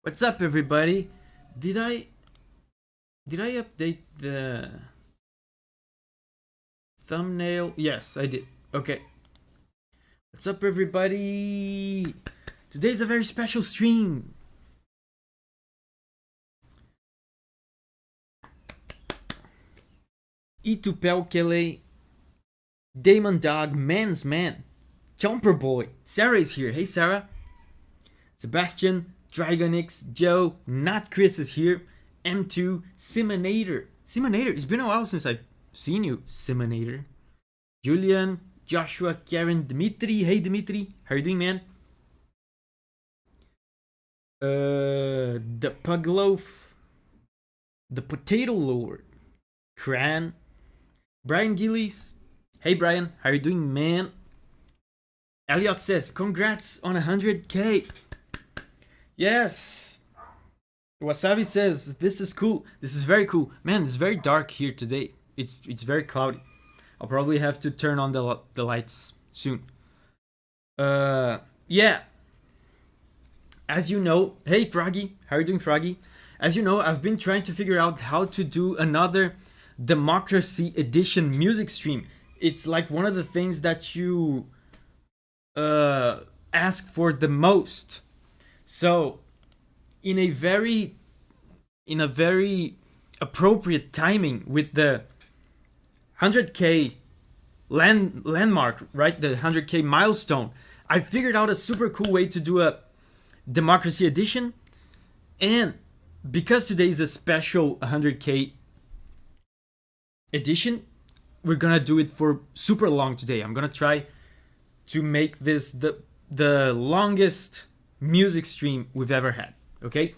What's up, everybody? Did I update the thumbnail? Yes, I did. Okay. What's up, everybody? Today's a very special stream. Itupelkele, Damon Dog, Man's Man, Jumper Boy. Sarah is here. Hey, Sarah. Sebastian, Dragonix, Joe, not Chris is here. M2, Simonator. Simonator, it's been a while since I've seen you, Simonator. Julian, Joshua, Karen, Dimitri. Hey, Dimitri. How you doing, man? The Pugloaf, the Potato Lord, Cran, Brian Gillies. Hey, Brian. How you doing, man? Elliot says, congrats on 100K. Yes. Wasabi says, this is cool. This is very cool. Man, it's very dark here today. It's very cloudy. I'll probably have to turn on the lights soon. Yeah. As you know, hey Froggy, how are you doing, Froggy? As you know, I've been trying to figure out how to do another Democracy Edition music stream. It's like one of the things that you ask for the most. So, in a very appropriate timing with the 100K landmark, right? The 100K milestone. I figured out a super cool way to do a Democracy Edition, and because today is a special 100K edition, we're gonna do it for super long today. I'm gonna try to make this the longest music stream we've ever had. Okay,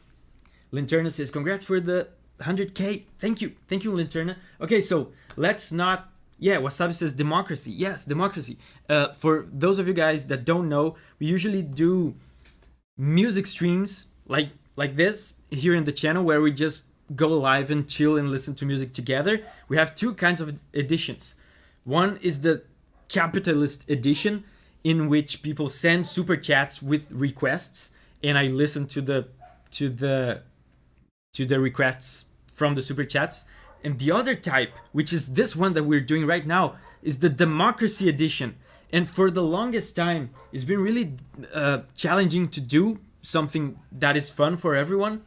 Linterna says congrats for the 100K. Thank you, Linterna. Okay, so let's not. Yeah, Wasabi says democracy. Yes, democracy. For those of you guys that don't know, we usually do music streams like this here in the channel, where we just go live and chill and listen to music together. We have two kinds of editions. One is the capitalist edition, in which people send super chats with requests, and I listen to the requests from the super chats. And the other type, which is this one that we're doing right now, is the Democracy Edition. And for the longest time, it's been really challenging to do something that is fun for everyone.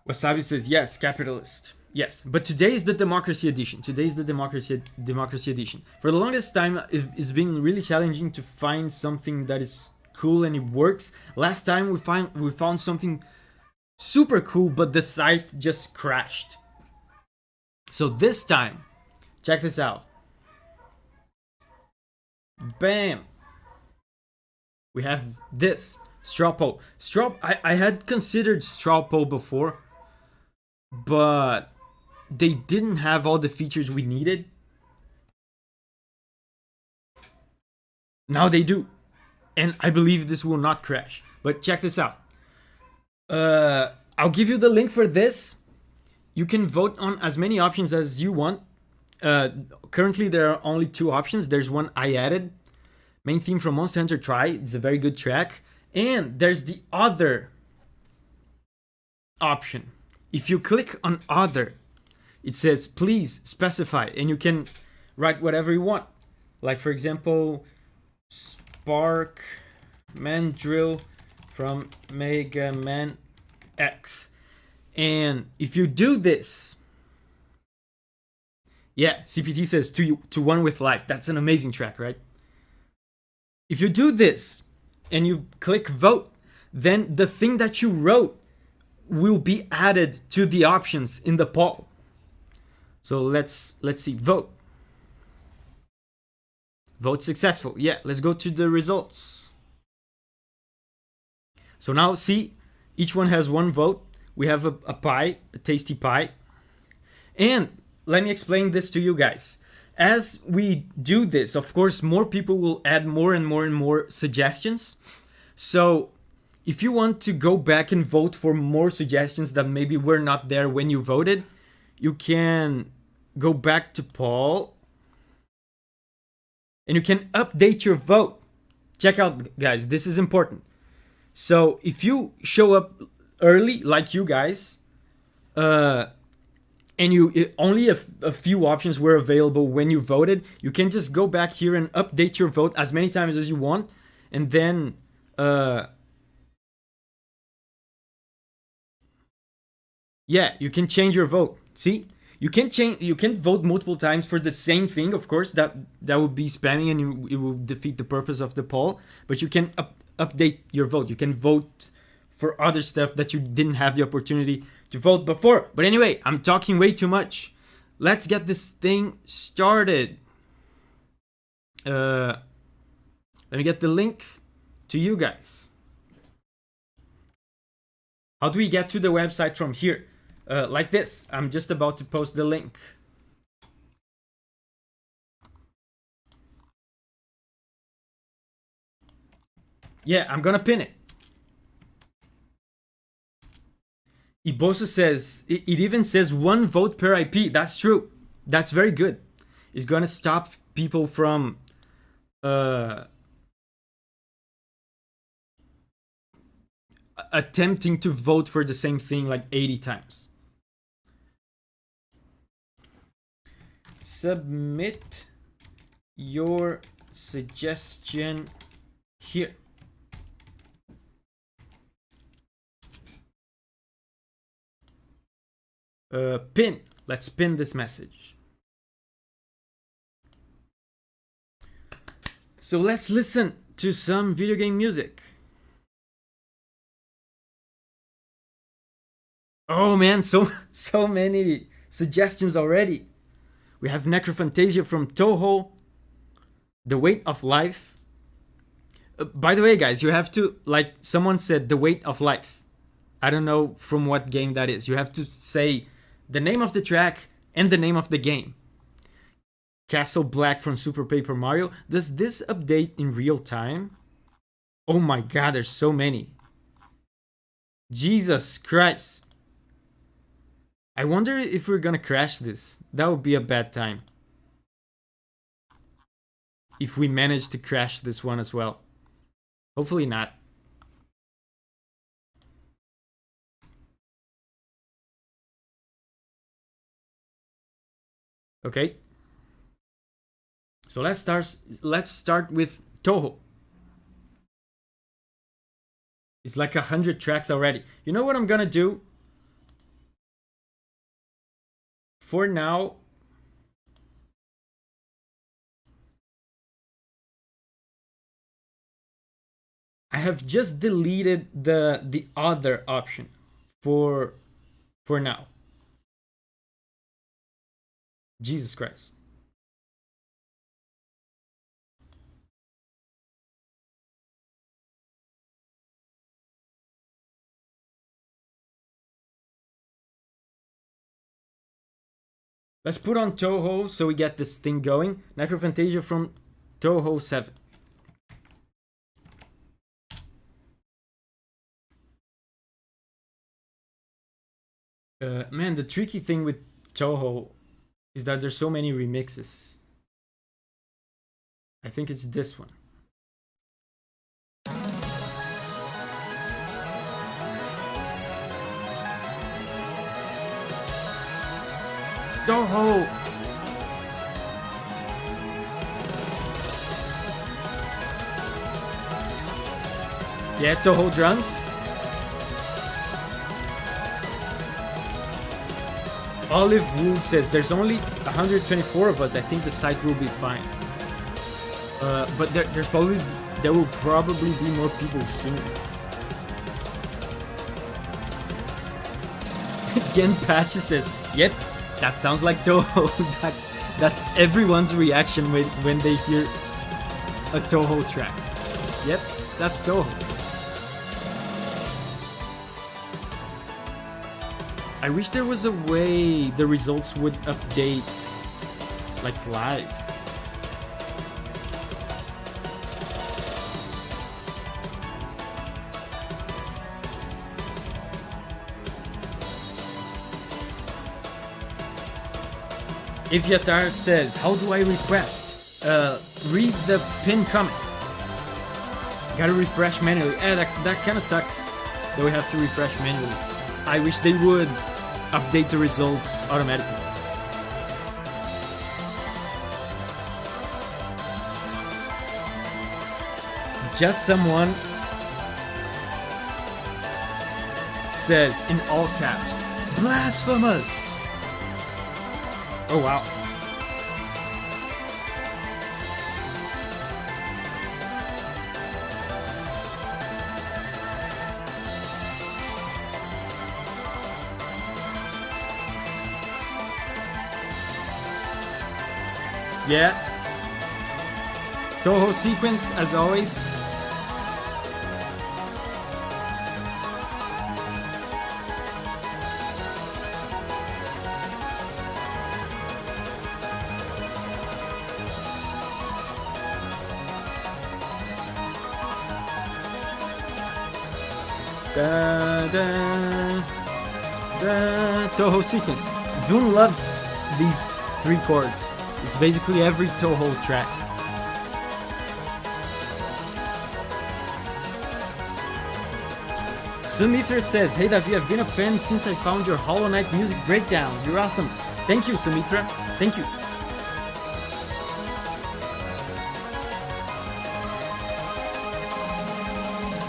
Wasabi says, yes, capitalist. Yes, but today is the Democracy Edition. Today is the Democracy Edition. For the longest time, it's been really challenging to find something that is cool and it works. Last time we found something super cool, but the site just crashed. So this time, check this out. Bam! We have this straw poll. I had considered straw poll before, but they didn't have all the features we needed. Now they do, and I believe this will not crash. But check this out. I'll give you the link for this. You can vote on as many options as you want. Currently, there are only two options. There's one I added. Main theme from Monster Hunter Tri. It's a very good track. And there's the other option. If you click on other, it says please specify, and you can write whatever you want. Like, for example, Spark Mandrill from Mega Man X. And if you do this, yeah, CPT says to one with life. That's an amazing track, right? If you do this and you click vote, then the thing that you wrote will be added to the options in the poll. So let's see. Vote successful. Yeah, let's go to the results. So now see, each one has one vote. We have a pie, a tasty pie. And let me explain this to you guys. As we do this, of course, more people will add more and more suggestions. So if you want to go back and vote for more suggestions that maybe were not there when you voted, you can go back to poll and you can update your vote. Check out, guys, this is important. So if you show up early, like you guys, and only a few options were available when you voted, you can just go back here and update your vote as many times as you want, and then yeah, you can change your vote. See, you can vote multiple times for the same thing. Of course, that would be spamming and it will defeat the purpose of the poll. But you can update your vote. You can vote for other stuff that you didn't have the opportunity to vote before. But anyway, I'm talking way too much. Let's get this thing started. Let me get the link to you guys. How do we get to the website from here? Like this. I'm just about to post the link. Yeah, I'm gonna pin it. Ibosa says, it even says 1 vote per IP. That's true. That's very good. It's gonna stop people from attempting to vote for the same thing like 80 times. Submit your suggestion here. Pin. Let's pin this message. So let's listen to some video game music. Oh man, so many suggestions already. We have Necrophantasia from Toho, The Weight of Life. By the way, guys, you have to, like someone said, The Weight of Life. I don't know from what game that is. You have to say the name of the track and the name of the game. Castle Black from Super Paper Mario. Does this update in real time? Oh my god, there's so many. Jesus Christ. I wonder if we're gonna crash this. That would be a bad time. If we manage to crash this one as well. Hopefully not. Okay. So let's start with Toho. It's like 100 tracks already. You know what I'm gonna do? For now, I have just deleted the other option for now. Jesus Christ. Let's put on Toho so we get this thing going. Necrophantasia from Toho 7. Man, the tricky thing with Toho is that there's so many remixes. I think it's this one. Toho! Yeah, Toho drums. Olive Wood says there's only 124 of us. I think the site will be fine. But there will probably be more people soon. Gen Patches says, yep, that sounds like Toho. that's everyone's reaction when they hear a Toho track. Yep, that's Toho. I wish there was a way the results would update like live. If Yatar says, how do I request? Read the pin comment. Gotta refresh manually. That kind of sucks that we have to refresh manually. I wish they would update the results automatically. Just someone says in all caps, blasphemous! Oh wow. Yeah. Toho sequence as always. The Toho sequence. Zoom loves these 3 chords. It's basically every Toho track. Sumitra says, hey Davi, I've been a fan since I found your Hollow Knight music breakdowns. You're awesome. Thank you, Sumitra. Thank you.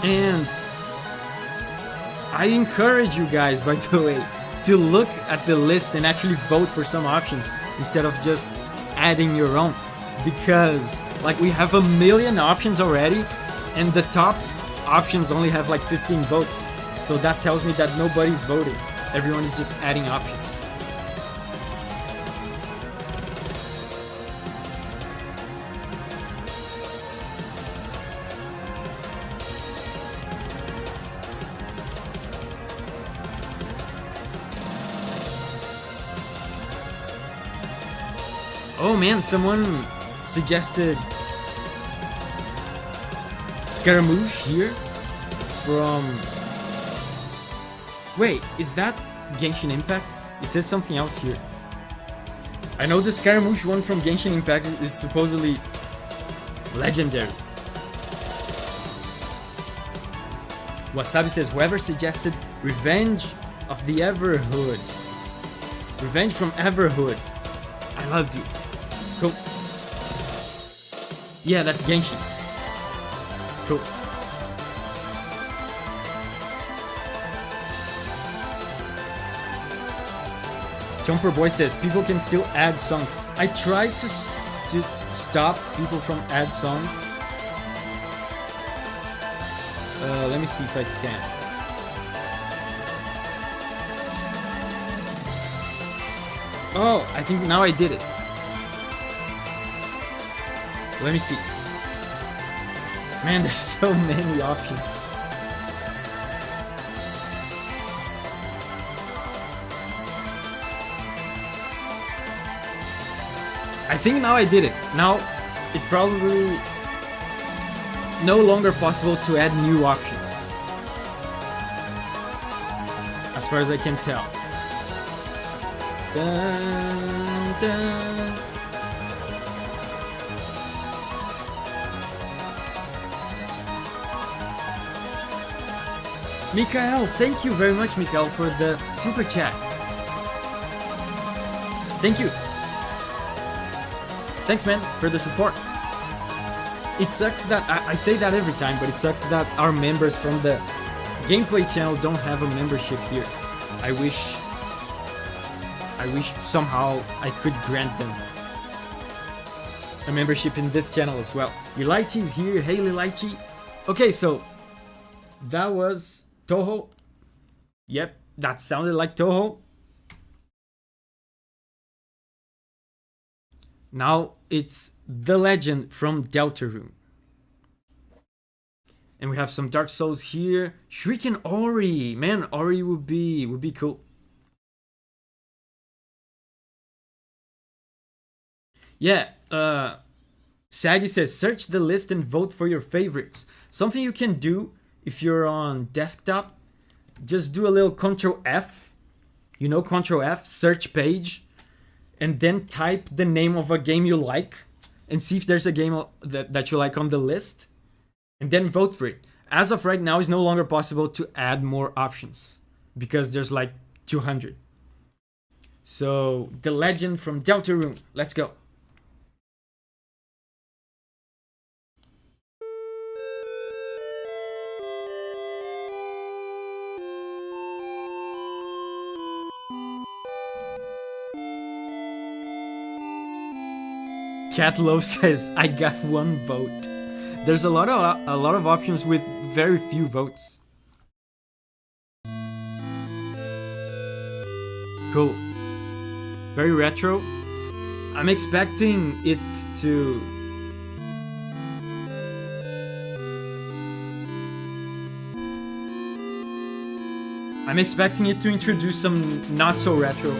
And I encourage you guys, by the way, to look at the list and actually vote for some options instead of just adding your own, because like we have a million options already and the top options only have like 15 votes, so that tells me that nobody's voting. Everyone is just adding options. Oh man, someone suggested Scaramouche here from... Wait, is that Genshin Impact? It says something else here. I know the Scaramouche one from Genshin Impact is supposedly legendary. Wasabi says, whoever suggested Revenge of the Everhood. Revenge from Everhood. I love you. Cool. Yeah, that's Genshin. Cool. Jumper Boy says people can still add songs. I tried to stop people from add songs. Let me see if I can. Oh, I think now I did it. Let me see. Man, there's so many options. I think now I did it. Now it's probably no longer possible to add new options, as far as I can tell. Dun, dun. Mikael, thank you very much, Mikael, for the super chat. Thank you. Thanks, man, for the support. It sucks that I say that every time, but it sucks that our members from the gameplay channel don't have a membership here. I wish somehow I could grant them a membership in this channel as well. Lilaichi is here. Hey, Lilaichi. Okay, so that was Toho. Yep, that sounded like Toho. Now it's The Legend from Deltarune. And we have some Dark Souls here. Shrieking Ori. Man, Ori would be cool. Yeah, Saggy says, search the list and vote for your favorites. Something you can do if you're on desktop, just do a little Control F. You know, Control F, search page. And then type the name of a game you like. And see if there's a game that you like on the list. and then vote for it. As of right now, it's no longer possible to add more options because there's like 200. So, The Legend from Deltarune. Let's go. Catlow says, I got 1 vote. There's a lot of options with very few votes. Cool. Very retro. I'm expecting it to... I'm expecting it to introduce some not so retro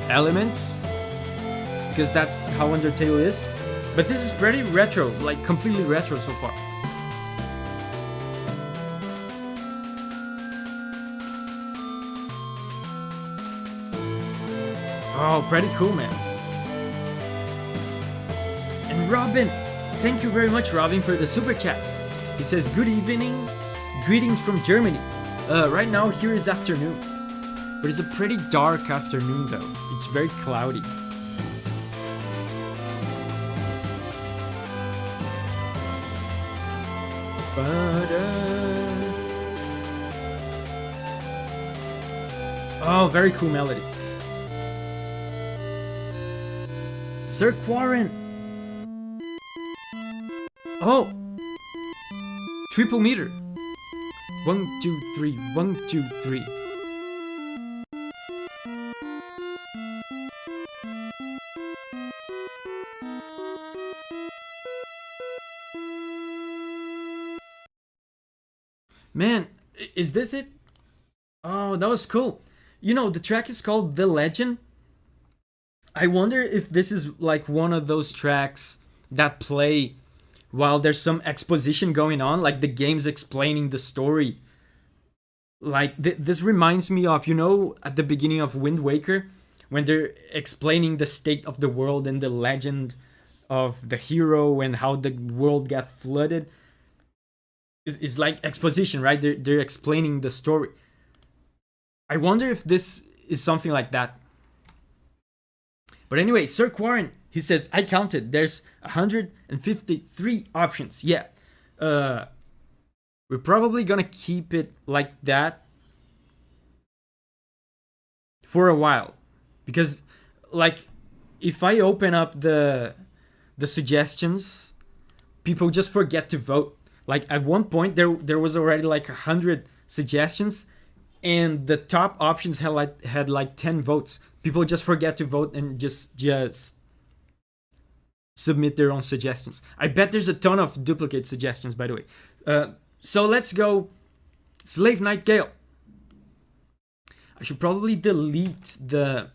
elements, because that's how Undertale is. But this is pretty retro, like completely retro so far. Oh, pretty cool, man. And Robin, thank you very much, Robin, for the super chat. He says, good evening, greetings from Germany. Right now here is afternoon, but it's a pretty dark afternoon though. It's very cloudy. Oh, very cool melody. Sir Quarren. Oh, triple meter. 1, 2, 3. 1, 2, 3. Man, is this it? Oh, that was cool. You know, the track is called The Legend. I wonder if this is like one of those tracks that play while there's some exposition going on, like the game's explaining the story. Like, this reminds me of, you know, at the beginning of Wind Waker, when they're explaining the state of the world and the legend of the hero and how the world got flooded. It's like exposition, right? They're explaining the story. I wonder if this is something like that. But anyway, Sir Quarren, he says, I counted. There's 153 options. Yeah. We're probably gonna keep it like that for a while. Because, like, if I open up the suggestions, people just forget to vote. Like, at one point, there was already like 100 suggestions, and the top options had like 10 votes. People just forget to vote and just submit their own suggestions. I bet there's a ton of duplicate suggestions, by the way. So let's go Slave Knight Gale. I should probably delete the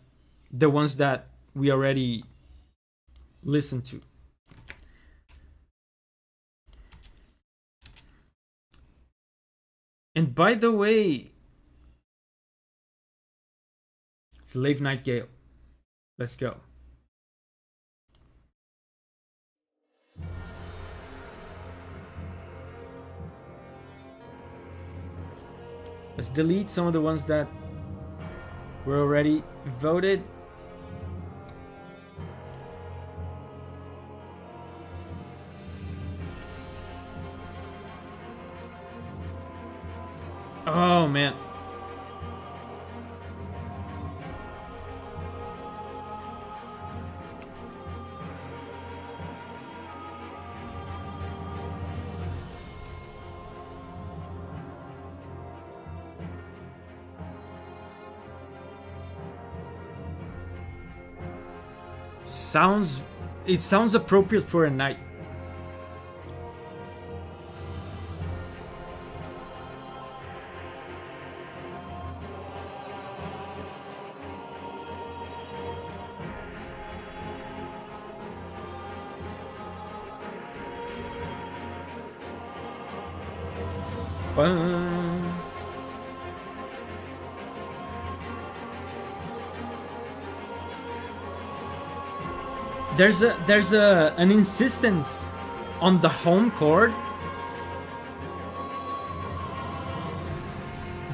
ones that we already listened to. And by the way, Slave Knight Gale. Let's go. Let's delete some of the ones that were already voted. Oh man. It sounds appropriate for a night. There's an insistence on the home chord,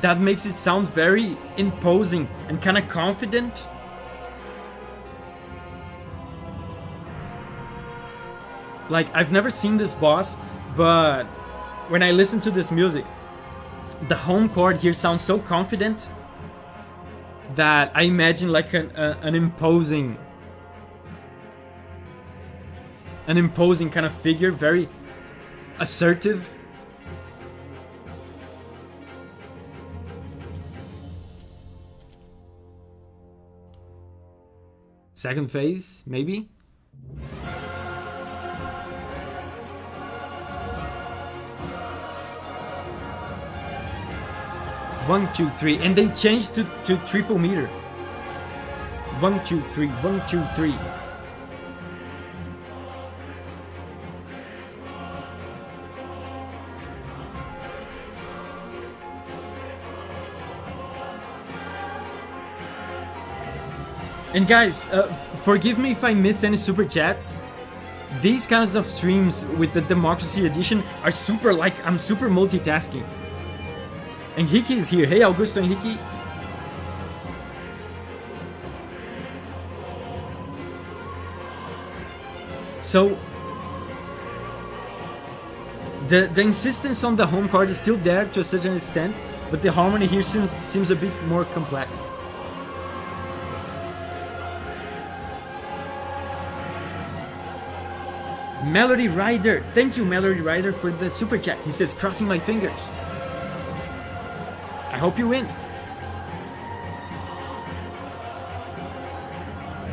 that makes it sound very imposing and kind of confident. Like, I've never seen this boss, but when I listen to this music, the home chord here sounds so confident that I imagine like an imposing kind of figure, very assertive. Second phase, maybe? One, two, three, and they changed to triple meter. 1, 2, 3, 1, 2, 3. And guys, forgive me if I miss any super chats. These kinds of streams with the Democracy Edition are super, like, I'm super multitasking. And Hiki is here. Hey, Augusto and Hiki. So, the insistence on the home chord is still there to a certain extent, but the harmony here seems a bit more complex. Melody Rider, thank you Melody Rider for the super chat. He says, crossing my fingers. I hope you win.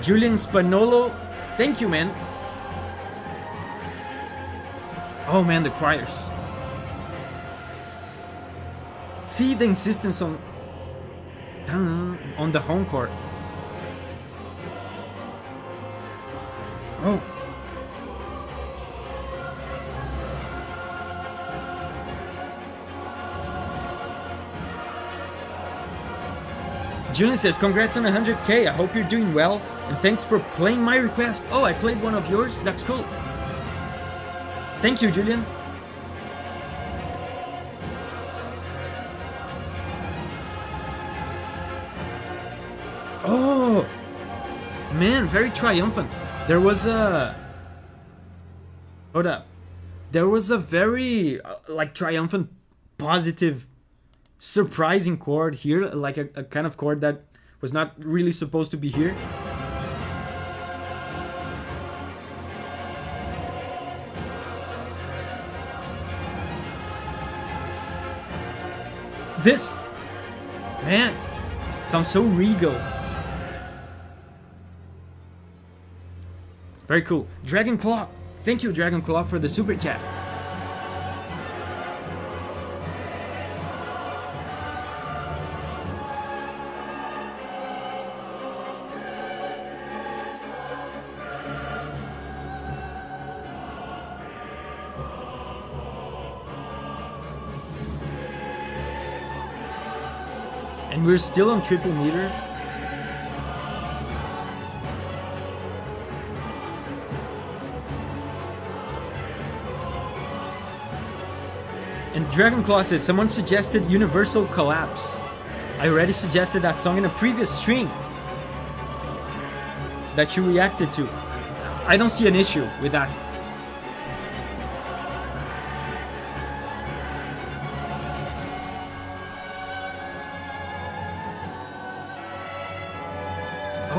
Julian Spanolo, thank you, man. Oh man, the choirs. See the insistence on the home chord. Oh. Julian says, congrats on 100k, I hope you're doing well, and thanks for playing my request. Oh, I played one of yours? That's cool. Thank you, Julian. Oh, man, very triumphant. There was a... Hold up. There was a very, like, triumphant, positive, surprising chord here, like a kind of chord that was not really supposed to be here. This, man, sounds so regal. Very cool. Dragon Claw, thank you Dragon Claw for the super chat. And we're still on triple meter. And Dragonclaw says, someone suggested Universal Collapse. I already suggested that song in a previous stream that you reacted to. I don't see an issue with that.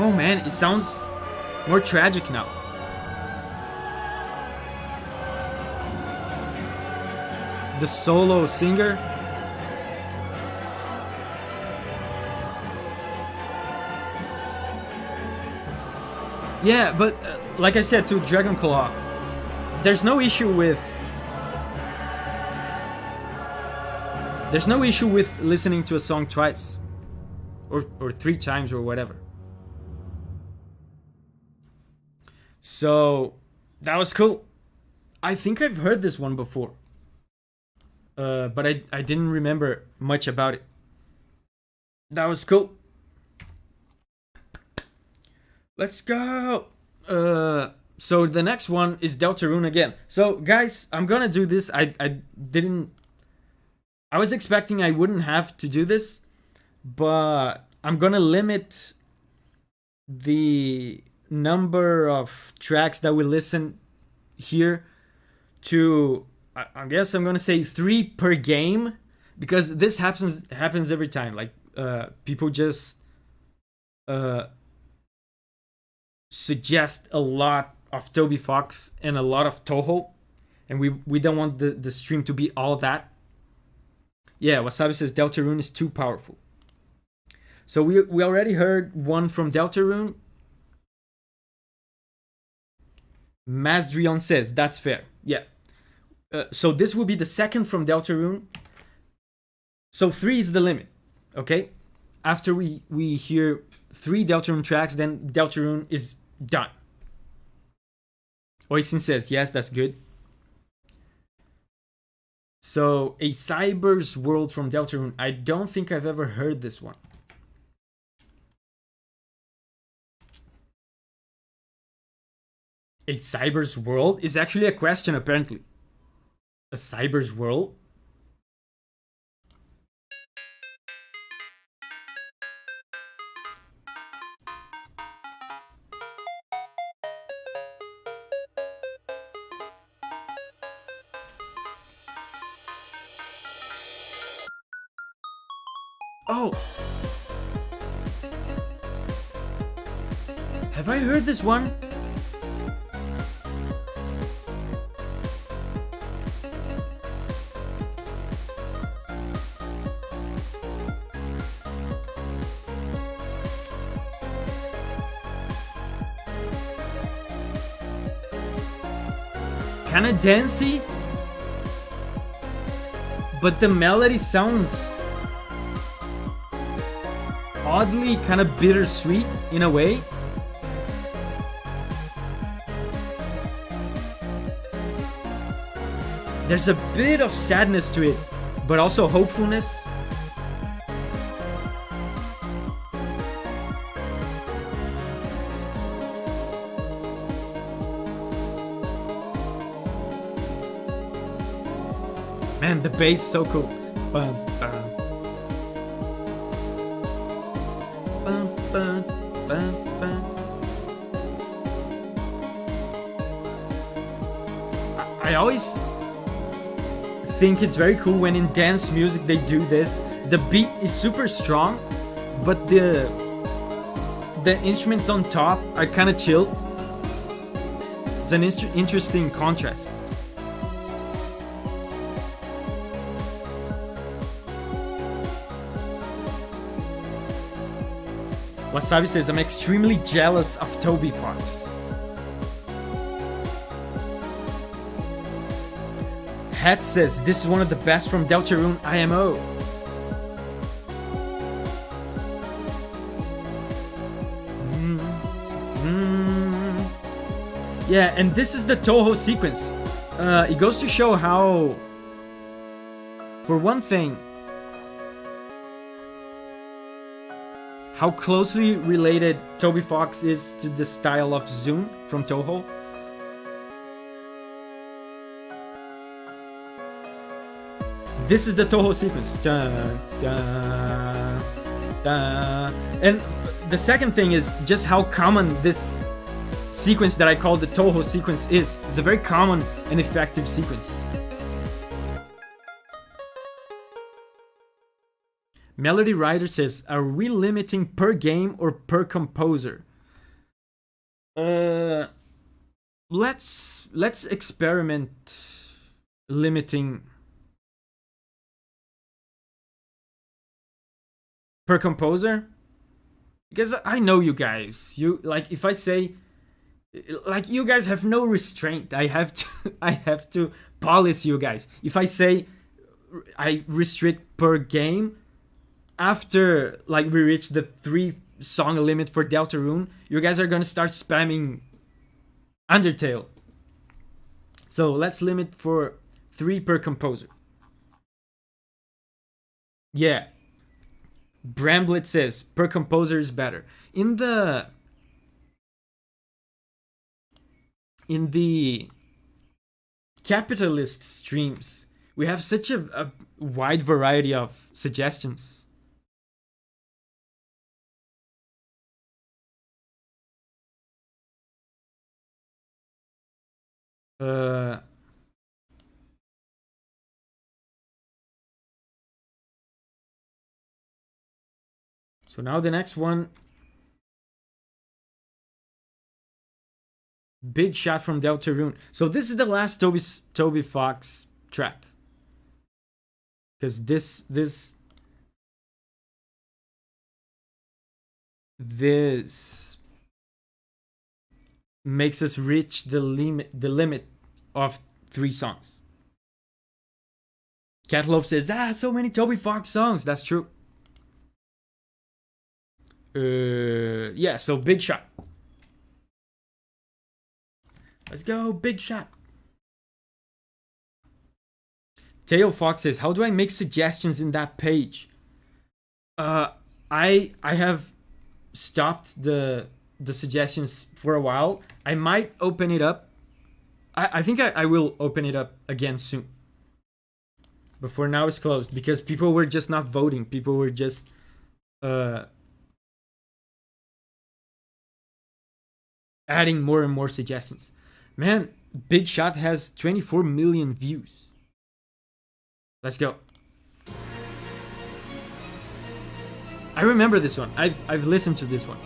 Oh man, it sounds more tragic now. The solo singer. Yeah, but like I said to Dragonclaw, there's no issue with listening to a song twice or 3 times or whatever. So that was cool. I think I've heard this one before, but I didn't remember much about it. That was cool. Let's go. So the next one is Deltarune again. So guys, I'm gonna do this. I didn't. I was expecting I wouldn't have to do this, but I'm gonna limit the number of tracks that we listen here to, I guess I'm gonna say 3 per game, because this happens every time. Like people just suggest a lot of Toby Fox and a lot of Toho, and we don't want the stream to be all that. Yeah, Wasabi says Deltarune is too powerful. So we already heard one from Deltarune. Masdrion says that's fair. Yeah. So this will be the second from Deltarune. So 3 is the limit. Okay. After we hear 3 Deltarune tracks, then Deltarune is done. Oisin says yes, that's good. So a Cyber's World from Deltarune. I don't think I've ever heard this one. A Cyber's World is actually a question, apparently. A Cyber's World? Oh! Have I heard this one? Kinda dancey, but the melody sounds oddly kind of bittersweet in a way. There's a bit of sadness to it, but also hopefulness. Man, the bass so cool. Bum, bum. Bum, bum, bum, bum. I always think it's very cool when in dance music they do this. The beat is super strong, but the instruments on top are kind of chill. It's an interesting contrast. Wasabi says, I'm extremely jealous of Toby Fox. Hat says, this is one of the best from Deltarune IMO. Yeah, and this is the Toho sequence. It goes to show how, for one thing, how closely related Toby Fox is to the style of Zoom from Toho. This is the Toho sequence. Dun, dun, dun. And the second thing is just how common this sequence that I call the Toho sequence is. It's a very common and effective sequence. Melody Rider says, are we limiting per game or per composer? Let's experiment limiting per composer, because I know you guys. You like, if I say, like, you guys have no restraint. I have to police you guys. If I say I restrict per game, after like we reach the 3 song limit for Deltarune, you guys are gonna start spamming Undertale. So let's limit for 3 per composer. Yeah. Bramblet says per composer is better. In the in the capitalist streams, we have such a wide variety of suggestions. So now the next one. Big Shot from Deltarune. So this is the last Toby Fox track. Because this makes us reach the limit of 3 songs. Catloaf says, so many Toby Fox songs. That's true. Yeah, so Big Shot. Let's go, Big Shot. Tail Fox says, how do I make suggestions in that page? I have stopped the suggestions for a while. I might open it up. I think I will open it up again soon. But for now it's closed because people were just not voting. People were just adding more and more suggestions. Man, Big Shot has 24 million views. Let's go. I remember this one. I've listened to this one.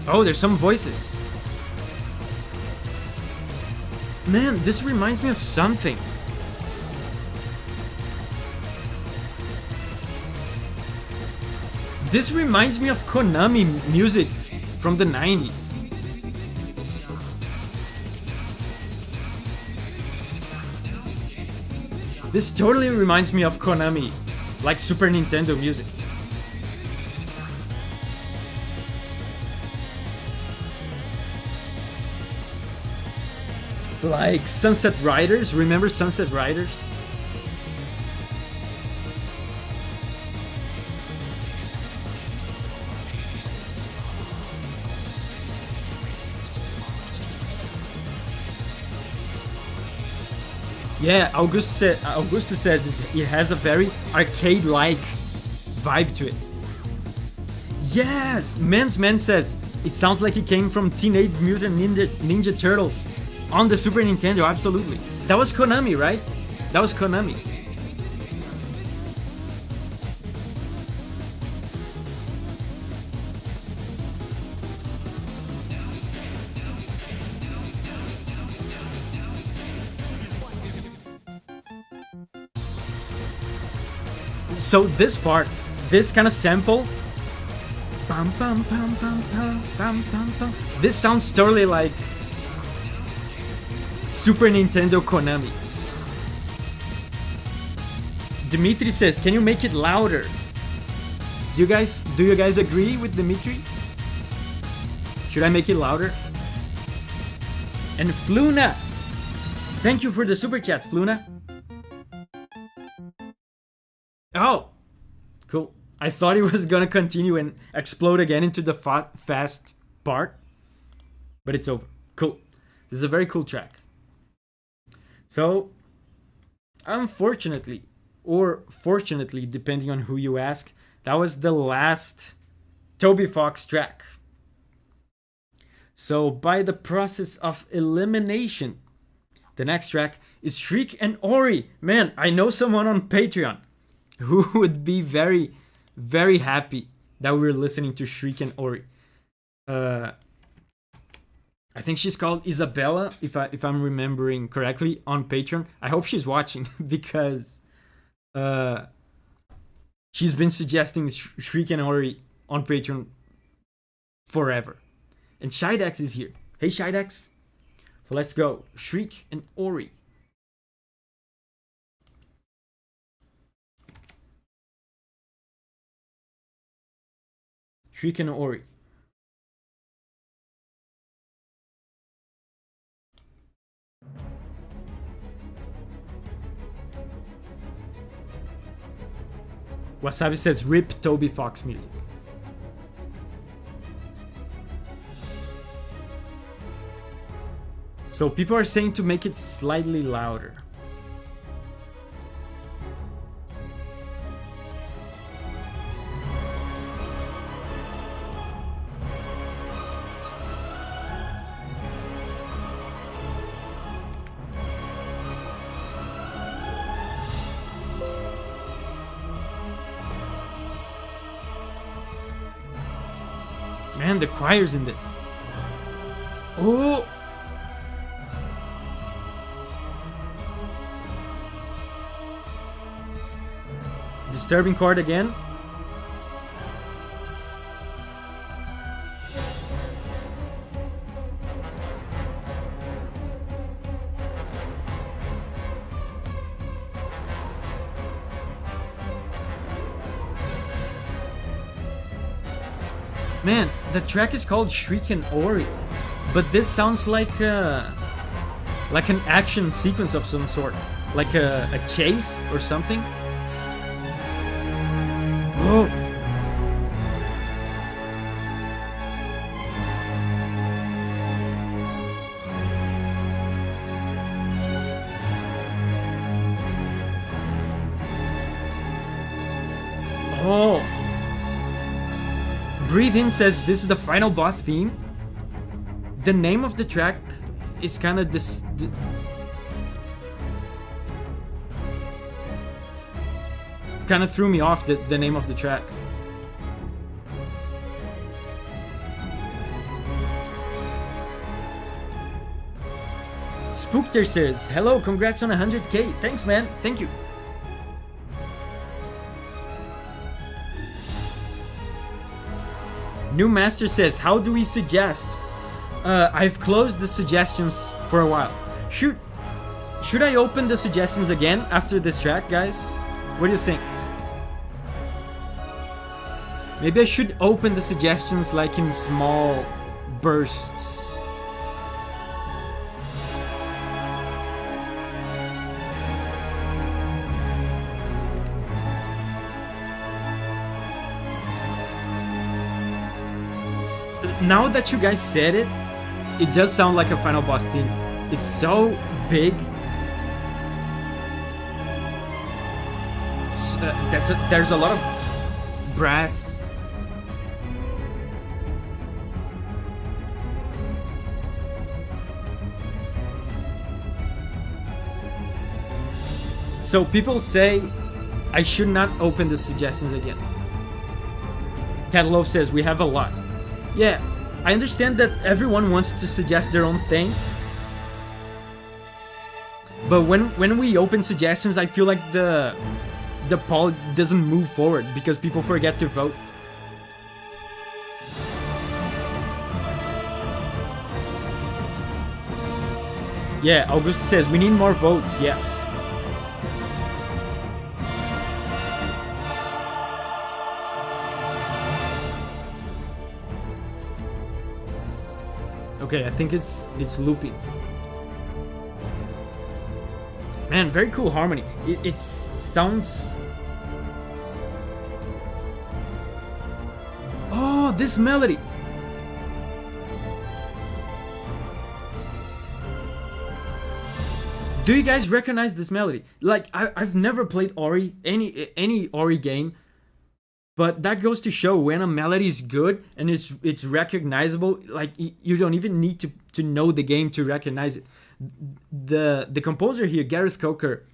Oh, there's some voices. Man, this reminds me of something. This reminds me of Konami music from the 90s. This totally reminds me of Konami, like Super Nintendo music. Like Sunset Riders, remember Sunset Riders? Yeah, Augusto says it has a very arcade-like vibe to it. Yes, Men's Man says it sounds like it came from Teenage Mutant Ninja Turtles. On the Super Nintendo, absolutely. That was Konami, right? That was Konami. So this part, this kind of sample, bum, bum, bum, bum, bum, bum, bum, bum. This sounds totally like Super Nintendo Konami. Dimitri says, can you make it louder? Do you guys agree with Dimitri? Should I make it louder? And Fluna, thank you for the super chat, Fluna. Oh, cool. I thought it was gonna continue and explode again into the fast part, but it's over. Cool. This is a very cool track. So, unfortunately, or fortunately, depending on who you ask, that was the last Toby Fox track. So, by the process of elimination, the next track is Shriek and Ori. Man, I know someone on Patreon who would be very, very happy that we're listening to Shriek and Ori. I think she's called Isabella, if I'm remembering correctly, on Patreon. I hope she's watching because she's been suggesting Shriek and Ori on Patreon forever. And Shidex is here. Hey Shidex. So let's go. Shriek and Ori. Shuriken Ori. Wasabi says rip Toby Fox music. So people are saying to make it slightly louder. Man, the choir's in this. Oh! Disturbing chord again. Man, the track is called Shuriken Ori, but this sounds like an action sequence of some sort, like a chase or something. Whoa. Oh. Breathe In says this is the final boss theme. The name of the track is kind of this. Kind of threw me off the name of the track. Spookter says, hello, congrats on 100k. Thanks, man. Thank you. New Master says, how do we suggest? I've closed the suggestions for a while. Should I open the suggestions again after this track, guys? What do you think? Maybe I should open the suggestions like in small bursts. Now that you guys said it, it does sound like a final boss theme. It's so big. There's a lot of brass. So people say I should not open the suggestions again. Catalog says we have a lot. Yeah, I understand that everyone wants to suggest their own thing. But when we open suggestions, I feel like the poll doesn't move forward because people forget to vote. Yeah, August says we need more votes, yes. Okay, I think it's looping. Man, very cool harmony. It sounds... Oh, this melody! Do you guys recognize this melody? Like, I've never played Ori, any Ori game, but that goes to show when a melody is good and it's recognizable. Like, you don't even need to know the game to recognize it. The composer here, Gareth Coker,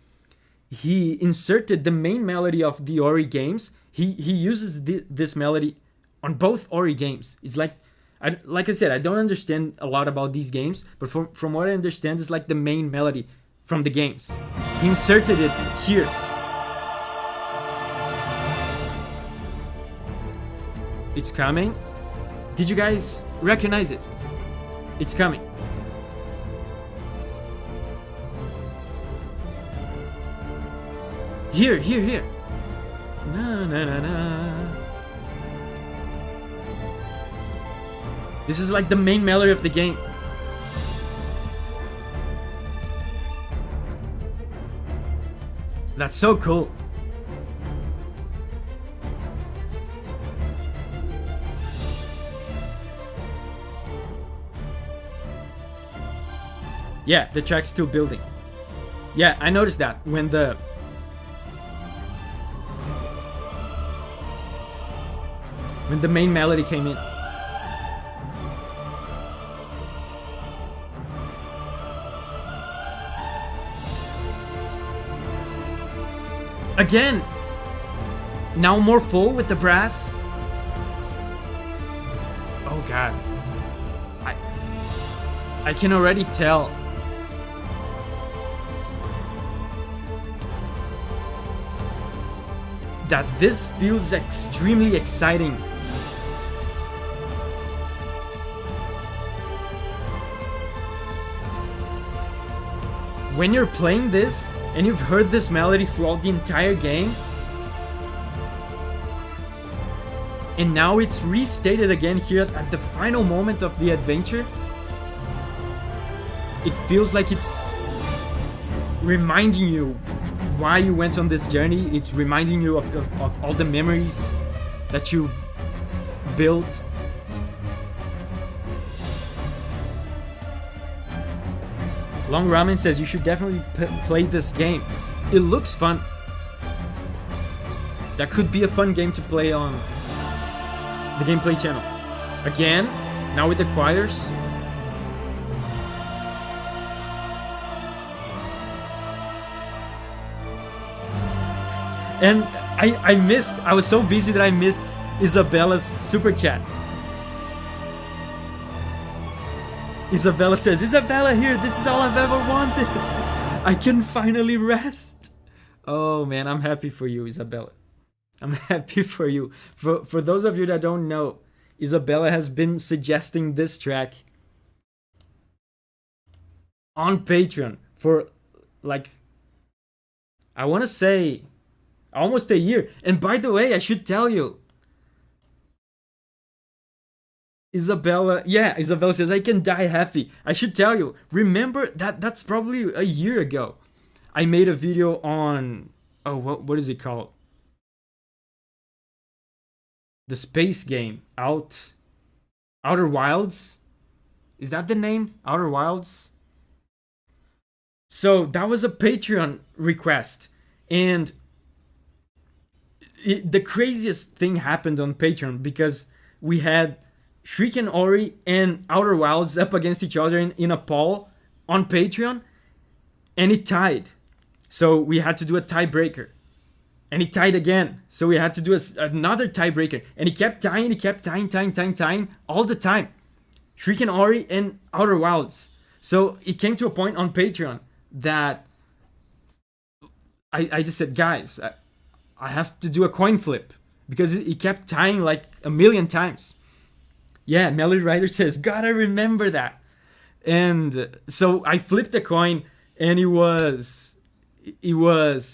he inserted the main melody of the Ori games. He uses this melody on both Ori games. It's like I said, I don't understand a lot about these games, but from what I understand, it's like the main melody from the games. He inserted it here. It's coming. Did you guys recognize it? It's coming. Here. Na na na na. This is like the main melody of the game. That's so cool. Yeah, the track's still building. Yeah, I noticed that when the main melody came in. Again, now more full with the brass. Oh god, I can already tell. That this feels extremely exciting. When you're playing this and you've heard this melody throughout the entire game, and now it's restated again here at the final moment of the adventure, it feels like it's reminding you why you went on this journey. It's reminding you of all the memories that you've built. Long Ramen says you should definitely play this game. It looks fun. That could be a fun game to play on the gameplay channel. Again, now with the choirs. And I was so busy that I missed Isabella's super chat. Isabella says, Isabella here, this is all I've ever wanted. I can finally rest. Oh man, I'm happy for you, Isabella. I'm happy for you. For those of you that don't know, Isabella has been suggesting this track on Patreon for like, I want to say almost a year. And by the way, I should tell you, Isabella says, I can die happy. I should tell you, remember that's probably a year ago. I made a video on, oh, what is it called? The space game, Outer Wilds? Is that the name? Outer Wilds? So that was a Patreon request. And the craziest thing happened on Patreon because we had Shrieking Ori and Outer Wilds up against each other in a poll on Patreon, and it tied. So we had to do a tiebreaker. And it tied again. So we had to do another tiebreaker. And it kept tying all the time. Shrieking Ori and Outer Wilds. So it came to a point on Patreon that I just said, guys, I have to do a coin flip. Because it kept tying like a million times. Yeah, Melody Rider says, God, I remember that. And so I flipped the coin and it was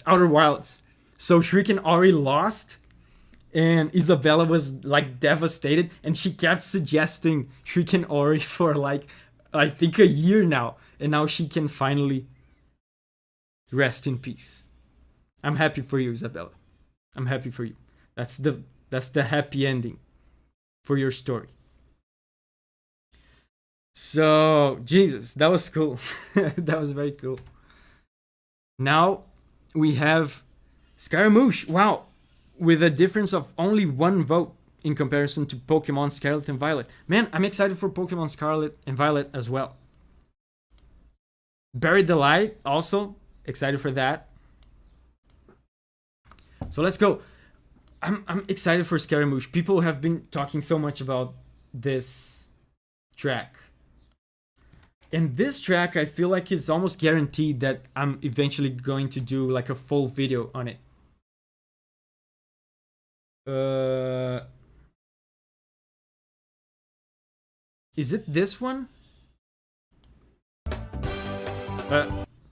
Outer Wilds. So Shrieking Ori lost and Isabella was like devastated and she kept suggesting Shrieking Ori for like, I think a year now. And now she can finally rest in peace. I'm happy for you, Isabella. I'm happy for you. That's the happy ending for your story. So, Jesus, that was cool. That was very cool. Now we have Scaramouche. Wow. With a difference of only 1 vote in comparison to Pokemon Scarlet and Violet. Man, I'm excited for Pokemon Scarlet and Violet as well. Buried the Light, also excited for that. So let's go. I'm excited for Scaramouche. People have been talking so much about this track. And this track, I feel like is almost guaranteed that I'm eventually going to do like a full video on it. Is it this one?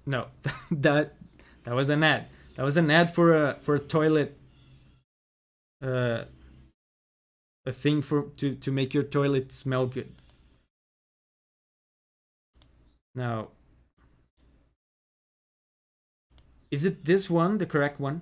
No, that was an ad. That was an ad for a toilet. A thing to make your toilet smell good. Now, is it this one, the correct one?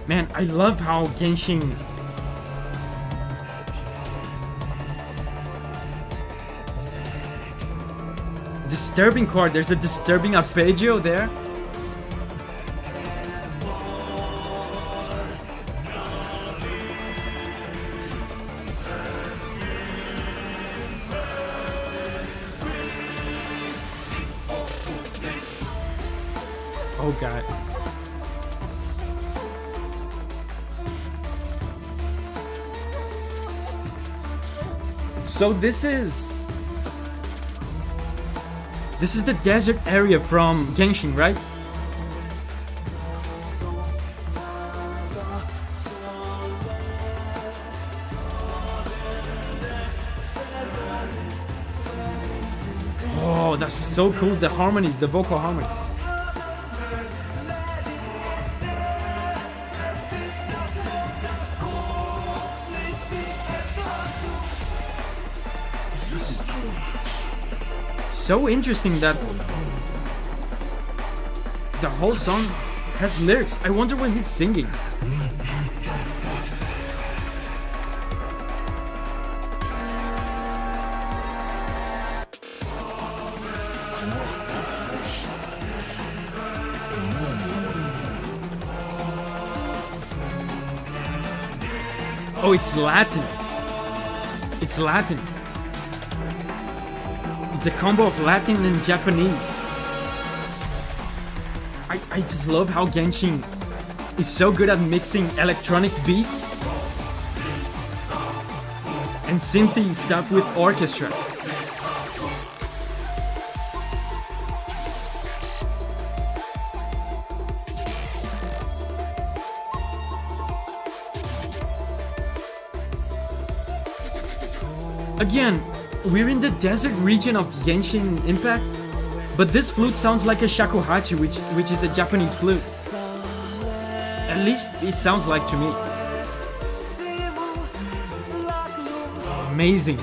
Man, I love how Genshin... Disturbing chord, there's a disturbing arpeggio there. Oh god. So this is the desert area from Genshin, right? Oh, that's so cool, the harmonies, the vocal harmonies. So interesting that the whole song has lyrics. I wonder what he's singing. Oh, it's Latin. It's Latin. It's a combo of Latin and Japanese. I just love how Genshin is so good at mixing electronic beats and synthy stuff with orchestra. Again, we're in the desert region of Genshin Impact, but this flute sounds like a shakuhachi, which is a Japanese flute. At least it sounds like to me. Amazing.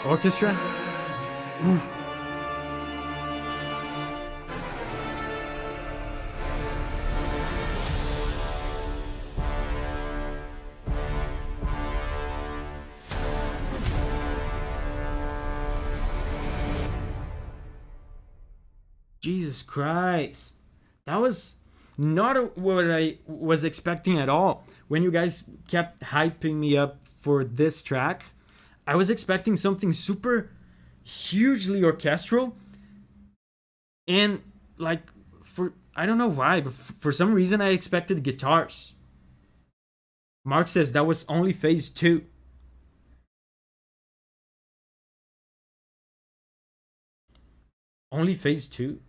Orchestra? Oof. Jesus Christ. That was not what I was expecting at all. When you guys kept hyping me up for this track, I was expecting something super hugely orchestral, and like, for I don't know why, but for some reason I expected guitars. Mark says that was only phase 2. Only phase 2.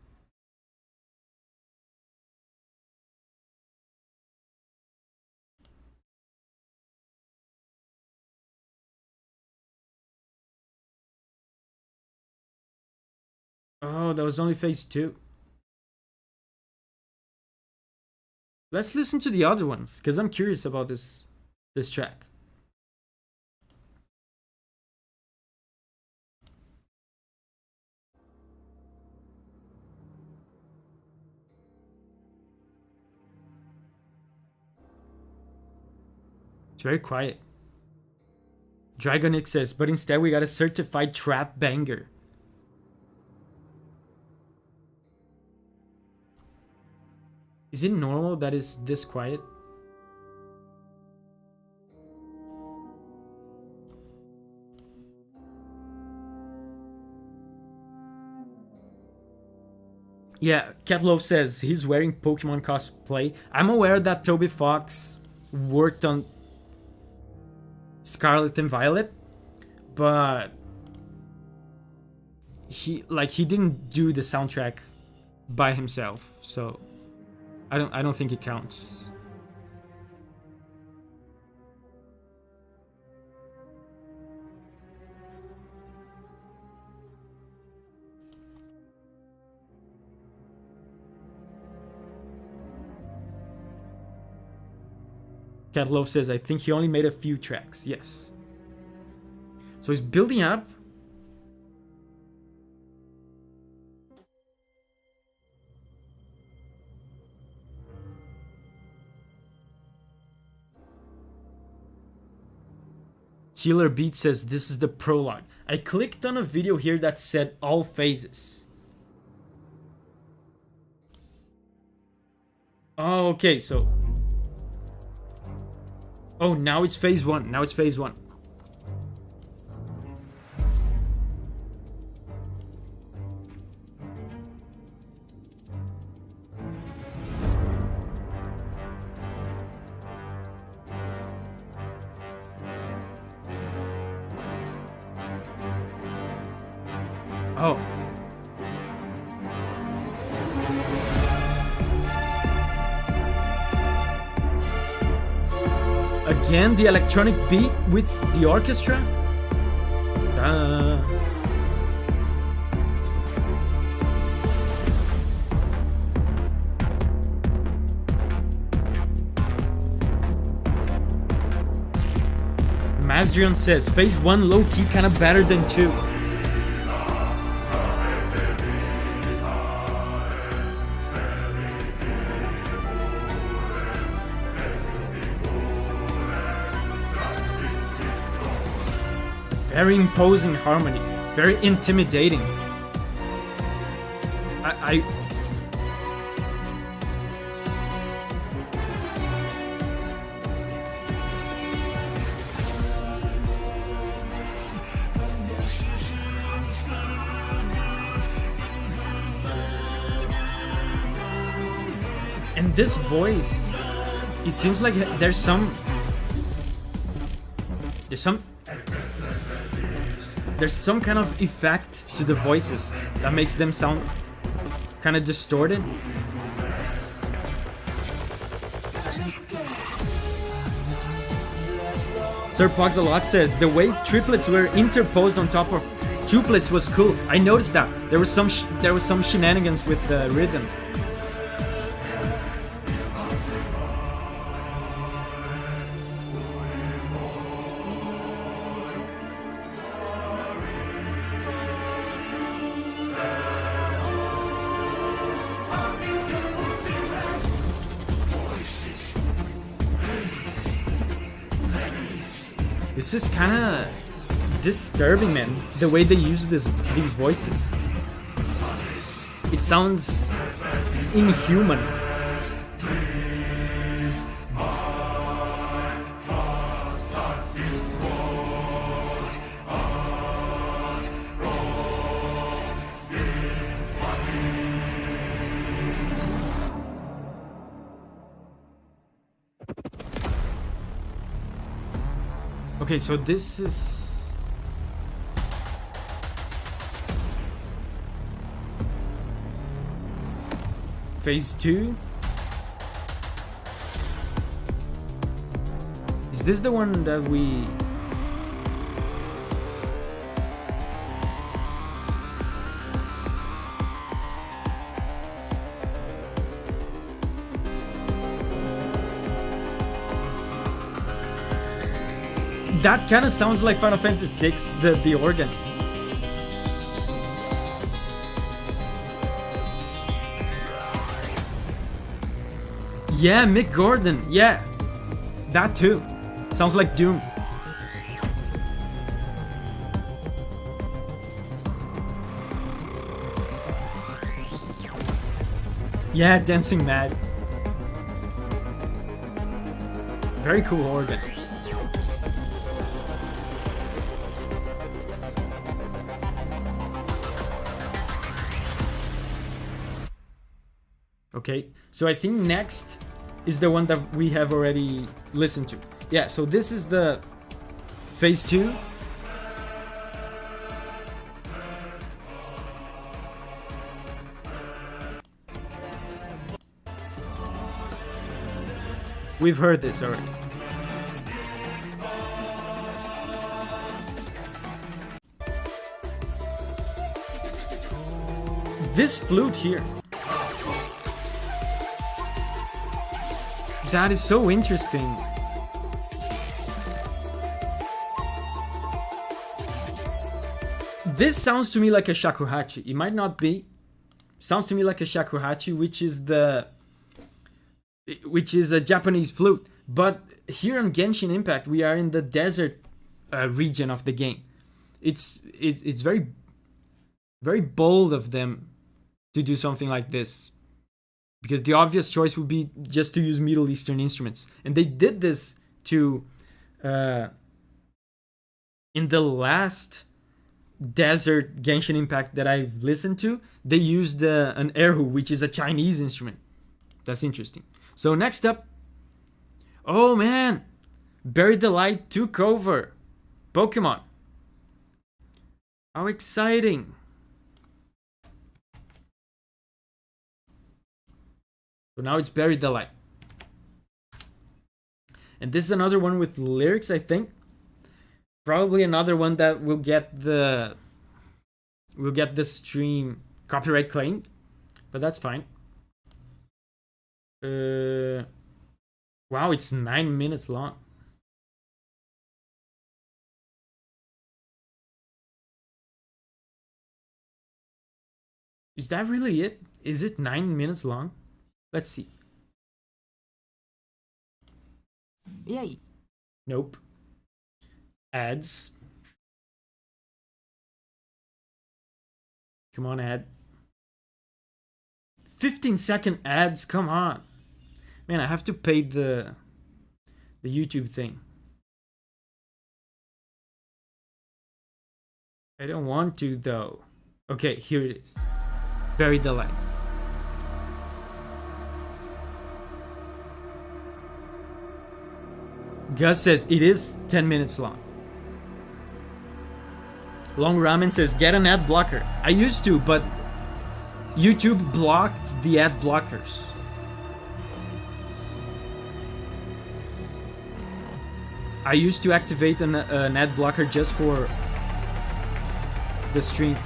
Oh, that was only phase 2. Let's listen to the other ones, because I'm curious about this track. It's very quiet. Dragonic says, but instead we got a certified trap banger. Is it normal that it's this quiet? Yeah, Catlove says he's wearing Pokemon cosplay. I'm aware that Toby Fox worked on Scarlet and Violet, but he didn't do the soundtrack by himself, so I don't think it counts. Catlove says, I think he only made a few tracks. Yes. So he's building up. Killer Beat says, this is the prologue. I clicked on a video here that said all phases. Oh, okay, so... Oh, now it's phase 1. Now it's phase 1. Oh. Again, the electronic beat with the orchestra? Masdrian says, phase 1 low-key kinda better than 2. Very imposing harmony, very intimidating. And this voice, it seems like there's some kind of effect to the voices that makes them sound kind of distorted. Sir Pogs a lot says the way triplets were interposed on top of tuplets was cool. I noticed that there was some shenanigans with the rhythm. This is kind of disturbing, man, the way they use these voices. It sounds inhuman. Okay, so this is... phase 2? Is this the one that we... That kind of sounds like Final Fantasy VI, the organ. Yeah, Mick Gordon. Yeah, that too. Sounds like Doom. Yeah, Dancing Mad. Very cool organ. Okay, so I think next is the one that we have already listened to. Yeah, so this is the Phase 2. We've heard this already. This flute here. That is so interesting. This sounds to me like a shakuhachi. It might not be. Sounds to me like a shakuhachi, which is a Japanese flute. But here on Genshin Impact, we are in the desert region of the game. It's very, very bold of them to do something like this, because the obvious choice would be just to use Middle Eastern instruments, and they did this to in the last desert Genshin Impact that I've listened to. They used an erhu, which is a Chinese instrument. That's interesting. So next up, oh man, Buried the Light took over Pokemon. How exciting. So now it's Buried the Light. And this is another one with lyrics, I think. Probably another one that will get the stream copyright claimed, but that's fine. Wow, it's 9 minutes long. Is that really it? Is it 9 minutes long? Let's see. Yay. Nope. Ads. Come on, ad. 15-second ads, come on. Man, I have to pay the YouTube thing. I don't want to though. Okay, here it is. Buried the Light. Gus says it is 10 minutes long. Long Ramen says get an ad blocker. I used to, but YouTube blocked the ad blockers. I used to activate an ad blocker just for the streams.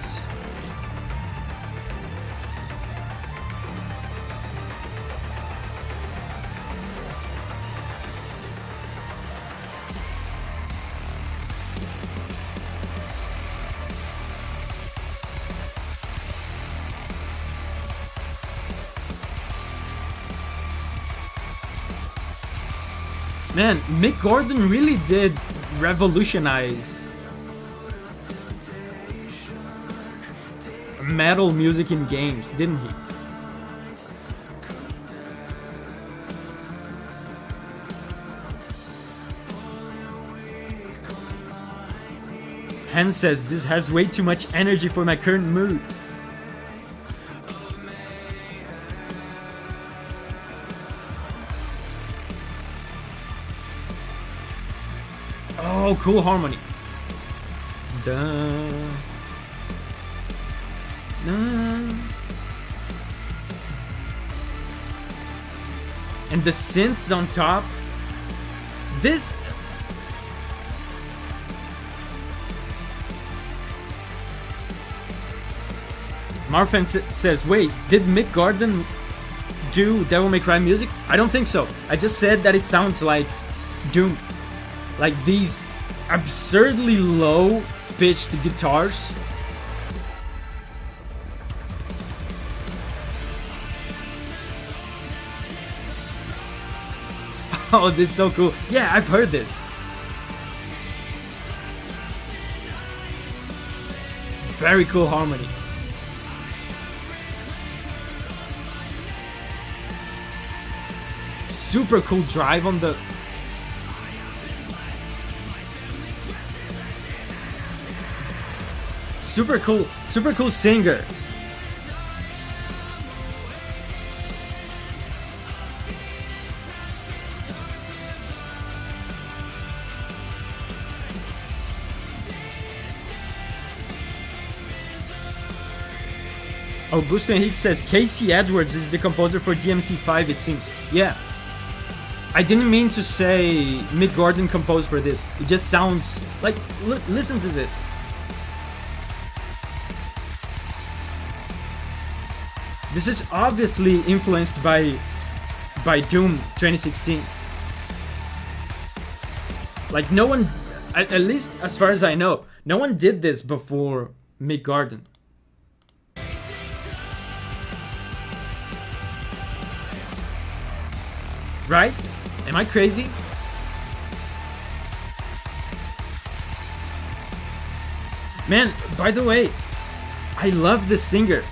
Man, Mick Gordon really did revolutionize metal music in games, didn't he? Hen says this has way too much energy for my current mood. Oh, cool harmony. Da, da. And the synths on top. This. Marfan says, wait, did Mick Gordon do Devil May Cry music? I don't think so. I just said that it sounds like Doom. Like these absurdly low pitched guitars. Oh, this is so cool. Yeah, I've heard this. Very cool harmony. Super cool drive on the... Super cool singer. Augusto Henrique says Casey Edwards is the composer for DMC5, it seems. Yeah. I didn't mean to say Mick Gordon composed for this. It just sounds like... listen to this. This is obviously influenced by Doom 2016. Like, no one, at least as far as I know, no one did this before Mick Gordon. Right? Am I crazy? Man, by the way, I love this singer.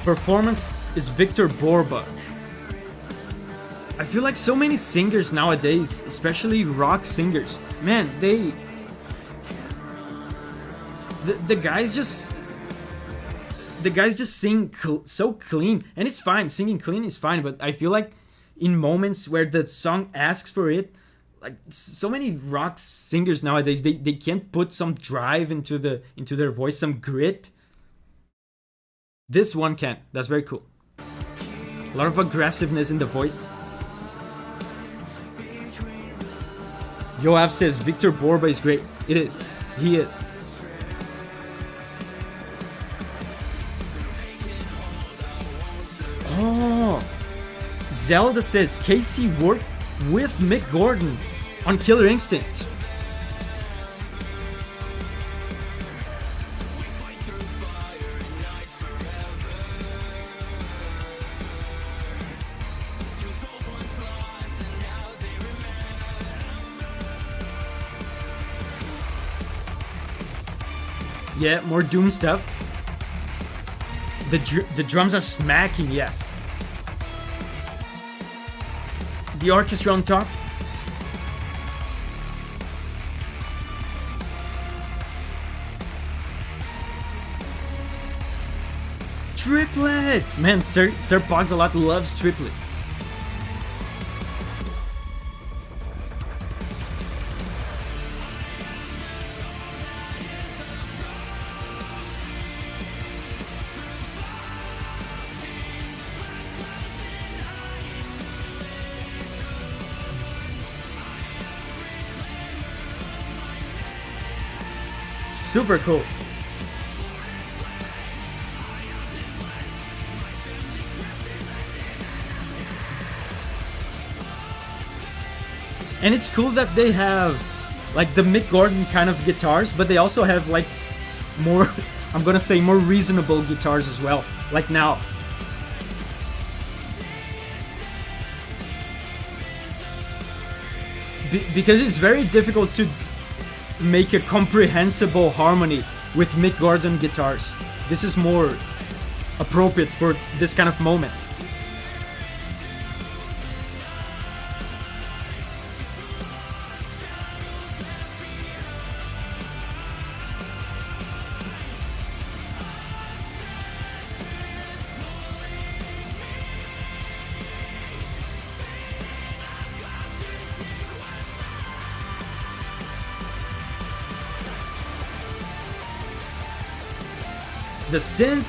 Performance is Victor Borba. I feel like so many singers nowadays, especially rock singers, man, the guys just sing so clean, and it's fine. Singing clean is fine, but I feel like in moments where the song asks for it, like so many rock singers nowadays, they can't put some drive into their voice, some grit. This one can. That's very cool. A lot of aggressiveness in the voice. Yoav says Victor Borba is great. It is. He is. Oh, Zelda says Casey worked with Mick Gordon on Killer Instinct. Yeah, more Doom stuff. The drums are smacking, yes. The orchestra on top. Triplets! Man, Sir Pogs-a-Lot loves triplets. Super cool. And it's cool that they have like the Mick Gordon kind of guitars, but they also have like more, I'm gonna say more reasonable guitars as well, like now. Because it's very difficult to make a comprehensible harmony with Mick Gordon guitars. This is more appropriate for this kind of moment. The synth.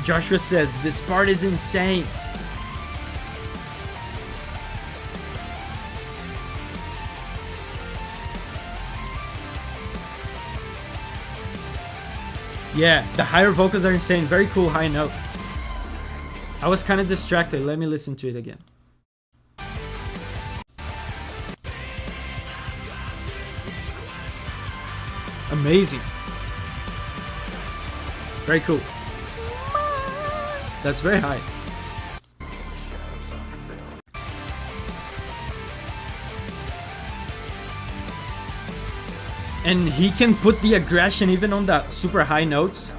Joshua says, this part is insane. Yeah, the higher vocals are insane. Very cool high note. I was kind of distracted. Let me listen to it again. Amazing. Very cool. That's very high. And he can put the aggression even on the super high notes.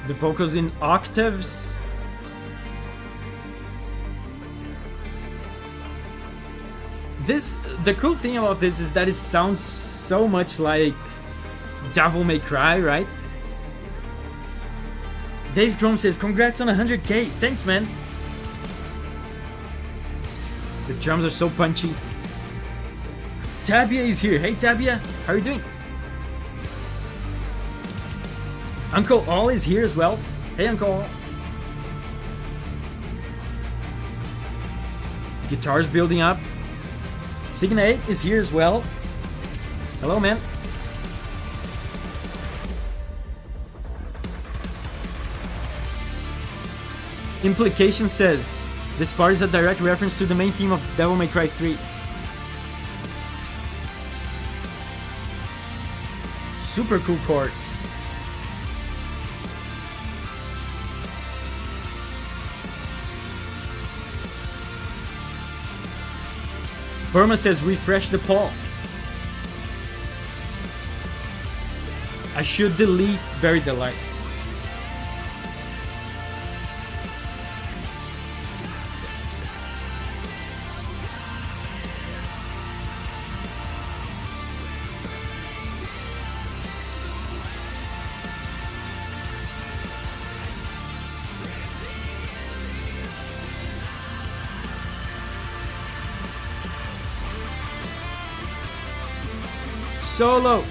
The vocals in octaves. The cool thing about this is that it sounds so much like Devil May Cry, right? Dave Drum says, congrats on 100k. Thanks, man. The drums are so punchy. Tabia is here. Hey, Tabia. How are you doing? Uncle All is here as well. Hey, Uncle All. Guitar's building up. Signa 8 is here as well. Hello, man. Implication says, this part is a direct reference to the main theme of Devil May Cry 3. Super cool chords. Burma says, refresh the poll. I should delete Bury the Light. Solo.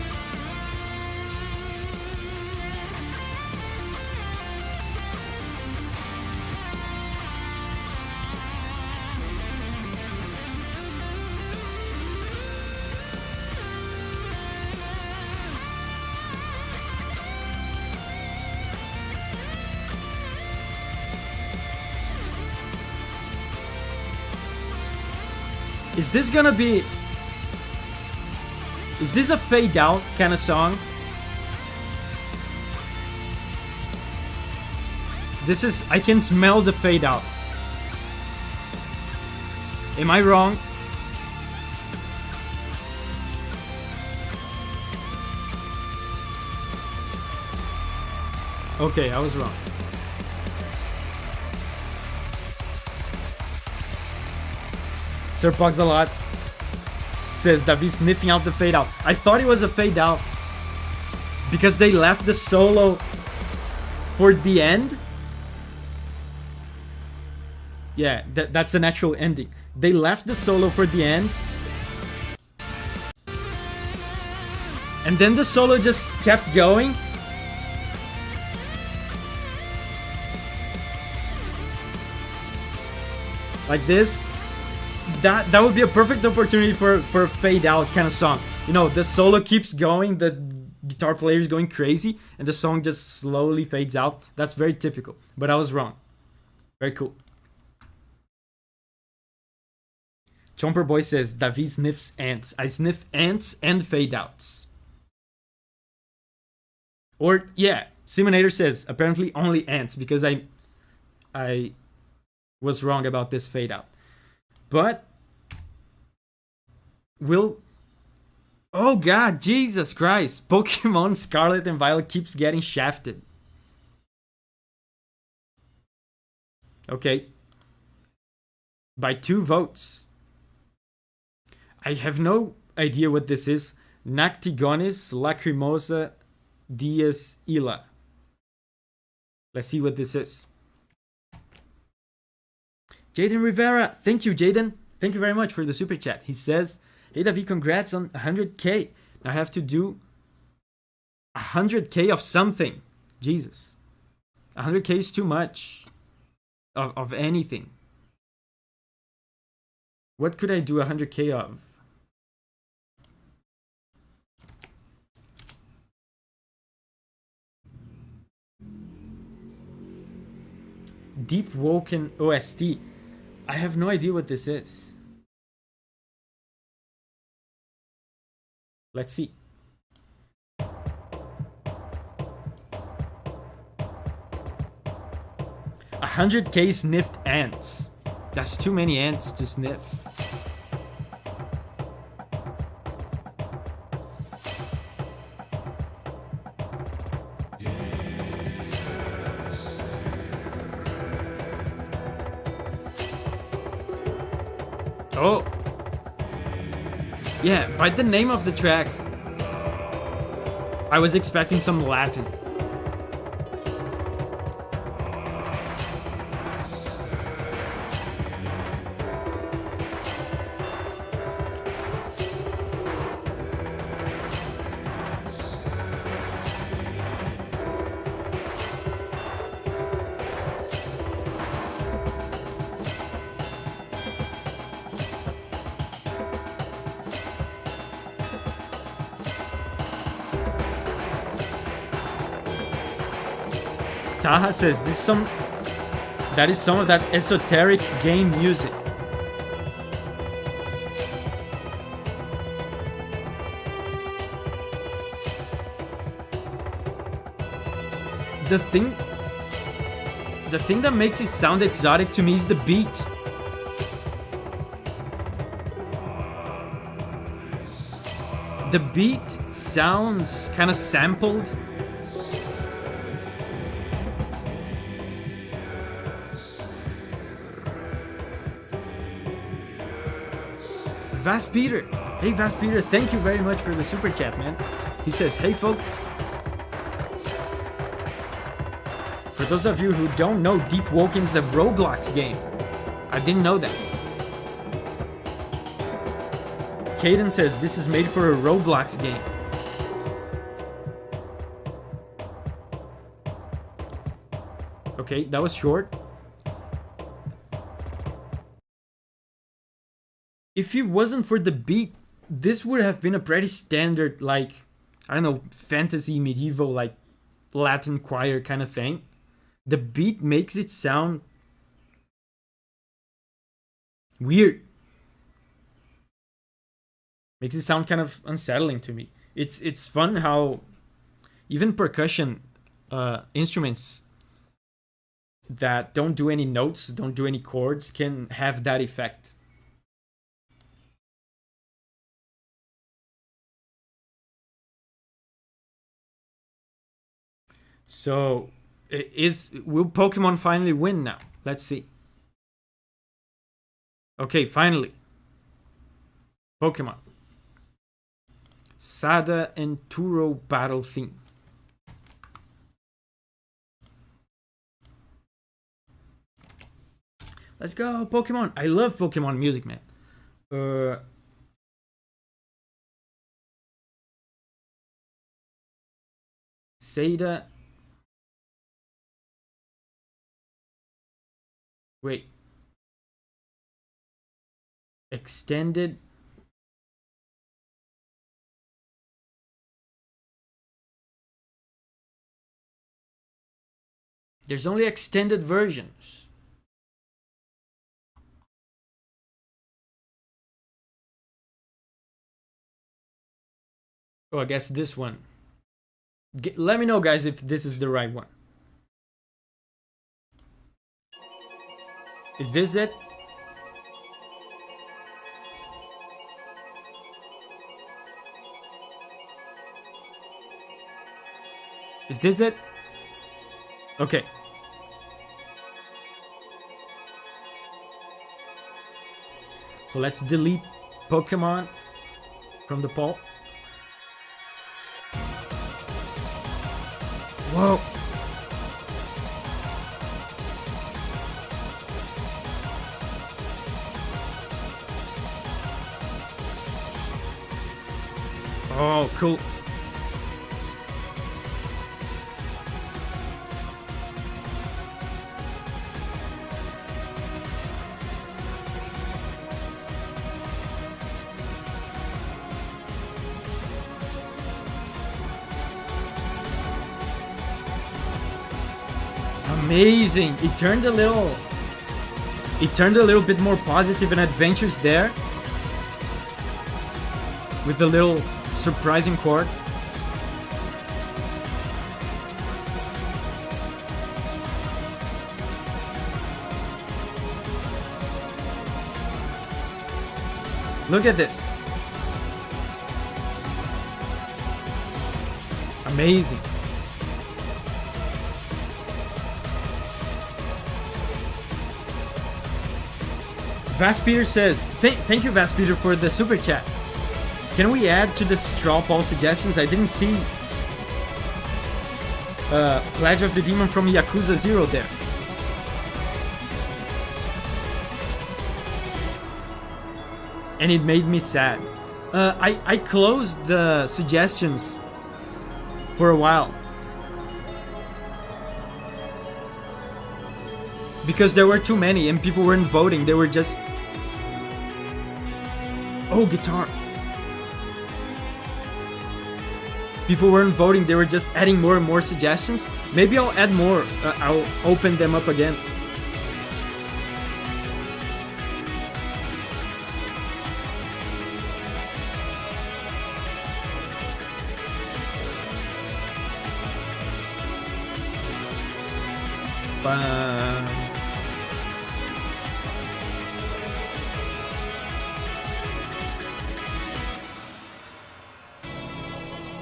Is this gonna be... Is this a fade out kind of song? This is... I can smell the fade out. Am I wrong? Okay, I was wrong. Sir Pugs a lot says David sniffing out the fade out. I thought it was a fade out because they left the solo for the end. Yeah, that's an actual ending. They left the solo for the end, and then the solo just kept going. Like this. That would be a perfect opportunity for a fade out kind of song. You know, the solo keeps going, the guitar player is going crazy, and the song just slowly fades out. That's very typical, but I was wrong. Very cool. Chomper Boy says, David sniffs ants. I sniff ants and fade outs. Or, yeah, Simonator says, apparently only ants, because I was wrong about this fade out. But will... Oh god, Jesus Christ. Pokemon Scarlet and Violet keeps getting shafted. Okay. By 2 votes. I have no idea what this is. Nactigonis Lacrimosa Dias Ila. Let's see what this is. Jaden Rivera, thank you, Jaden. Thank you very much for the super chat. He says, hey, David, congrats on 100k. I have to do 100k of something. Jesus. 100k is too much. Of anything. What could I do 100k of? Deep Woken OST. I have no idea what this is. Let's see. 100k sniffed ants. That's too many ants to sniff. Oh. Yeah, by the name of the track, I was expecting some Latin. Taha says that is some of that esoteric game music. The thing that makes it sound exotic to me is the beat. The beat sounds kind of sampled. Vast Peter. Hey Vast Peter, thank you very much for the super chat, man. He says, hey folks. For those of you who don't know, Deep Woken is a Roblox game. I didn't know that. Caden says this is made for a Roblox game. Okay, that was short. If it wasn't for the beat, this would have been a pretty standard, like, I don't know, fantasy, medieval, like, Latin choir kind of thing. The beat makes it sound weird. Makes it sound kind of unsettling to me. It's fun how even percussion instruments that don't do any notes, don't do any chords, can have that effect. So, will Pokemon finally win now? Let's see. Okay, finally. Pokemon. Sada and Turo battle theme. Let's go, Pokemon. I love Pokemon music, man. Sada. Wait. Extended. There's only extended versions. Oh, I guess this one. Let me know, guys, if this is the right one. Is this it? Is this it? Okay. So let's delete Pokemon from the poll. Whoa. Oh, cool. Amazing. It turned a little bit more positive and adventurous there. With the little surprising chord. Look at this. Amazing. Vast Peter says, thank you, Vast Peter, for the super chat. Can we add to the straw poll suggestions? I didn't see Pledge of the Demon from Yakuza 0 there. And it made me sad. I closed the suggestions for a while. Because there were too many and people weren't voting. They were just... Oh, guitar. People weren't voting. They were just adding more and more suggestions. Maybe I'll add more. I'll open them up again.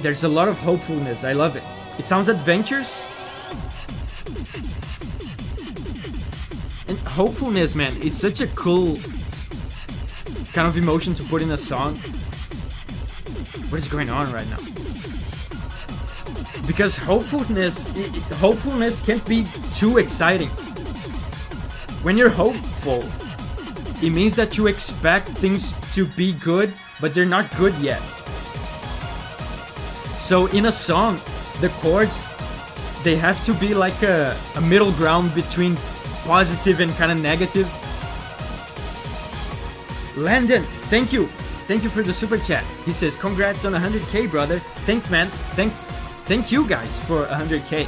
There's a lot of hopefulness. I love it. It sounds adventurous. And hopefulness, man, is such a cool kind of emotion to put in a song. What is going on right now? Because hopefulness can't be too exciting. When you're hopeful, it means that you expect things to be good, but they're not good yet. So in a song, the chords, they have to be like a middle ground between positive and kind of negative. Landon, thank you. Thank you for the super chat. He says, congrats on 100k, brother. Thanks, man. Thanks. Thank you guys for 100k.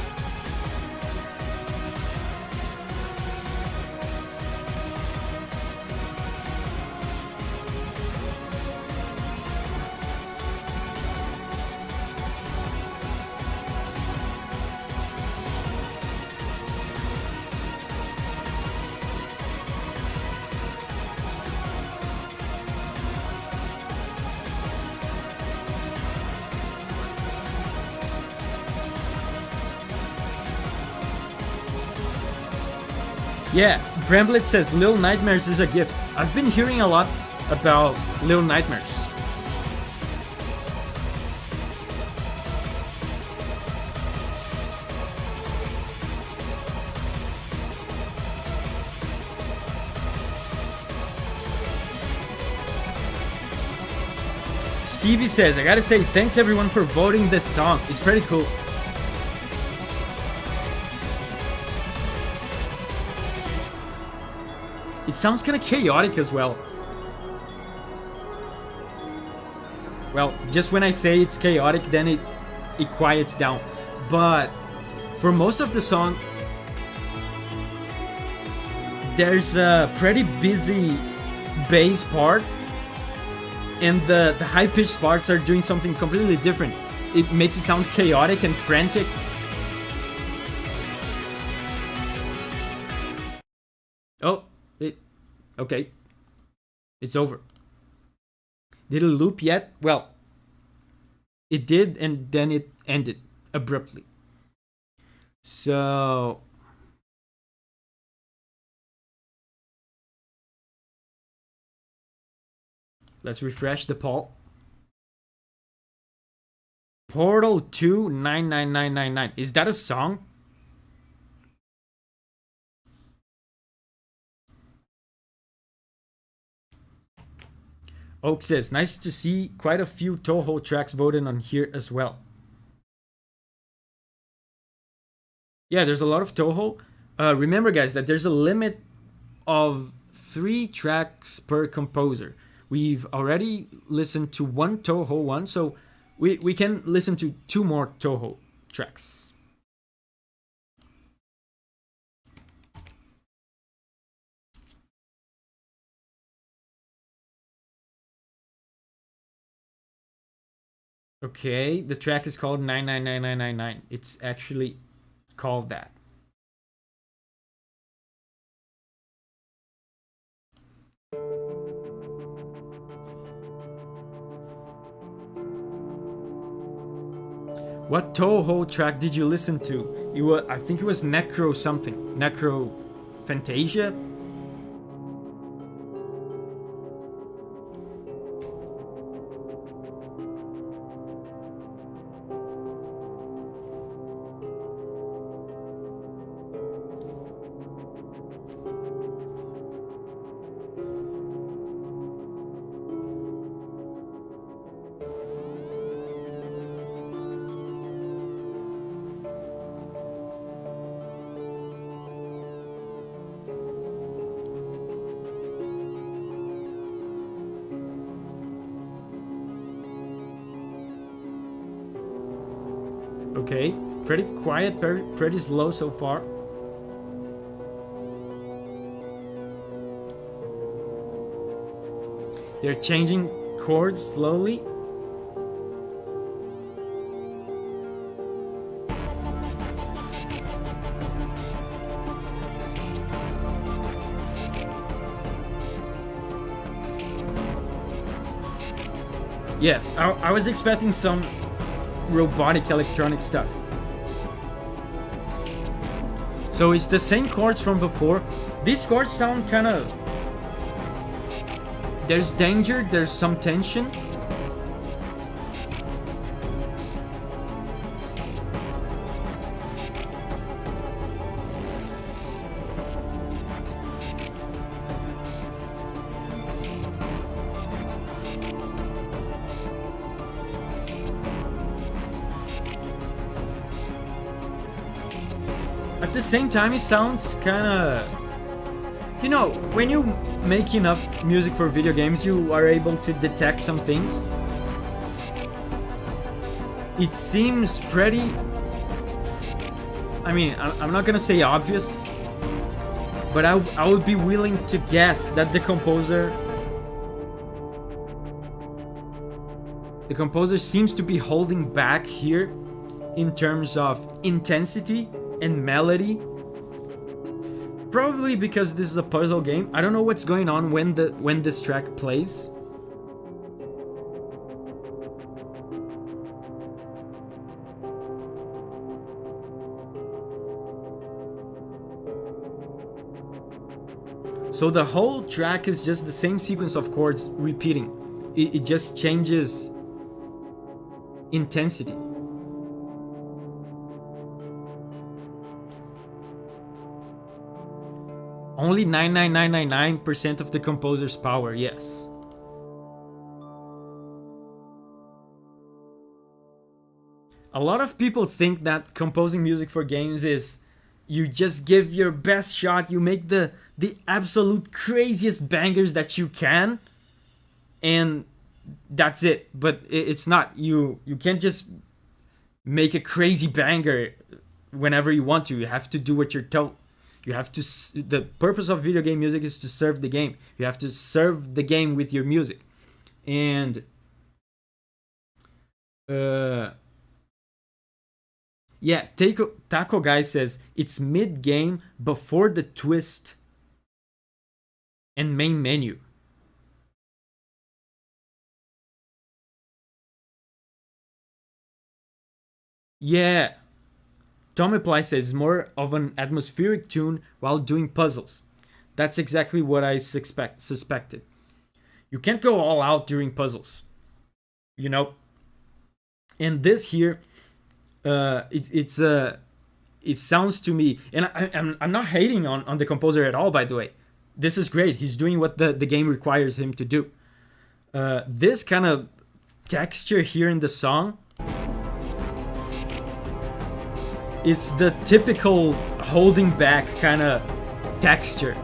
Yeah, Bramblet says Little Nightmares is a gift. I've been hearing a lot about Little Nightmares. Stevie says, I gotta say thanks everyone for voting this song. It's pretty cool. It sounds kind of chaotic as well. Well, just when I say it's chaotic, then it quiets down. But for most of the song, there's a pretty busy bass part, and the high-pitched parts are doing something completely different. It makes it sound chaotic and frantic. Oh. Okay. It's over. Did it loop yet? Well, it did, and then it ended abruptly. So... let's refresh the poll. Portal 2 99999. Is that a song? Oak says, nice to see quite a few Toho tracks voted on here as well. Yeah, there's a lot of Toho. Remember, guys, that there's a limit of 3 tracks per composer. We've already listened to one Toho one, so we can listen to 2 more Toho tracks. Okay, the track is called 999999. It's actually called that. What Toho track did you listen to? It was, I think it was Necro something. Necro Fantasia? Okay, pretty quiet, pretty slow so far. They're changing chords slowly. Yes, I was expecting some robotic electronic stuff. So it's the same chords from before. These chords sound kind of... There's danger, there's some tension. At the same time, it sounds kind of... You know, when you make enough music for video games, you are able to detect some things. It seems pretty... I mean, I'm not gonna say obvious, but I would be willing to guess that the composer seems to be holding back here in terms of intensity and melody. Probably because this is a puzzle game. I don't know what's going on when this track plays. So the whole track is just the same sequence of chords repeating. It just changes intensity. Only 99999% of the composer's power, yes. A lot of people think that composing music for games is you just give your best shot, you make the absolute craziest bangers that you can, and that's it. But it's not. You can't just make a crazy banger whenever you want to. You have to do what you're told. You have to... The purpose of video game music is to serve the game. You have to serve the game with your music. And... yeah, Taco Guy says, it's mid-game before the twist and main menu. Yeah. Tom Apply says more of an atmospheric tune while doing puzzles. That's exactly what I suspected. You can't go all out during puzzles, you know. And this here, it sounds to me, and I'm not hating on the composer at all. By the way, this is great. He's doing what the game requires him to do. This kind of texture here in the song. It's the typical holding back kind of texture.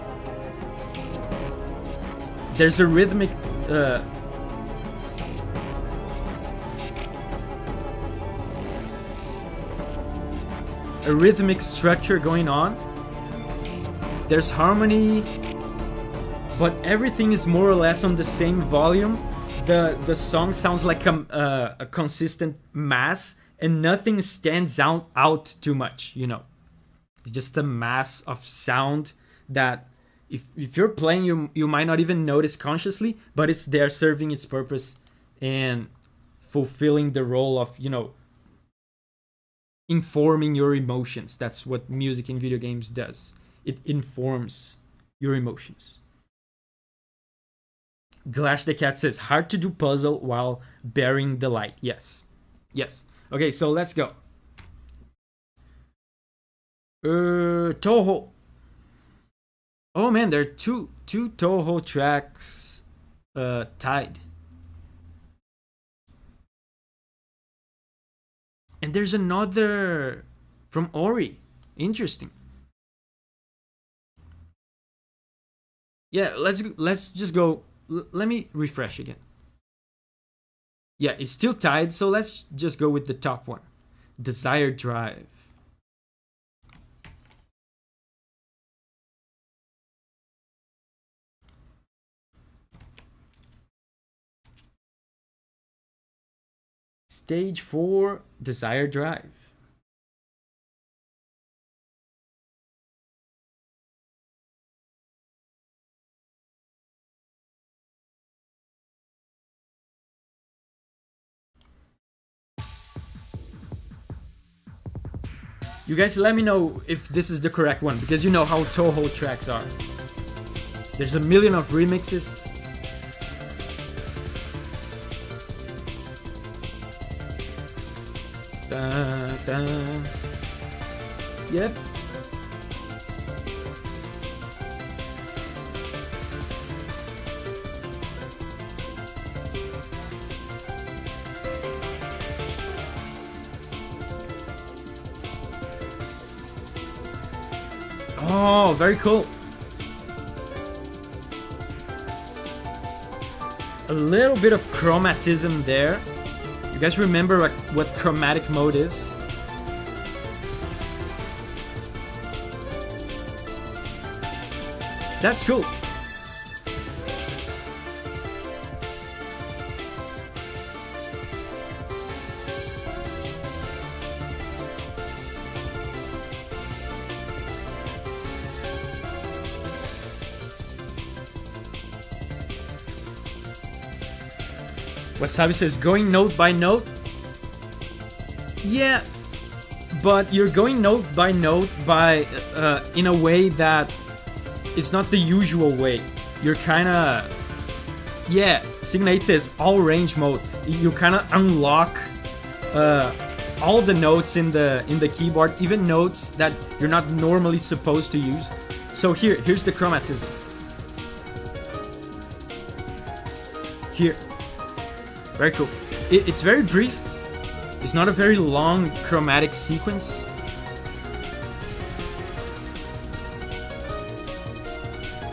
There's a rhythmic... a rhythmic structure going on. There's harmony, but everything is more or less on the same volume. The song sounds like a consistent mass, and nothing stands out too much, you know. It's just a mass of sound that if you're playing, you might not even notice consciously, but it's there serving its purpose and fulfilling the role of, you know, informing your emotions. That's what music in video games does. It informs your emotions. Glash the Cat says, hard to do puzzle while bearing the light. Yes. Yes. Okay, so let's go. Toho. Oh man, there are two Toho tracks tied. And there's another from Ori. Interesting. Yeah, let's just go. Let me refresh again. Yeah, it's still tied, so let's just go with the top one. Desire Drive. Stage 4, Desire Drive. You guys let me know if this is the correct one, because you know how Toho tracks are. There's a million of remixes. Da, da. Yep. Oh, very cool. A little bit of chromatism there. You guys remember what chromatic mode is? That's cool. Wasabi says, going note by note? Yeah, but you're going note by in a way that is not the usual way. You're kinda... Yeah, Signate says, all range mode. You kinda unlock all the notes in the keyboard, even notes that you're not normally supposed to use. So here's the chromatism. Here. Very cool. It's very brief. It's not a very long chromatic sequence.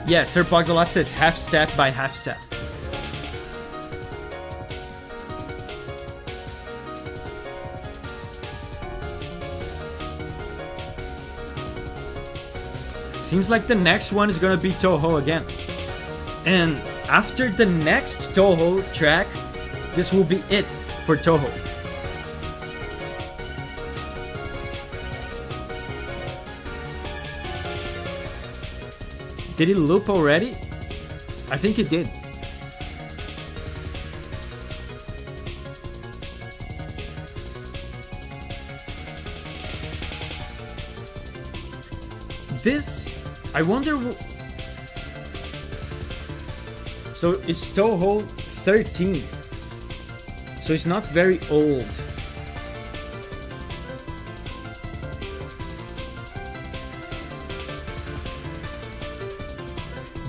Yeah, Sir Poxalot says half step by half step. Seems like the next one is gonna be Toho again. And after the next Toho track, this will be it for Toho. Did it loop already? I think it did. This, I wonder... So it's Toho 13. So it's not very old.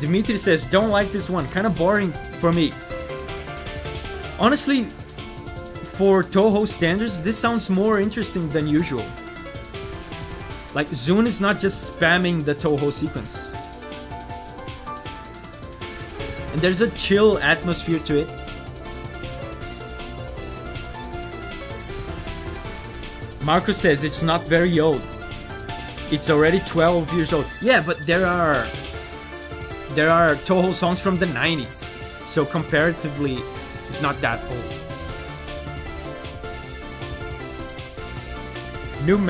Dimitri says, don't like this one, kind of boring for me. Honestly, for Toho standards, this sounds more interesting than usual. Like, Zune is not just spamming the Toho sequence. And there's a chill atmosphere to it. Marcus says it's not very old. It's already 12 years old. Yeah, but there are Toho songs from the 90s. So comparatively, it's not that old. Noob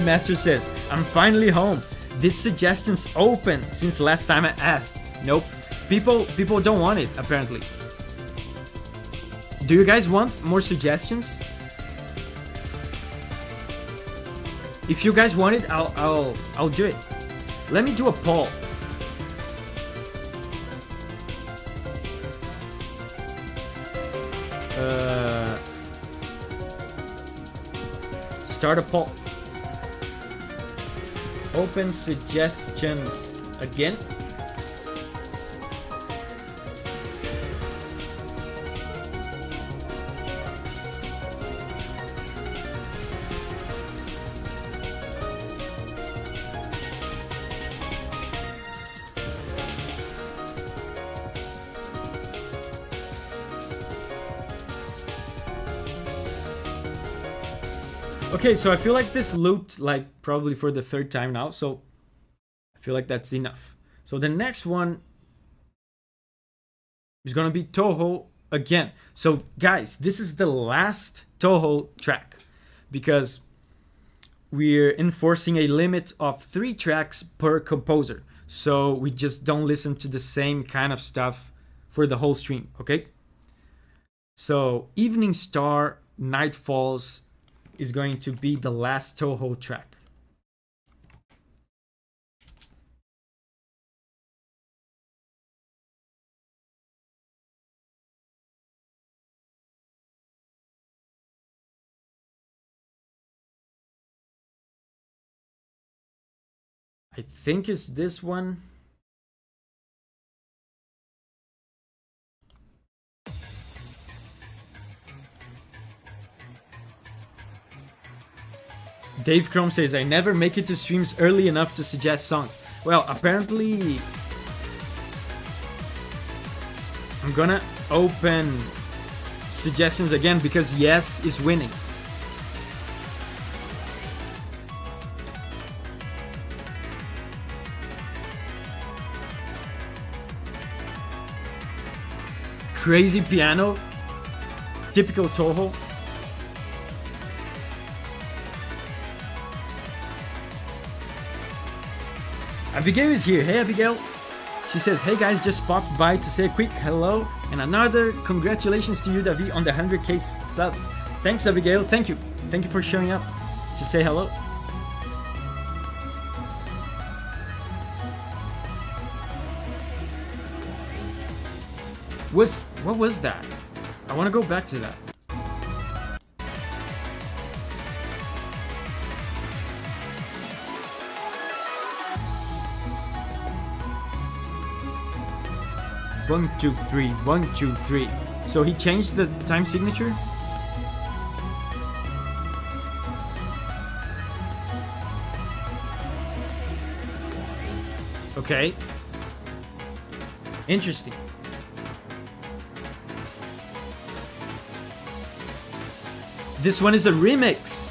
Master says, I'm finally home. Did suggestions open since last time I asked? Nope. People don't want it, apparently. Do you guys want more suggestions? If you guys want it, I'll do it. Let me do a poll. Start a poll. Open suggestions again. Okay, so I feel like this looped like probably for the third time now, so I feel like that's enough. So the next one is gonna be Toho again. So guys, this is the last Toho track because we're enforcing a limit of 3 tracks per composer. So we just don't listen to the same kind of stuff for the whole stream, okay? So Evening Star, Night Falls is going to be the last Toho track. I think it's this one. Dave Chrome says, I never make it to streams early enough to suggest songs. Well, apparently I'm gonna open suggestions again because Yes is winning. Crazy piano, typical Toho. Abigail is here. Hey Abigail. She says, hey guys, just popped by to say a quick hello and another congratulations to you, David, on the 100k subs. Thanks Abigail, thank you. Thank you for showing up to say hello. What was that? I want to go back to that. One, two, three, 1, 2, 3. So he changed the time signature? Okay. Interesting. This one is a remix.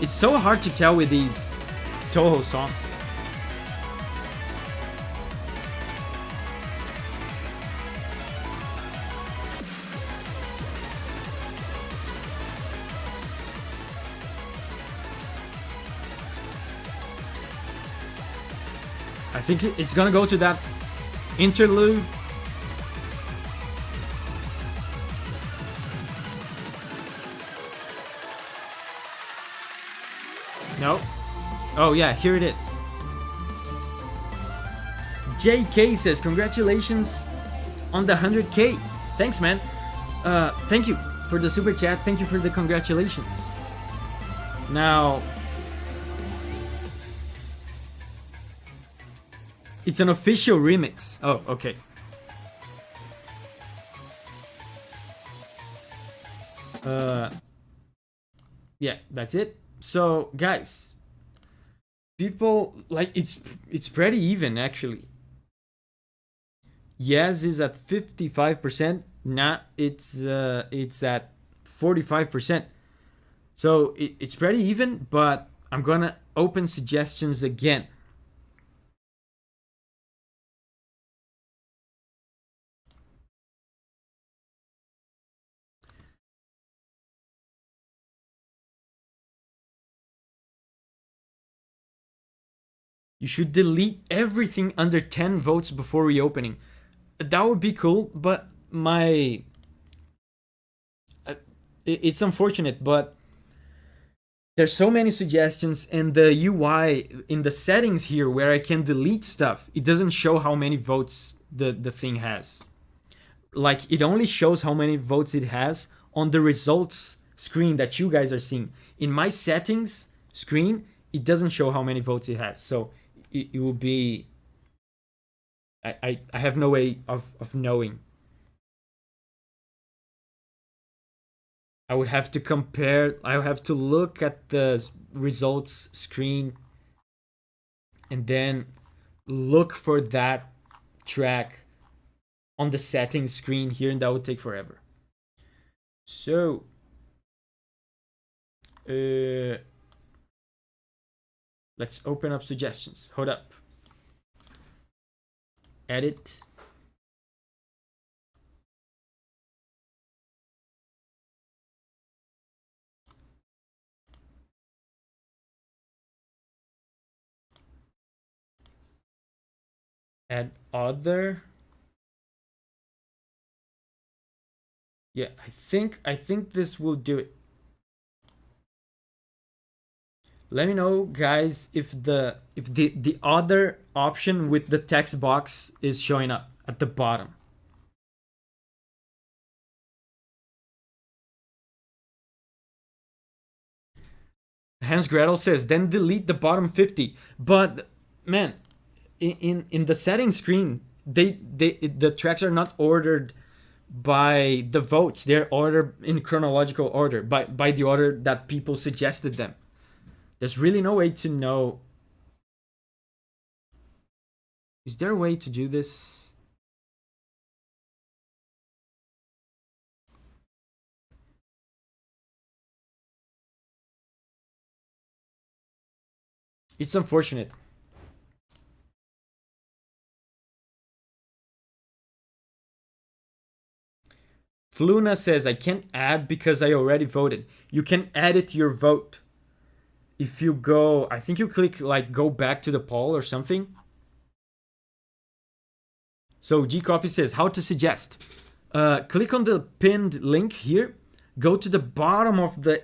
It's so hard to tell with these Toho songs. I think it's gonna go to that interlude. No. Oh yeah, here it is. JK says, congratulations on the 100k. Thanks, man. Thank you for the super chat. Thank you for the congratulations. Now, it's an official remix. Oh, okay. Yeah, that's it. So, guys, people like it's pretty even actually. Yes is at 55%. Nah, it's at 45%. So it's pretty even, but I'm gonna open suggestions again. You should delete everything under 10 votes before reopening. That would be cool, but it's unfortunate, but there's so many suggestions, and the UI in the settings here where I can delete stuff, it doesn't show how many votes the thing has. Like, it only shows how many votes it has on the results screen that you guys are seeing. In my settings screen, it doesn't show how many votes it has. So it will be... I have no way of knowing. I would have to compare. I would have to look at the results screen and then look for that track on the settings screen here, and that would take forever. So let's open up suggestions. Hold up. Edit. Add other. Yeah, I think this will do it. Let me know, guys, if the other option with the text box is showing up at the bottom. Hans Gretel says, then delete the bottom 50. But man, in the settings screen, the tracks are not ordered by the votes. They're ordered in chronological order, by the order that people suggested them. There's really no way to know. Is there a way to do this? It's unfortunate. Fluna says, I can't add because I already voted. You can edit your vote. If you go, I think you click like go back to the poll or something. So Gcopy says, how to suggest. Click on the pinned link here. Go to the bottom of the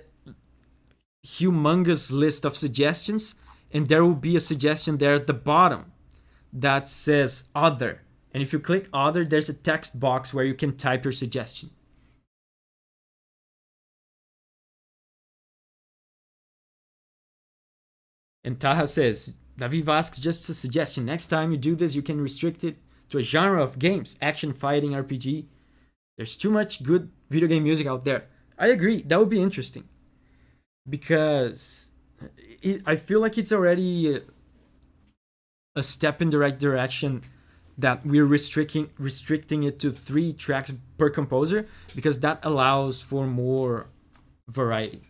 humongous list of suggestions, and there will be a suggestion there at the bottom that says other. And if you click other, there's a text box where you can type your suggestion. And Taha says, David asks just a suggestion. Next time you do this, you can restrict it to a genre of games. Action, fighting, RPG. There's too much good video game music out there. I agree. That would be interesting. Because I feel like it's already a step in the right direction that we're restricting it to 3 tracks per composer, because that allows for more variety.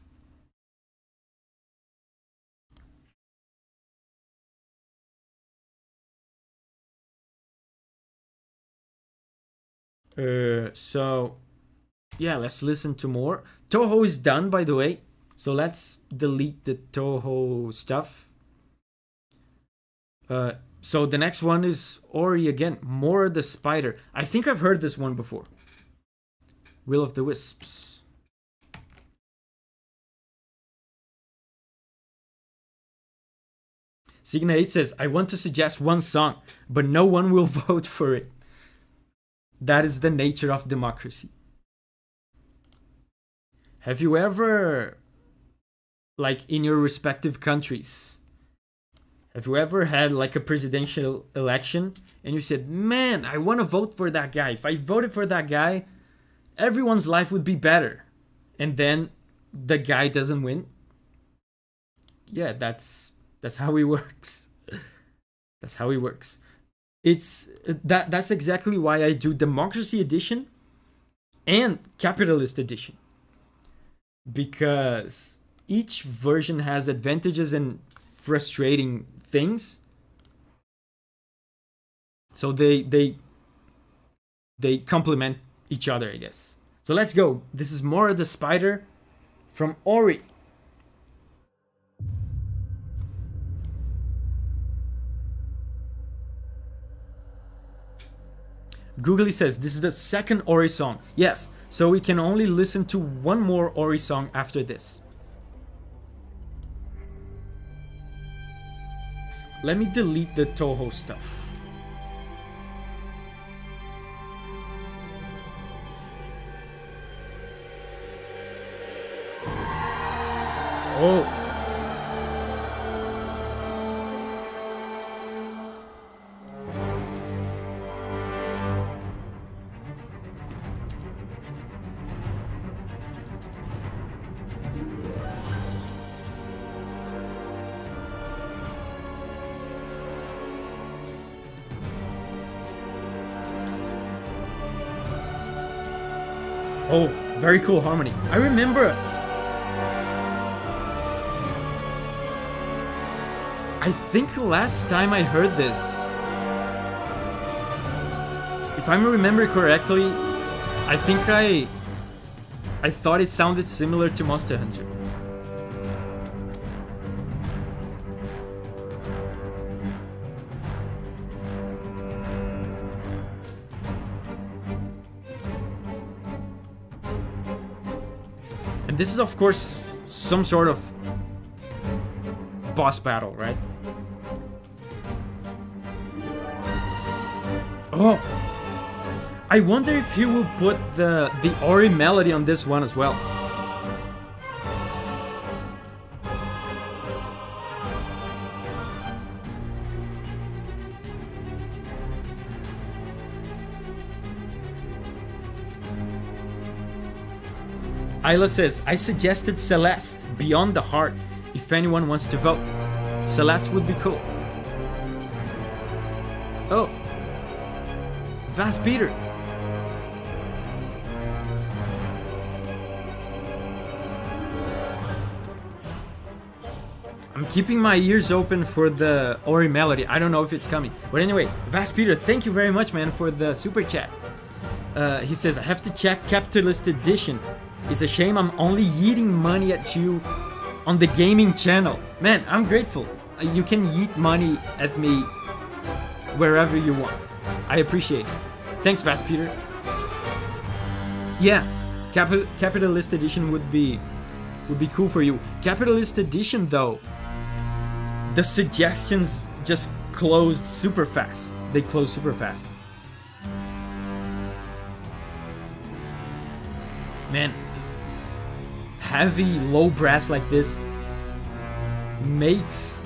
So yeah, let's listen to more. Toho is done, by the way, so let's delete the Toho stuff. So the next one is Ori again, Mora the Spider. I think I've heard this one before. Will of the Wisps. Signa 8 says, I want to suggest one song, but no one will vote for it. That is the nature of democracy. Have you ever, like in your respective countries, have you ever had like a presidential election and you said, man, I want to vote for that guy. If I voted for that guy, everyone's life would be better. And then the guy doesn't win? Yeah, that's how it works. That's how it works. That's exactly why I do Democracy Edition and Capitalist Edition, because each version has advantages and frustrating things. So they complement each other, I guess. So let's go. This is Mora the Spider from Ori. Googly says, this is the second Ori song. Yes, so we can only listen to one more Ori song after this. Let me delete the Toho stuff. Oh. Oh, very cool harmony. I remember. I think last time I heard this, if I remember correctly, I think I thought it sounded similar to Monster Hunter. And this is, of course, some sort of boss battle, right? Oh! I wonder if he will put the Ori melody on this one as well. Isla says, I suggested Celeste, Beyond the Heart, if anyone wants to vote. Celeste would be cool. Oh. Vast Peter. I'm keeping my ears open for the Ori melody. I don't know if it's coming. But anyway, Vast Peter, thank you very much, man, for the super chat. He says, I have to check Capitalist Edition. It's a shame I'm only yeeting money at you on the gaming channel. Man, I'm grateful. You can yeet money at me wherever you want. I appreciate it. Thanks, Vast Peter. Yeah, Capitalist Edition would be cool for you. Capitalist Edition, though, the suggestions just closed super fast. They closed super fast. Man, heavy low brass like this makes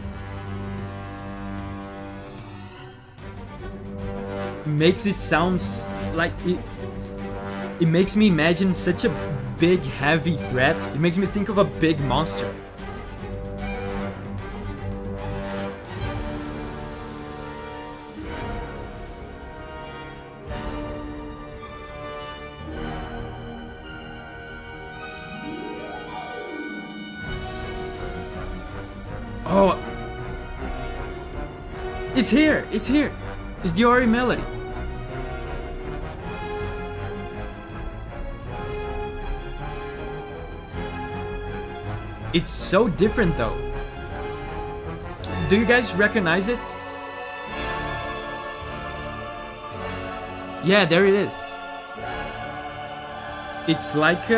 it sounds like it makes me imagine such a big heavy threat. It makes me think of a big monster. Oh, it's here, it's here. It's the Ori melody. It's so different though. Do you guys recognize it? Yeah, there it is. It's like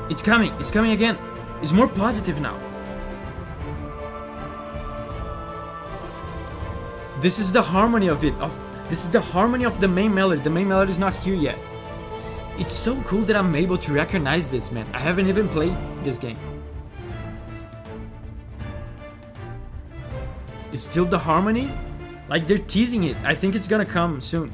It's coming again. It's more positive now. This is the harmony of it. This is the harmony of the main melody. The main melody is not here yet. It's so cool that I'm able to recognize this, man. I haven't even played this game. It's still the harmony? Like they're teasing it. I think it's gonna come soon.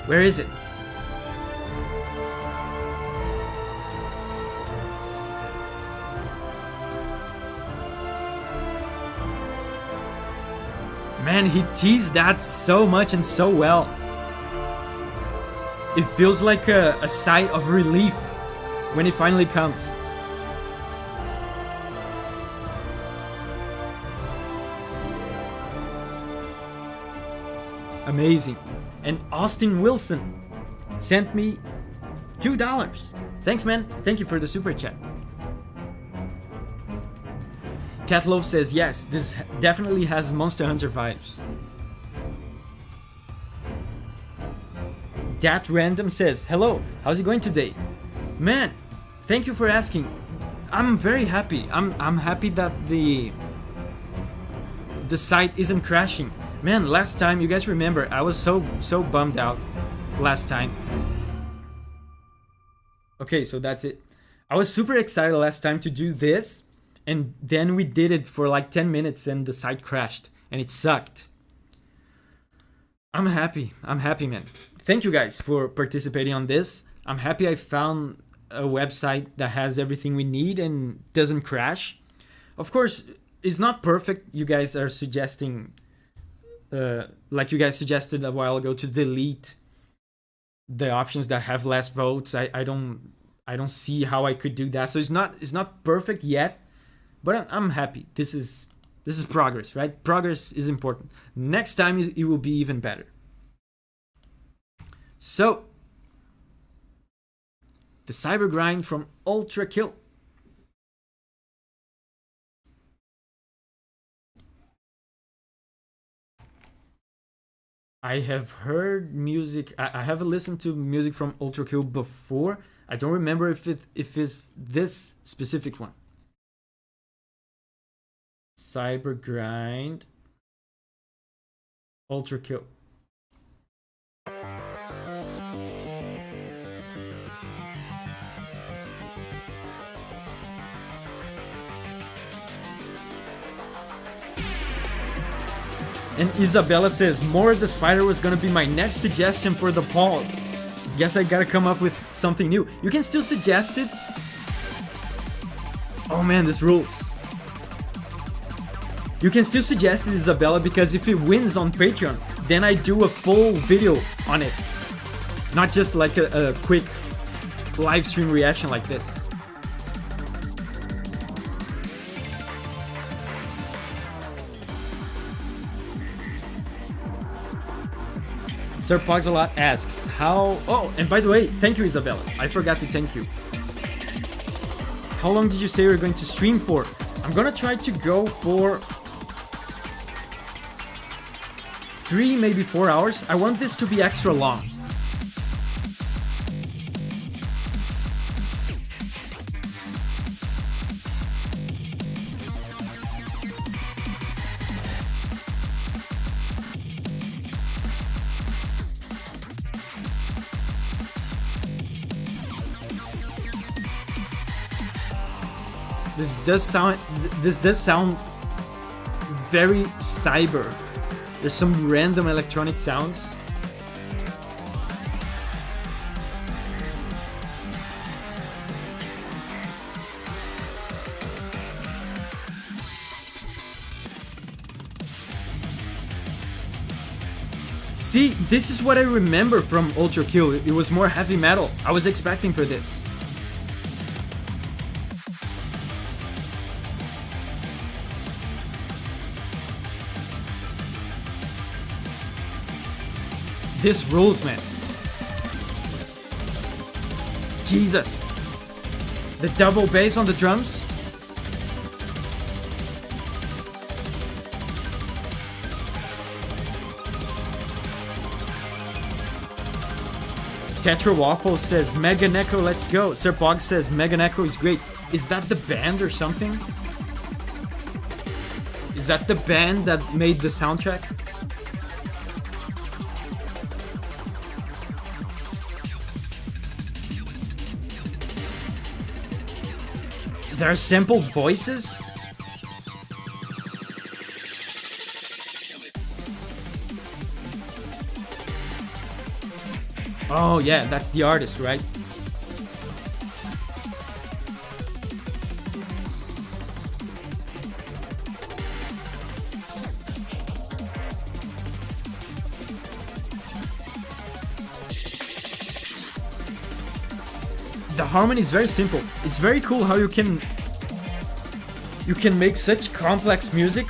Where is it? Man, he teased that so much and so well. It feels like a sigh of relief when it finally comes. Amazing. And Austin Wilson sent me $2. Thanks, man. Thank you for the super chat. Catlove says, yes, this definitely has Monster Hunter vibes. Dat Random says, hello, how's it going today? Man, thank you for asking. I'm very happy. I'm happy that the site isn't crashing. Man, last time, you guys remember, I was so bummed out last time. Okay, so that's it. I was super excited last time to do this, and then we did it for like 10 minutes and the site crashed. and it sucked. I'm happy, man. Thank you guys for participating on this. I'm happy I found a website that has everything we need and doesn't crash. Of course, it's not perfect. You guys are suggesting, like you guys suggested a while ago, to delete the options that have less votes. I don't see how I could do that. So it's not perfect yet, but I'm happy. This is progress, right? Progress is important. Next time it will be even better. So, the cyber grind from Ultrakill. I have heard music. I haven't listened to music from Ultrakill before. I don't remember if it's this specific one. Cyber grind. Ultrakill. And Isabella says, More the Spider was gonna be my next suggestion for the pause. Guess I gotta come up with something new. You can still suggest it. Oh man, this rules. You can still suggest it, Isabella, because if it wins on Patreon, then I do a full video on it. Not just like a quick live stream reaction like this. Sir Pogsalot asks, how... Oh, and by the way, thank you, Isabella. I forgot to thank you. How long did you say you were going to stream for? I'm gonna try to go for 3, maybe 4 hours. I want this to be extra long. This does sound very cyber. There's some random electronic sounds. See, this is what I remember from Ultrakill. It was more heavy metal. I was expecting for this. This rules, man. Jesus. The double bass on the drums. Tetra Waffle says, Mega Neko, let's go. Sir Bog says, Mega Neko is great. Is that the band or something? Is that the band that made the soundtrack? There are sampled voices? Oh yeah, that's the artist, right? The harmony is very simple. It's very cool how you can make such complex music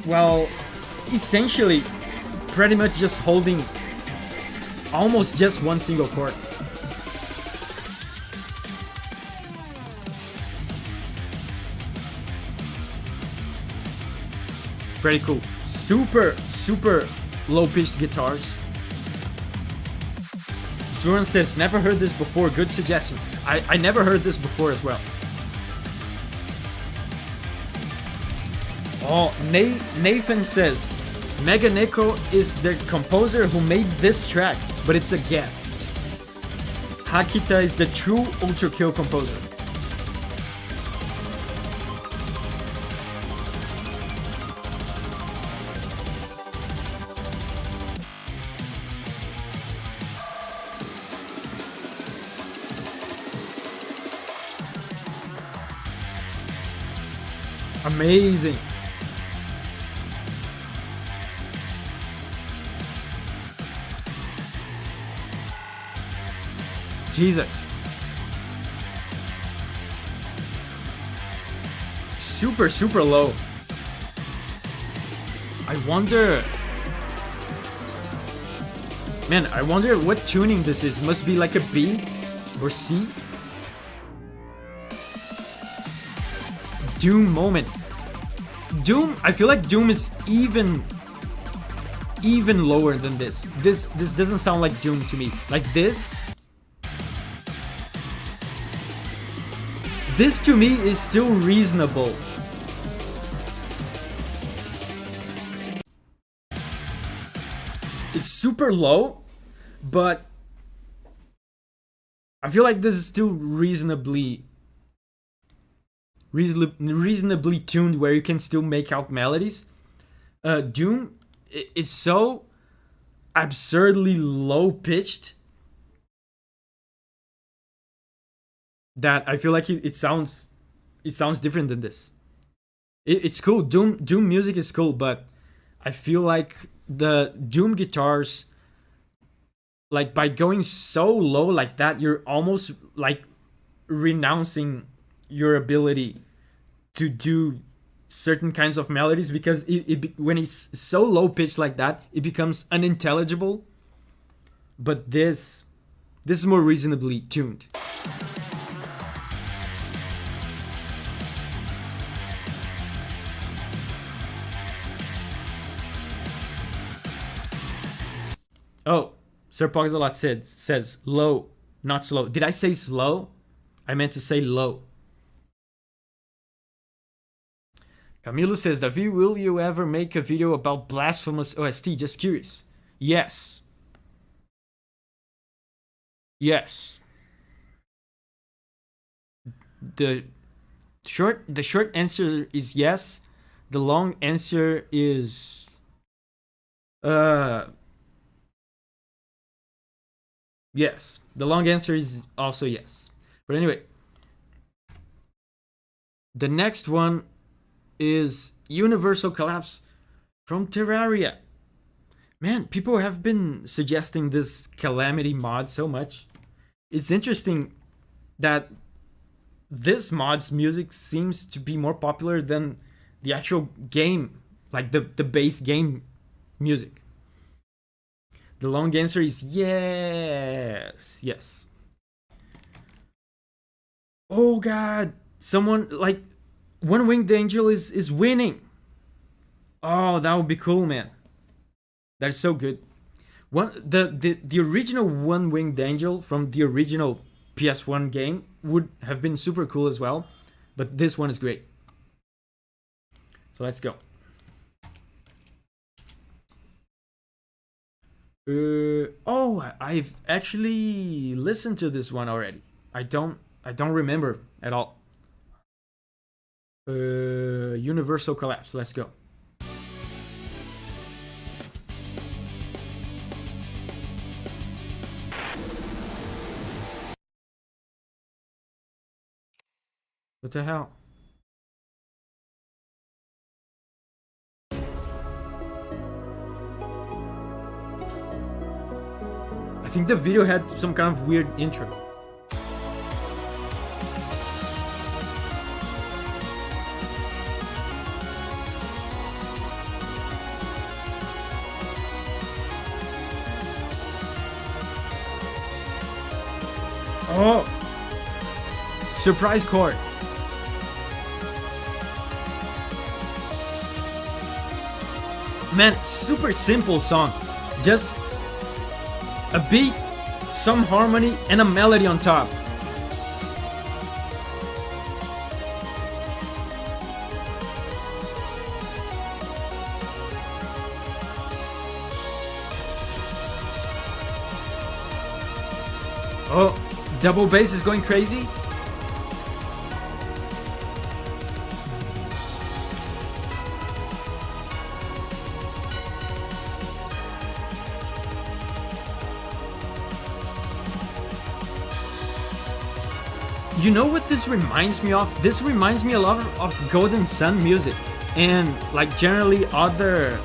while essentially pretty much just holding almost just one single chord. Pretty cool. Super low-pitched guitars. Zuran says, never heard this before. Good suggestion. I never heard this before as well. Oh, Nathan says, Mega Neko is the composer who made this track, but it's a guest. Hakita is the true Ultrakill composer. Amazing. Jesus. Super, super low. I wonder... Man, I wonder what tuning this is. Must be like a B or C. Doom moment. Doom, I feel like Doom is even lower than this. This doesn't sound like Doom to me. Like this to me is still reasonable. It's super low, but I feel like this is still reasonably tuned, where you can still make out melodies. Doom is so absurdly low pitched that I feel like it sounds different than this. It's cool. Doom music is cool, but I feel like the Doom guitars, like by going so low like that, you're almost like renouncing your ability to do certain kinds of melodies, because when it's so low pitched like that, it becomes unintelligible. But this is more reasonably tuned. Oh, Sir Poxalot says low, not slow. Did I say slow? I meant to say low. Camilo says, Davi, will you ever make a video about Blasphemous OST? Just curious. Yes. Yes. The short answer is yes. The long answer is yes. The long answer is also yes. But anyway, the next one is Universal Collapse from Terraria. Man, people have been suggesting this Calamity mod so much. It's interesting that this mod's music seems to be more popular than the actual game, like the base game music. The long answer is yes. Yes. Oh god, someone like One Winged Angel is winning. Oh, that would be cool, man. That's so good. The original One Winged Angel from the original PS1 game would have been super cool as well, but this one is great. So let's go. Oh, I've actually listened to this one already. I don't remember at all. Universal Collapse. Let's go. What the hell? I think the video had some kind of weird intro. Oh! Surprise chord. Man, super simple song. Just a beat, some harmony, and a melody on top. Oh, double bass is going crazy. You know what this reminds me of? This reminds me a lot of Golden Sun music, and like generally other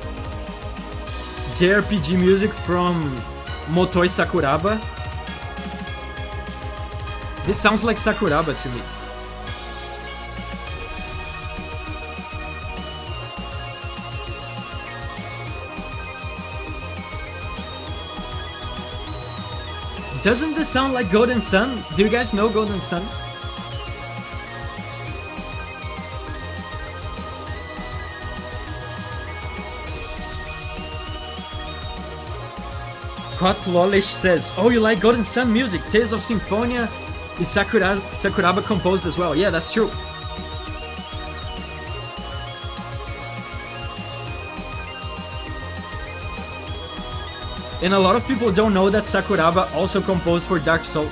JRPG music from Motoi Sakuraba. This sounds like Sakuraba to me. Doesn't this sound like Golden Sun? Do you guys know Golden Sun? Kot Lolish says, oh, you like Golden Sun music? Tales of Symphonia is Sakuraba composed as well. Yeah, that's true. And a lot of people don't know that Sakuraba also composed for Dark Souls.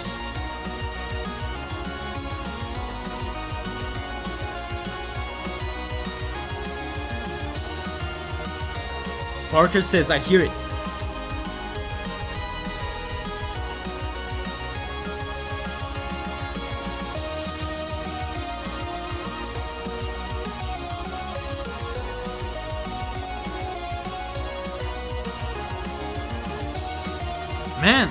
Parker says, I hear it. Man,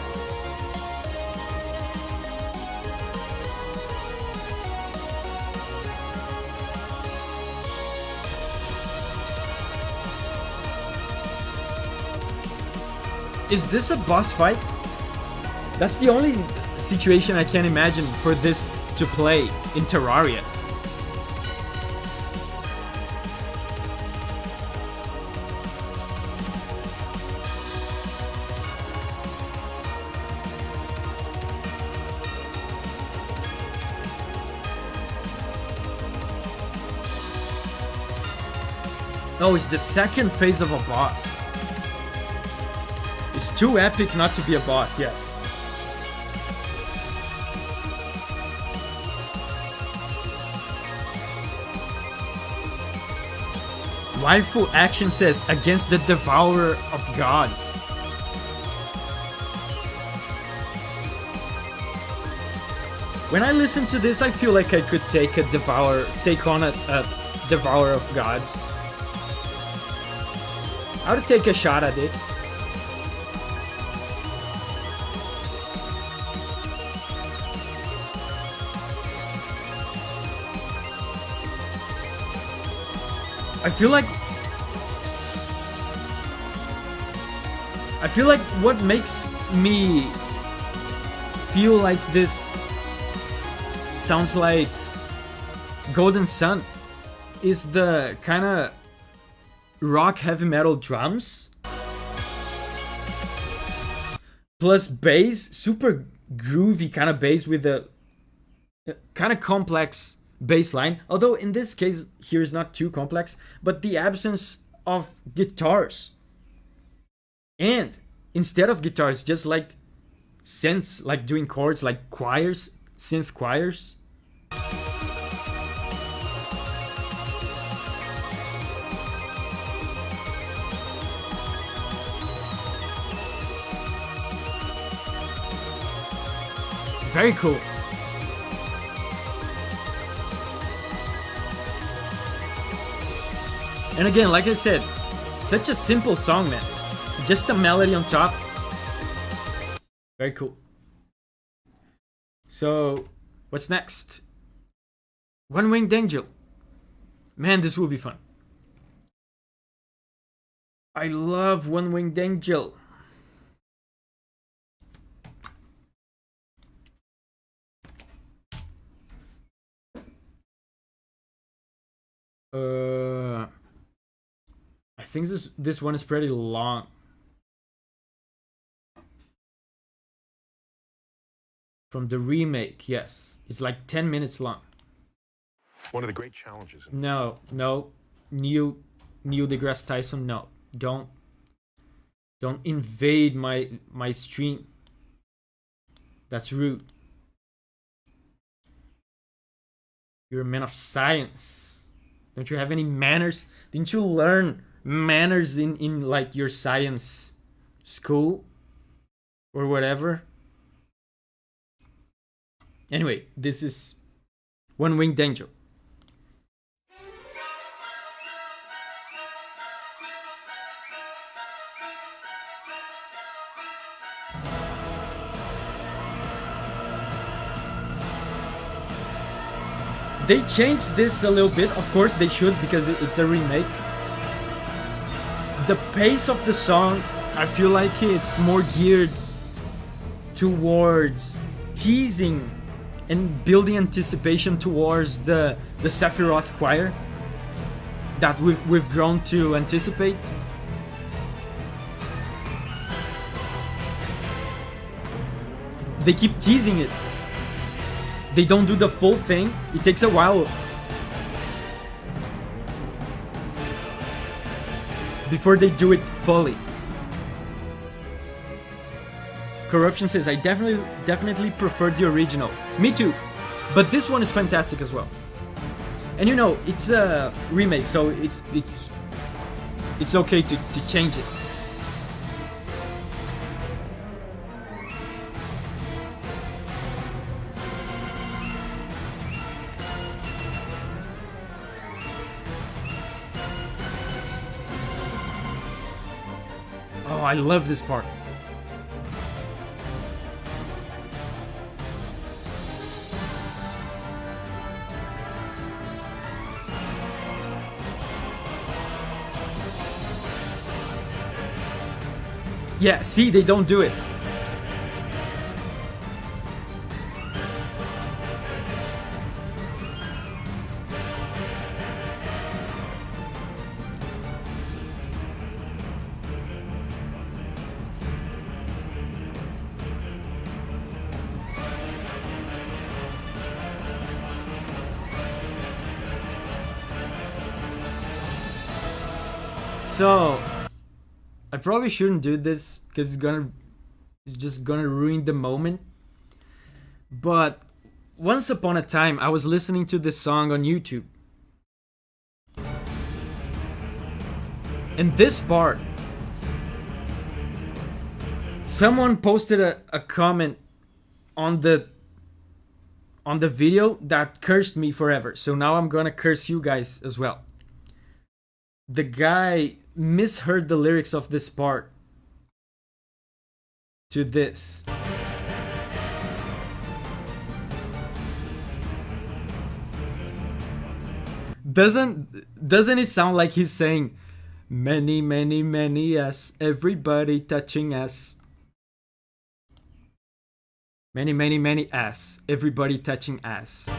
is this a boss fight? That's the only situation I can imagine for this to play in Terraria. Oh, it's the second phase of a boss. It's too epic not to be a boss, yes. Waifu Action says, against the Devourer of Gods. When I listen to this, I feel like I could take on a Devourer of Gods. I would take a shot at it. I feel like what makes me feel like this sounds like Golden Sun is the kind of rock heavy metal drums plus bass, super groovy kind of bass with a kind of complex bass line, although in this case here is not too complex, but the absence of guitars, and instead of guitars just like synths, like doing chords, like choirs, synth choirs. Very cool. And again, like I said, such a simple song, man. Just a melody on top. Very cool. So, what's next? One Winged Angel. Man, this will be fun. I love One Winged Angel. I think this one is pretty long. From the remake, yes. It's like 10 minutes long. One of the great challenges. No. Neil deGrasse Tyson, no. Don't invade my stream. That's rude. You're a man of science. Don't you have any manners? Didn't you learn manners in like your science school or whatever? Anyway, this is One Wing Danger. They changed this a little bit, of course they should, because it's a remake. The pace of the song, I feel like it's more geared towards teasing and building anticipation towards the Sephiroth choir that we've grown to anticipate. They keep teasing it. They don't do the full thing. It takes a while before they do it fully. Corruption says, I definitely prefer the original. Me too. But this one is fantastic as well. And you know, it's a remake, so it's okay to change it. Oh, I love this part. Yeah, see, they don't do it. So I probably shouldn't do this because it's just gonna ruin the moment. But once upon a time, I was listening to this song on YouTube, and this part, someone posted a comment on the video that cursed me forever. So now I'm gonna curse you guys as well. The guy misheard the lyrics of this part to this. Doesn't it sound like he's saying many, many, many ass, everybody touching ass? Many, many, many ass, everybody touching ass.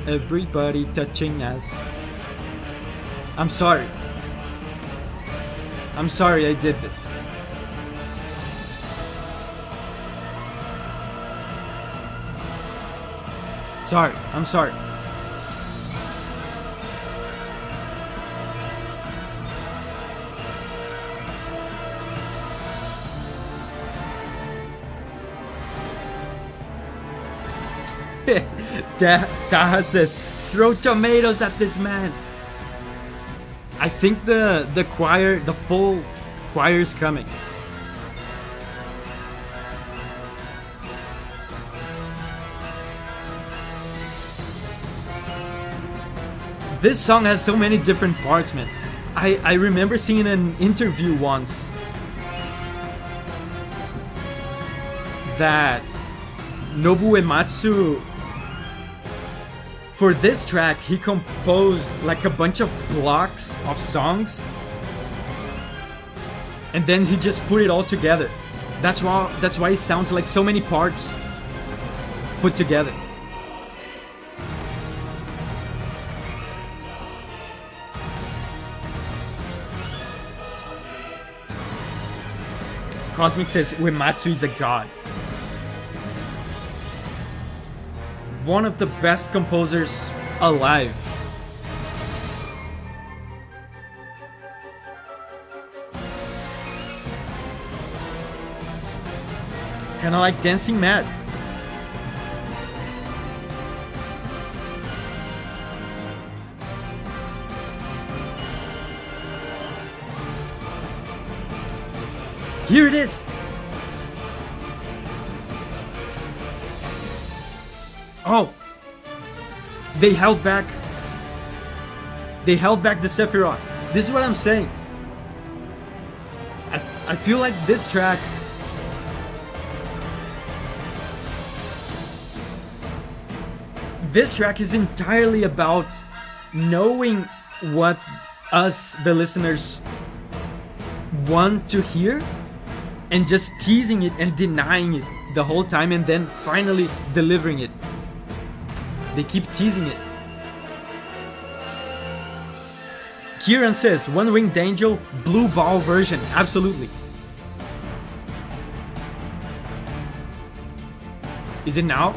Everybody touching ass. I'm sorry. I'm sorry I did this. Sorry, I'm sorry. Taha says, throw tomatoes at this man. I think the choir, the full choir is coming. This song has so many different parts, man. I remember seeing an interview once that Nobu Uematsu, for this track, he composed like a bunch of blocks of songs, and then he just put it all together. That's why it sounds like so many parts put together. Cosmic says Uematsu is a god. One of the best composers alive. Kinda like Dancing Mad. Here it is! Oh! They held back the Sephiroth. This is what I'm saying. I feel like this track is entirely about knowing what us, the listeners, want to hear and just teasing it and denying it the whole time and then finally delivering it. They keep teasing it. Kieran says, One Winged Angel, blue ball version. Absolutely. Is it now?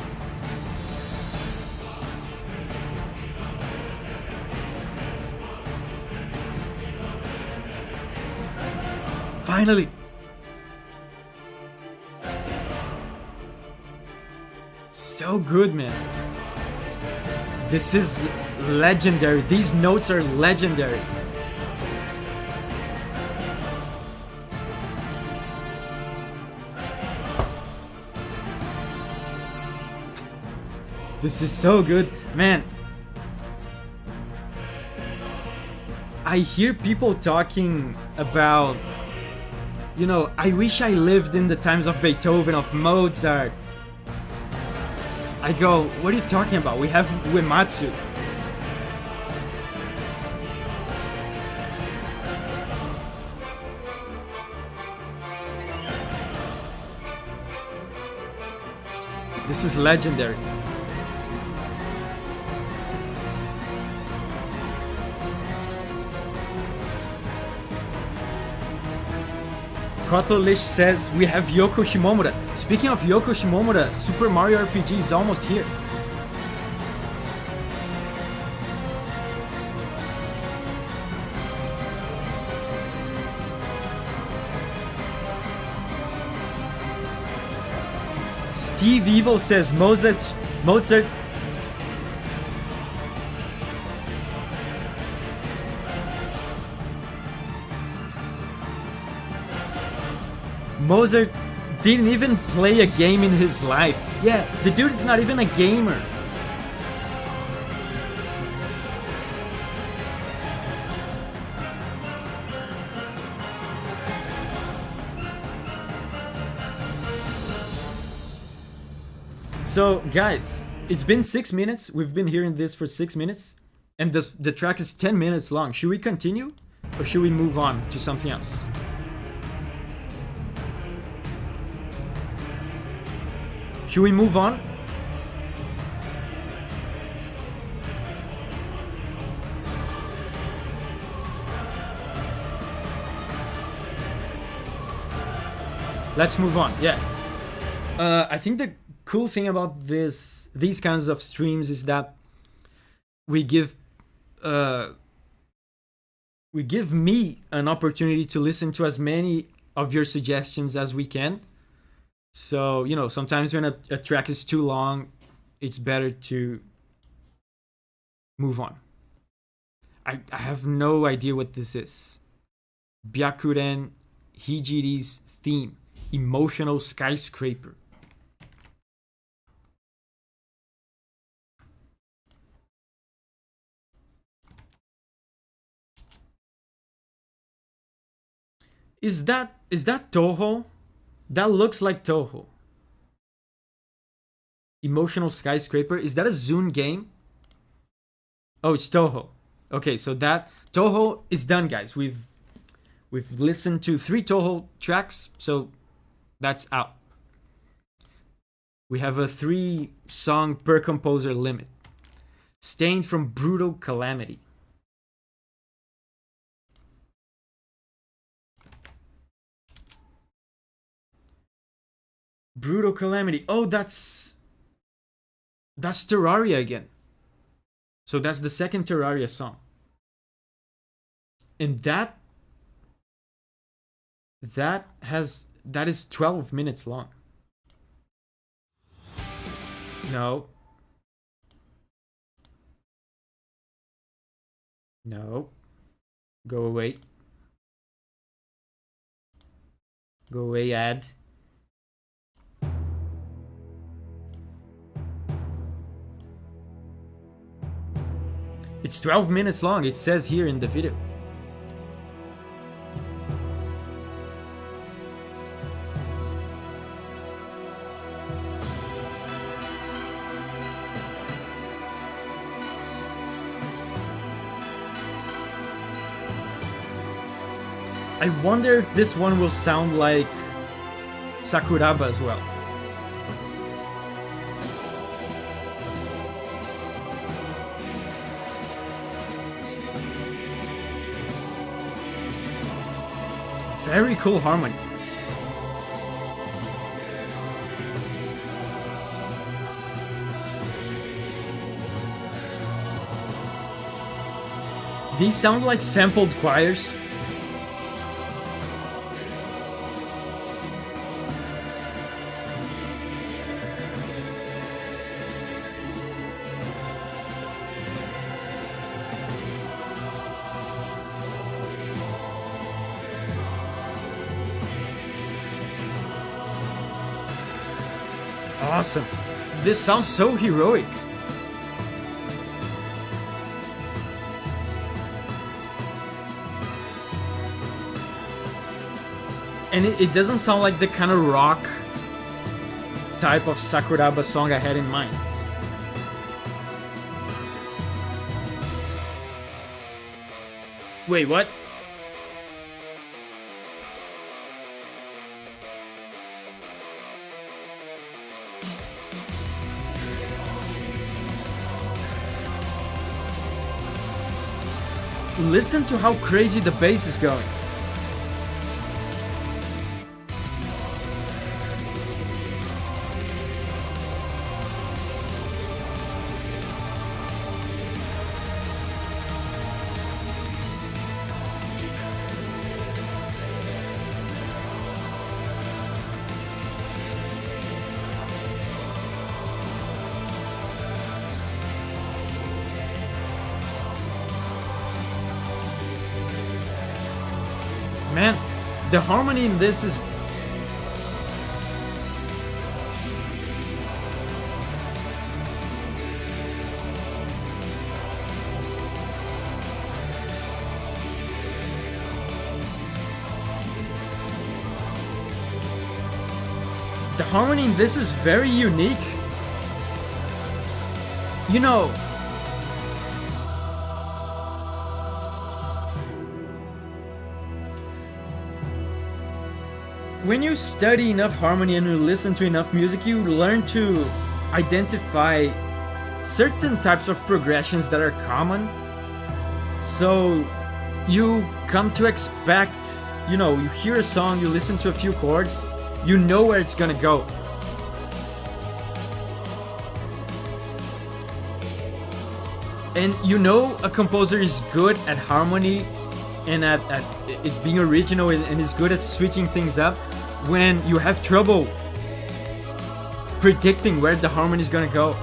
Finally. So good, man. This is legendary. These notes are legendary. This is so good, man. I hear people talking about, you know, I wish I lived in the times of Beethoven, of Mozart. I go, what are you talking about? We have Uematsu. This is legendary. Kotolish says we have Yoko Shimomura. Speaking of Yoko Shimomura, Super Mario RPG is almost here. Steve Evil says Mozart didn't even play a game in his life. Yeah, the dude is not even a gamer. So, guys, it's been 6 minutes. We've been hearing this for 6 minutes. And the track is 10 minutes long. Should we continue? Or should we move on to something else? Should we move on? Let's move on. Yeah. I think the cool thing about these kinds of streams is that we give me an opportunity to listen to as many of your suggestions as we can. So, you know, sometimes when a track is too long, it's better to move on. I have no idea what this is. Byakuren Hijiri's theme, Emotional Skyscraper. Is that Toho? That looks like Toho. Emotional Skyscraper. Is that a Zune game? Oh, it's Toho. Okay, so that Toho is done, guys. We've listened to 3 Toho tracks, so that's out. We have a 3 song per composer limit. Stained from Brutal Calamity. Brutal Calamity. Oh, that's Terraria again. So that's the second Terraria song. And that is 12 minutes long. No. No. Go away. Go away, ad. It's 12 minutes long, it says here in the video. I wonder if this one will sound like Sakuraba as well. Very cool harmony. These sound like sampled choirs. Awesome. This sounds so heroic. And it doesn't sound like the kind of rock type of Sakuraba song I had in mind. Wait, what? Listen to how crazy the bass is going. Man, the harmony in this is... The harmony in this is very unique. You know... When you study enough harmony and you listen to enough music, you learn to identify certain types of progressions that are common. So you come to expect, you know, you hear a song, you listen to a few chords, you know where it's gonna go. And you know a composer is good at harmony and at it's being original and is good at switching things up when you have trouble predicting where the harmony is gonna go.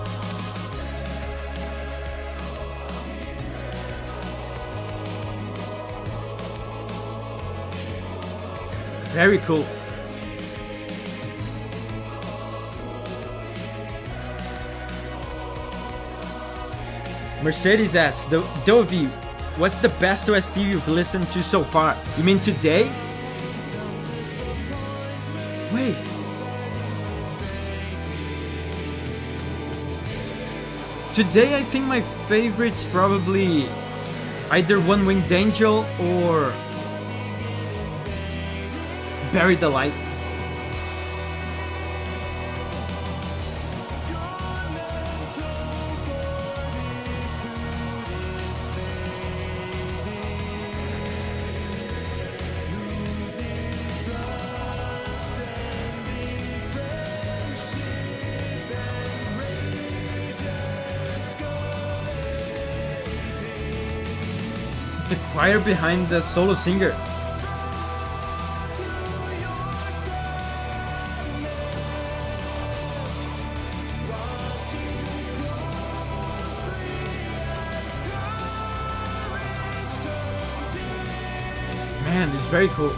Very cool. Mercedes asks, Dovey, what's the best OST you've listened to so far? You mean today? Wait. Today I think my favorite's probably either One Winged Angel or Bury the Light. The choir behind the solo singer. Man, it's very cool.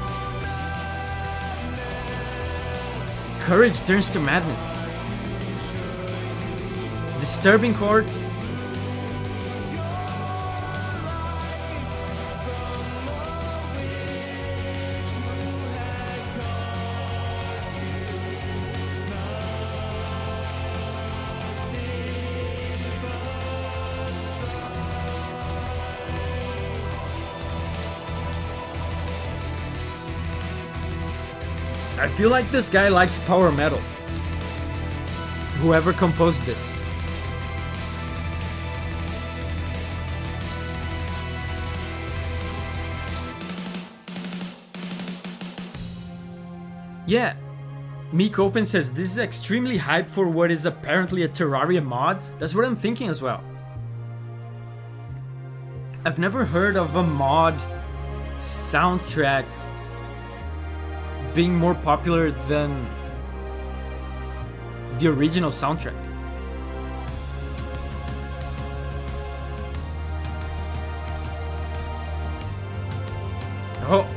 Courage turns to madness. Disturbing chord. I feel like this guy likes power metal. Whoever composed this. Yeah, Meek Open says this is extremely hyped for what is apparently a Terraria mod. That's what I'm thinking as well. I've never heard of a mod soundtrack being more popular than the original soundtrack. Oh.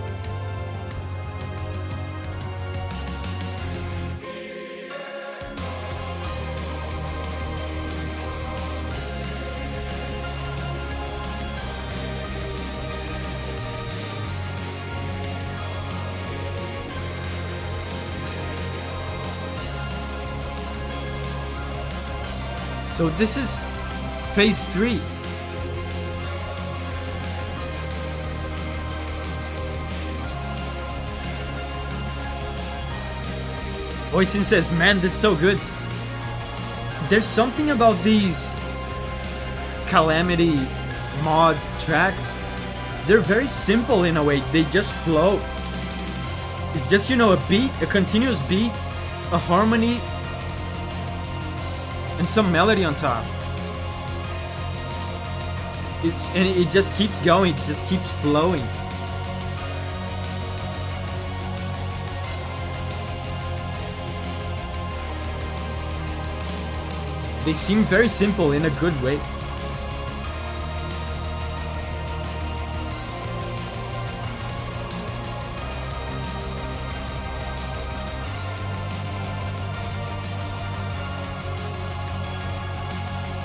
So this is phase 3. Oisin says, man, this is so good. There's something about these Calamity mod tracks. They're very simple in a way. They just flow. It's just, you know, a beat, a continuous beat, a harmony, and some melody on top. It just keeps going, it just keeps flowing. They seem very simple in a good way.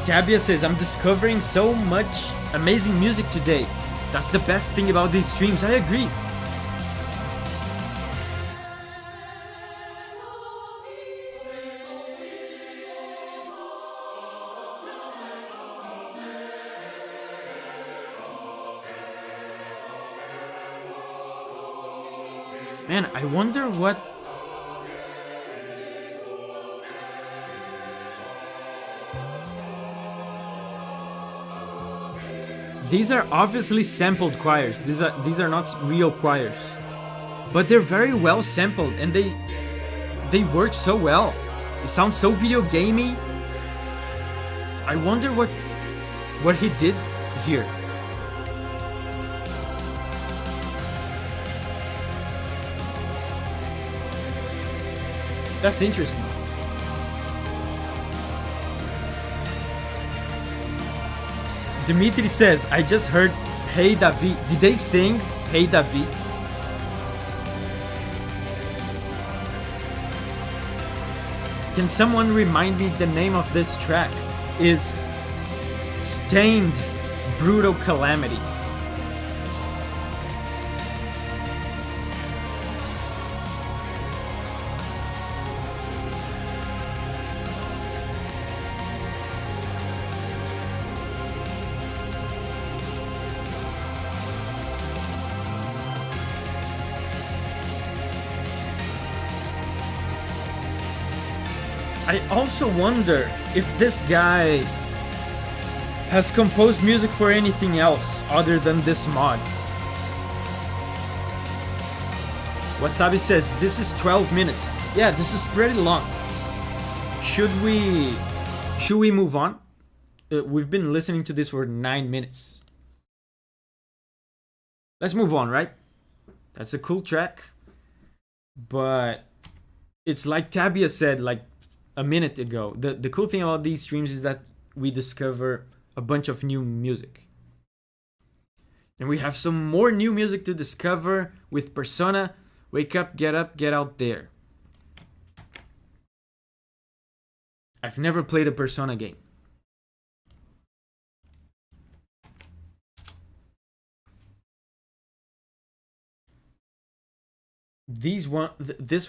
Tabia says, I'm discovering so much amazing music today. That's the best thing about these streams. I agree. Man, I wonder what... These are obviously sampled choirs. These are not real choirs. But they're very well sampled and they work so well. It sounds so video gamey. I wonder what he did here. That's interesting. Dimitri says, I just heard Hey David. Did they sing Hey David? Can someone remind me the name of this track? Is Stained Brutal Calamity. I also wonder if this guy has composed music for anything else other than this mod. Wasabi says, this is 12 minutes. Yeah, this is pretty long. Should we move on? We've been listening to this for 9 minutes. Let's move on, right? That's a cool track. But it's like Tabia said, like, a minute ago. The cool thing about these streams is that we discover a bunch of new music. And we have some more new music to discover with Persona. Wake up, get out there. I've never played a Persona game. This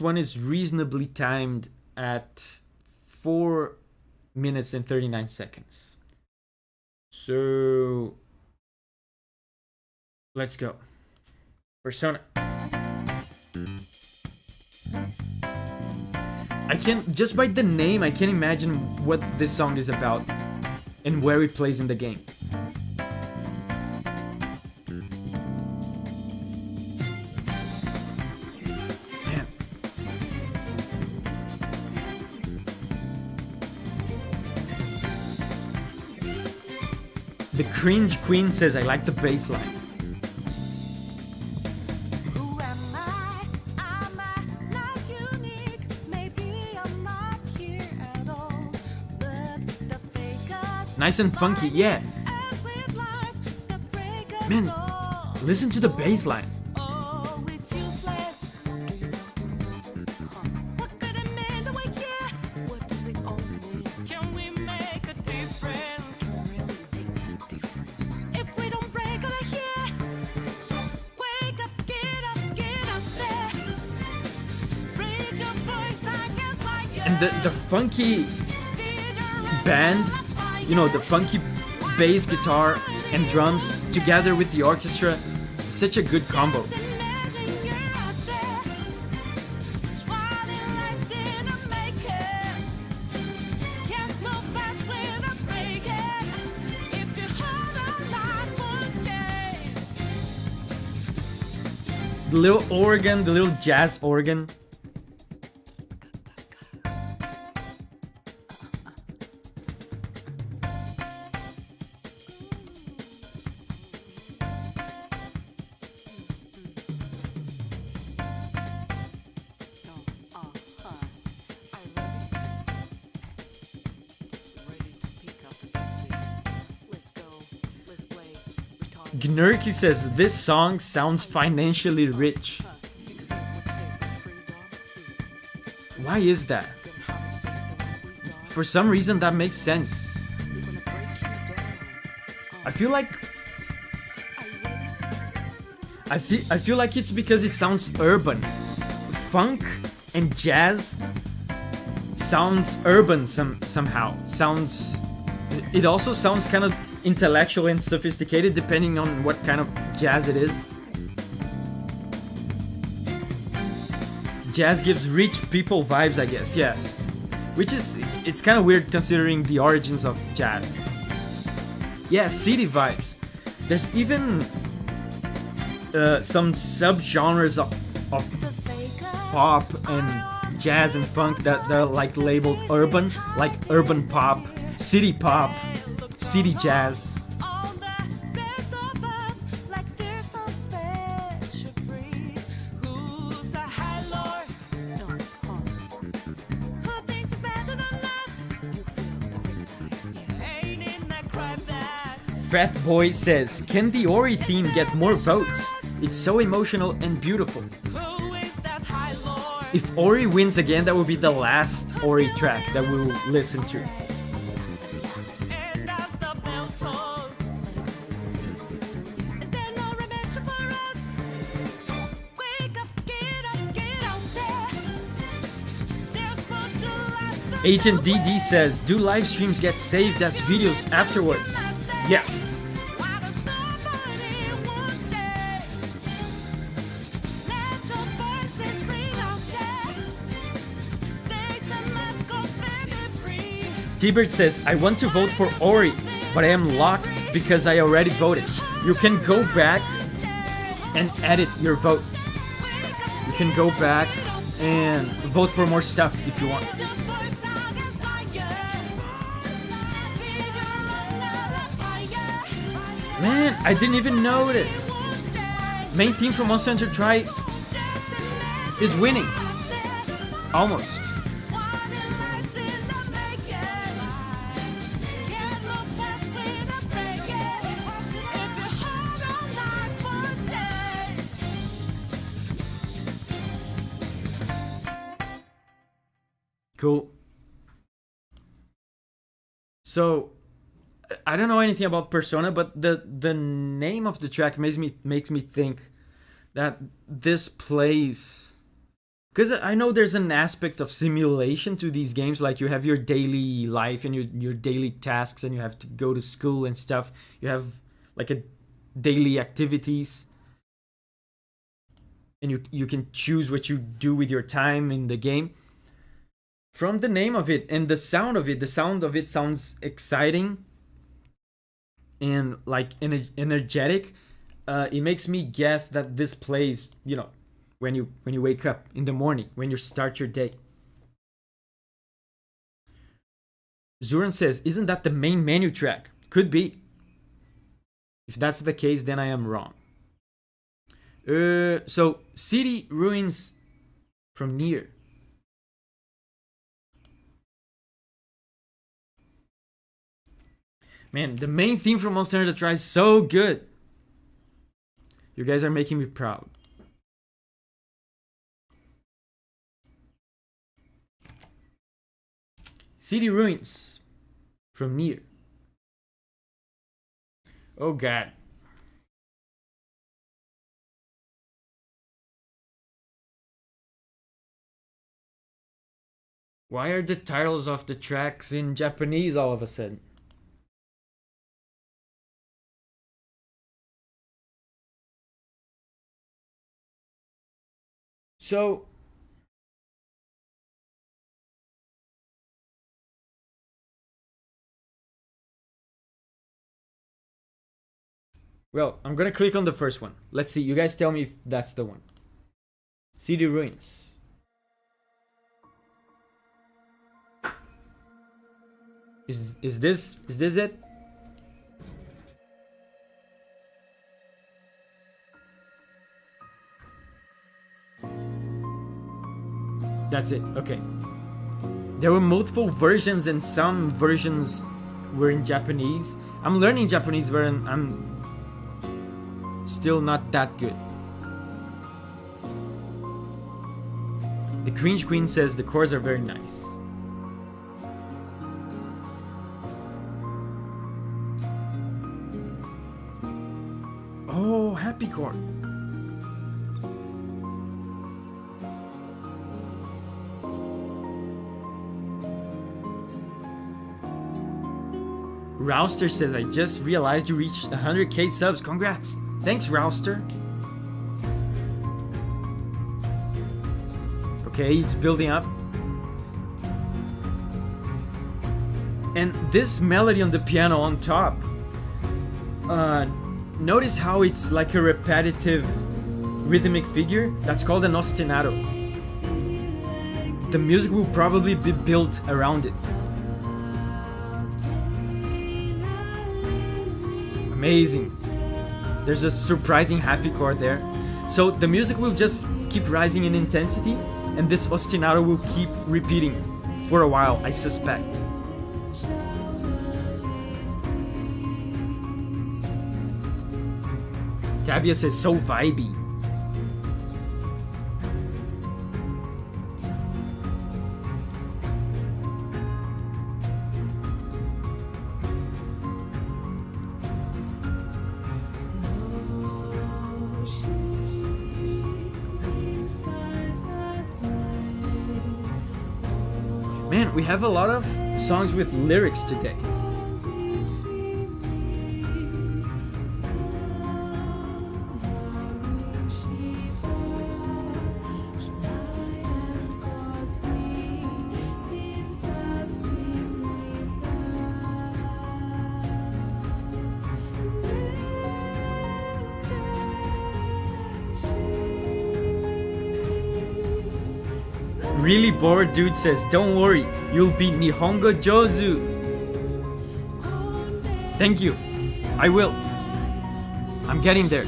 one is reasonably timed at 4 minutes and 39 seconds. So let's go. Persona. I can, just by the name, I can imagine what this song is about and where it plays in the game. Man. The Cringe Queen says, I like the bass line. Nice and funky, yeah. Man, listen to the bass line. And the funky band, you know, the funky bass guitar and drums together with the orchestra, such a good combo. The little organ, the little jazz organ. Gnurky says, this song sounds financially rich. Why is that? For some reason that makes sense. I feel like it's because it sounds urban. Funk and jazz sounds urban somehow. It also sounds kind of intellectual and sophisticated depending on what kind of jazz it is. Jazz gives rich people vibes, I guess, yes. Which is, it's kind of weird considering the origins of jazz. Yeah, city vibes. There's even some subgenres of pop and jazz and funk that are like labeled urban, like urban pop, city jazz. Fat Boy says, can the Ori theme get more votes? It's so emotional and beautiful. If Ori wins again, that will be the last Ori track that we'll listen to. Agent DD says, do live streams get saved as videos afterwards? Yes. T-Bird says, I want to vote for Ori, but I am locked because I already voted. You can go back and edit your vote. You can go back and vote for more stuff if you want. Man, I didn't even notice. Main theme from Monster Hunter Tri is winning. Almost. Cool. So I don't know anything about Persona, but the name of the track makes me think that this plays, because I know there's an aspect of simulation to these games. Like you have your daily life and your daily tasks, and you have to go to school and stuff. You have like a daily activities, and you can choose what you do with your time in the game. From the name of it and the sound of it sounds exciting and like energetic. It makes me guess that this plays, when you wake up in the morning, when you start your day. Zuran says, isn't that the main menu track? Could be. If that's the case, then I am wrong. So City Ruins from NieR. Man, the main theme from Monster Hunter Tri is so good. You guys are making me proud. City Ruins from NieR. Oh god. Why are the titles of the tracks in Japanese all of a sudden? So, well, I'm gonna click on the first one. Let's see. You guys tell me if that's the one. City Ruins. Is this it? That's it. Okay. There were multiple versions, and some versions were in Japanese. I'm learning Japanese, but I'm still not that good. The Cringe Queen says the chords are very nice. Oh, happy chord. Rouster says, I just realized you reached 100k subs. Congrats. Thanks, Rouster. Okay, it's building up. And this melody on the piano on top, notice how it's like a repetitive rhythmic figure? That's called an ostinato. The music will probably be built around it. Amazing. There's a surprising happy chord there. So the music will just keep rising in intensity, and this ostinato will keep repeating for a while, I suspect. Tabia says, so vibey. Man, we have a lot of songs with lyrics today. Really bored dude says, don't worry, you'll be Nihongo Jozu. Thank you. I will. I'm getting there.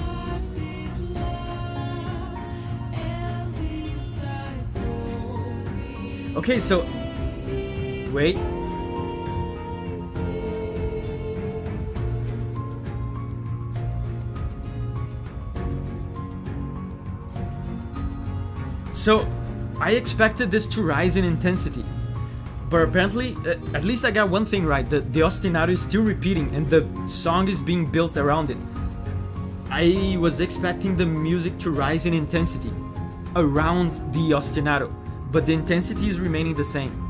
Okay, so wait. So I expected this to rise in intensity, But apparently, at least I got one thing right. The ostinato is still repeating and the song is being built around it. I was expecting the music to rise in intensity around the ostinato, but the intensity is remaining the same.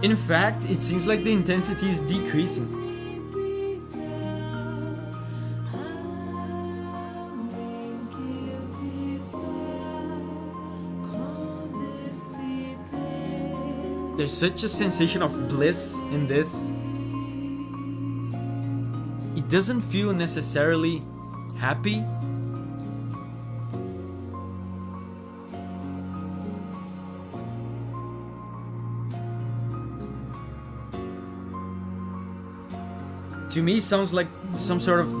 In fact, it seems like the intensity is decreasing. There's such a sensation of bliss in this. It doesn't feel necessarily happy. To me, it sounds like some sort of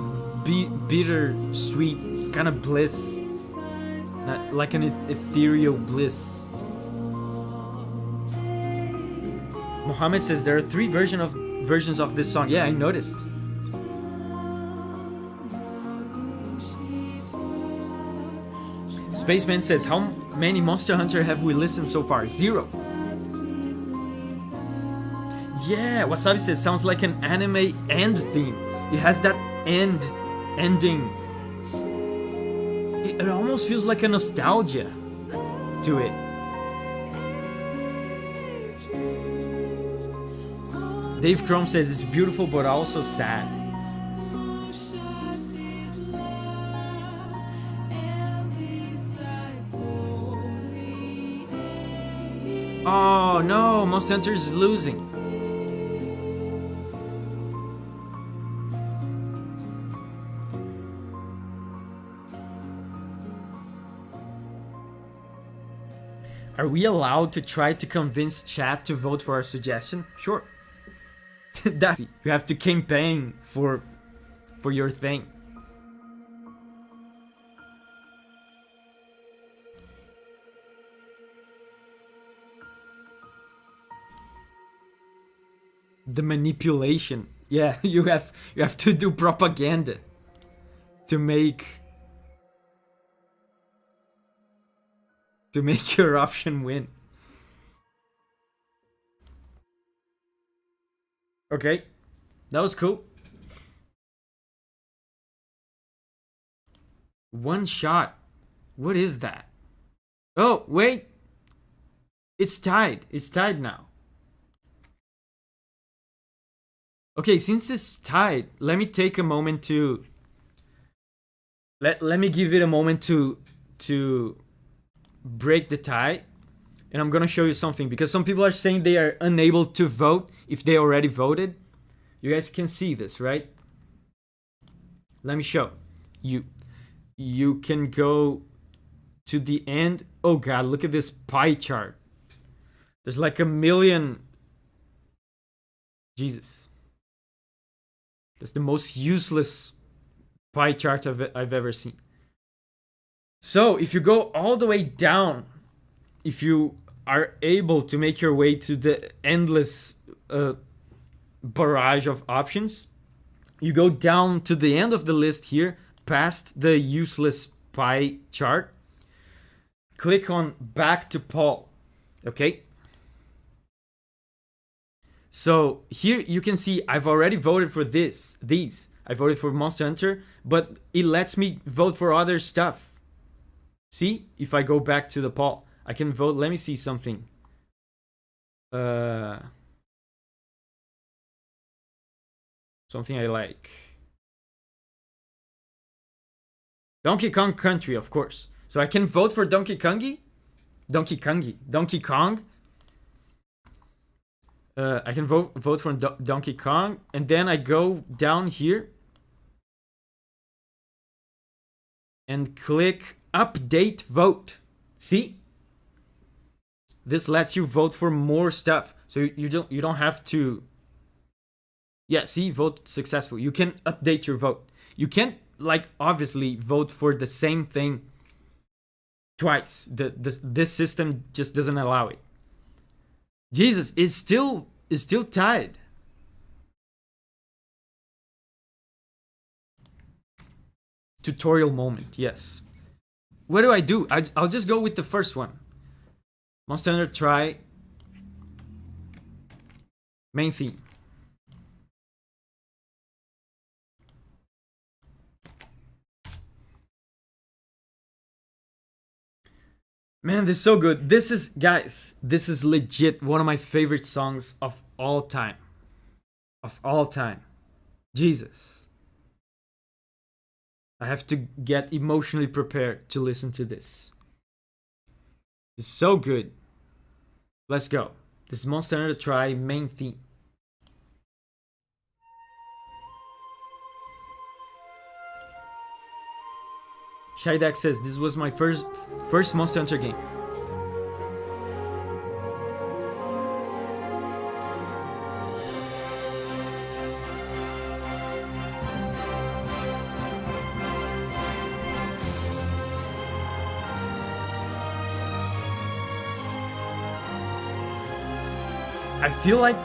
bitter, sweet kind of bliss, like an ethereal bliss. Mohammed says there are 3 versions of this song. Yeah, I noticed. Spaceman says, how many Monster Hunter have we listened so far? 0. Yeah, Wasabi says, sounds like an anime end theme. It has that ending. It almost feels like a nostalgia to it. Dave Chrome says it's beautiful but also sad. Oh no, Monster Hunter is losing. Are we allowed to try to convince chat to vote for our suggestion? Sure. That's it. You have to campaign for your thing. The manipulation. Yeah, you have to do propaganda to make your option win. Okay, that was cool. One shot. What is that? Oh, wait. It's tied. It's tied now. Okay, since it's tied, let me take a moment to... Let me give it a moment to break the tie. And I'm gonna show you something, because some people are saying they are unable to vote if they already voted. You guys can see this, right? Let me show you. You can go to the end. Oh god, look at this pie chart. There's like 1 million. Jesus. That's the most useless pie chart I've ever seen. So if you go all the way down, if you are able to make your way to the endless barrage of options, you go down to the end of the list here, past the useless pie chart. Click on back to Paul. Okay. So here you can see I've already voted for these. I voted for Monster Hunter, but it lets me vote for other stuff. See, if I go back to the poll, I can vote. Let me see something. Something I like. Donkey Kong Country, of course. So I can vote for Donkey Kong. I can vote for Donkey Kong, and then I go down here and click update vote. See? This lets you vote for more stuff. So you don't have to. Yeah, see, vote successful. You can update your vote. You can't, like, obviously vote for the same thing twice. This system just doesn't allow it. Jesus is still tied. Tutorial moment, yes. What do? I'll just go with the first one. Monster Hunter Tri main theme. Man, this is so good. This is, guys, this is legit one of my favorite songs of all time. Of all time. Jesus. I have to get emotionally prepared to listen to this. It's so good. Let's go. This is Monster Hunter Tri main theme. Shydak says, this was my first Monster Hunter game. I feel like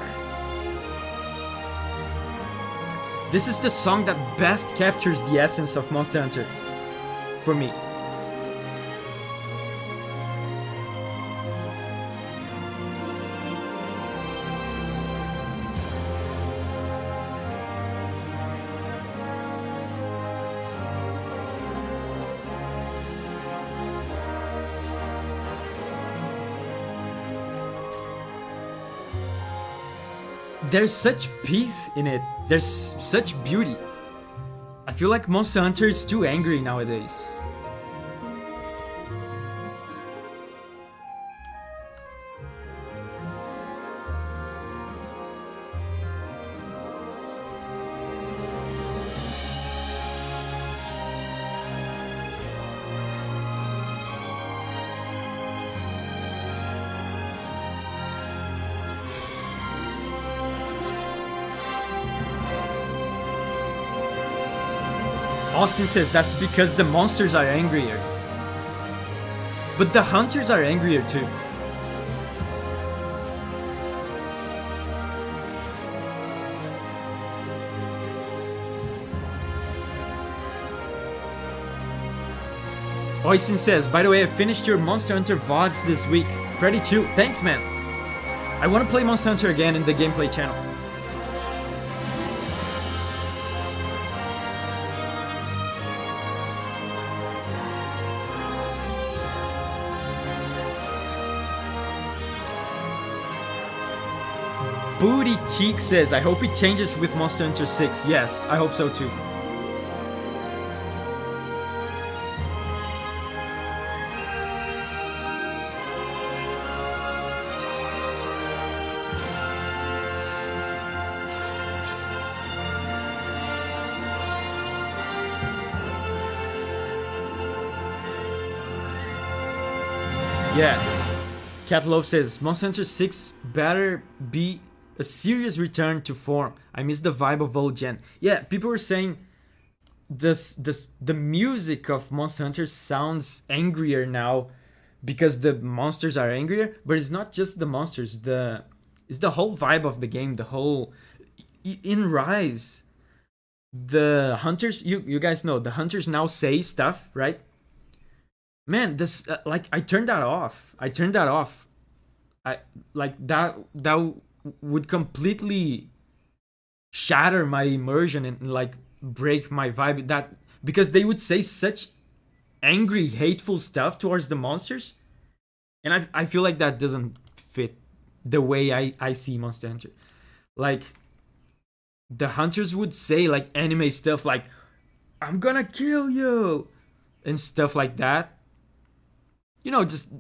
this is the song that best captures the essence of Monster Hunter for me. There's such peace in it. There's such beauty. I feel like Monster Hunter is too angry nowadays. Austin says that's because the monsters are angrier. But the hunters are angrier too. Oisin says, by the way, I finished your Monster Hunter VODs this week. Freddy too. Thanks, man. I want to play Monster Hunter again in the gameplay channel. Booty Cheek says, I hope it changes with Monster Hunter 6. Yes, I hope so too. Yeah. Catlove says, Monster Hunter 6 better be a serious return to form. I miss the vibe of old gen. Yeah, people were saying the music of Monster Hunter sounds angrier now because the monsters are angrier, but it's not just the monsters. It's the whole vibe of the game. The whole in Rise, the hunters. You guys know the hunters now say stuff, right? Man, this like I turned that off. I like that would completely shatter my immersion and like break my vibe, that because they would say such angry, hateful stuff towards the monsters, and I feel like that doesn't fit the way I see Monster Hunter. Like the hunters would say like anime stuff like I'm gonna kill you and stuff like that, you know, just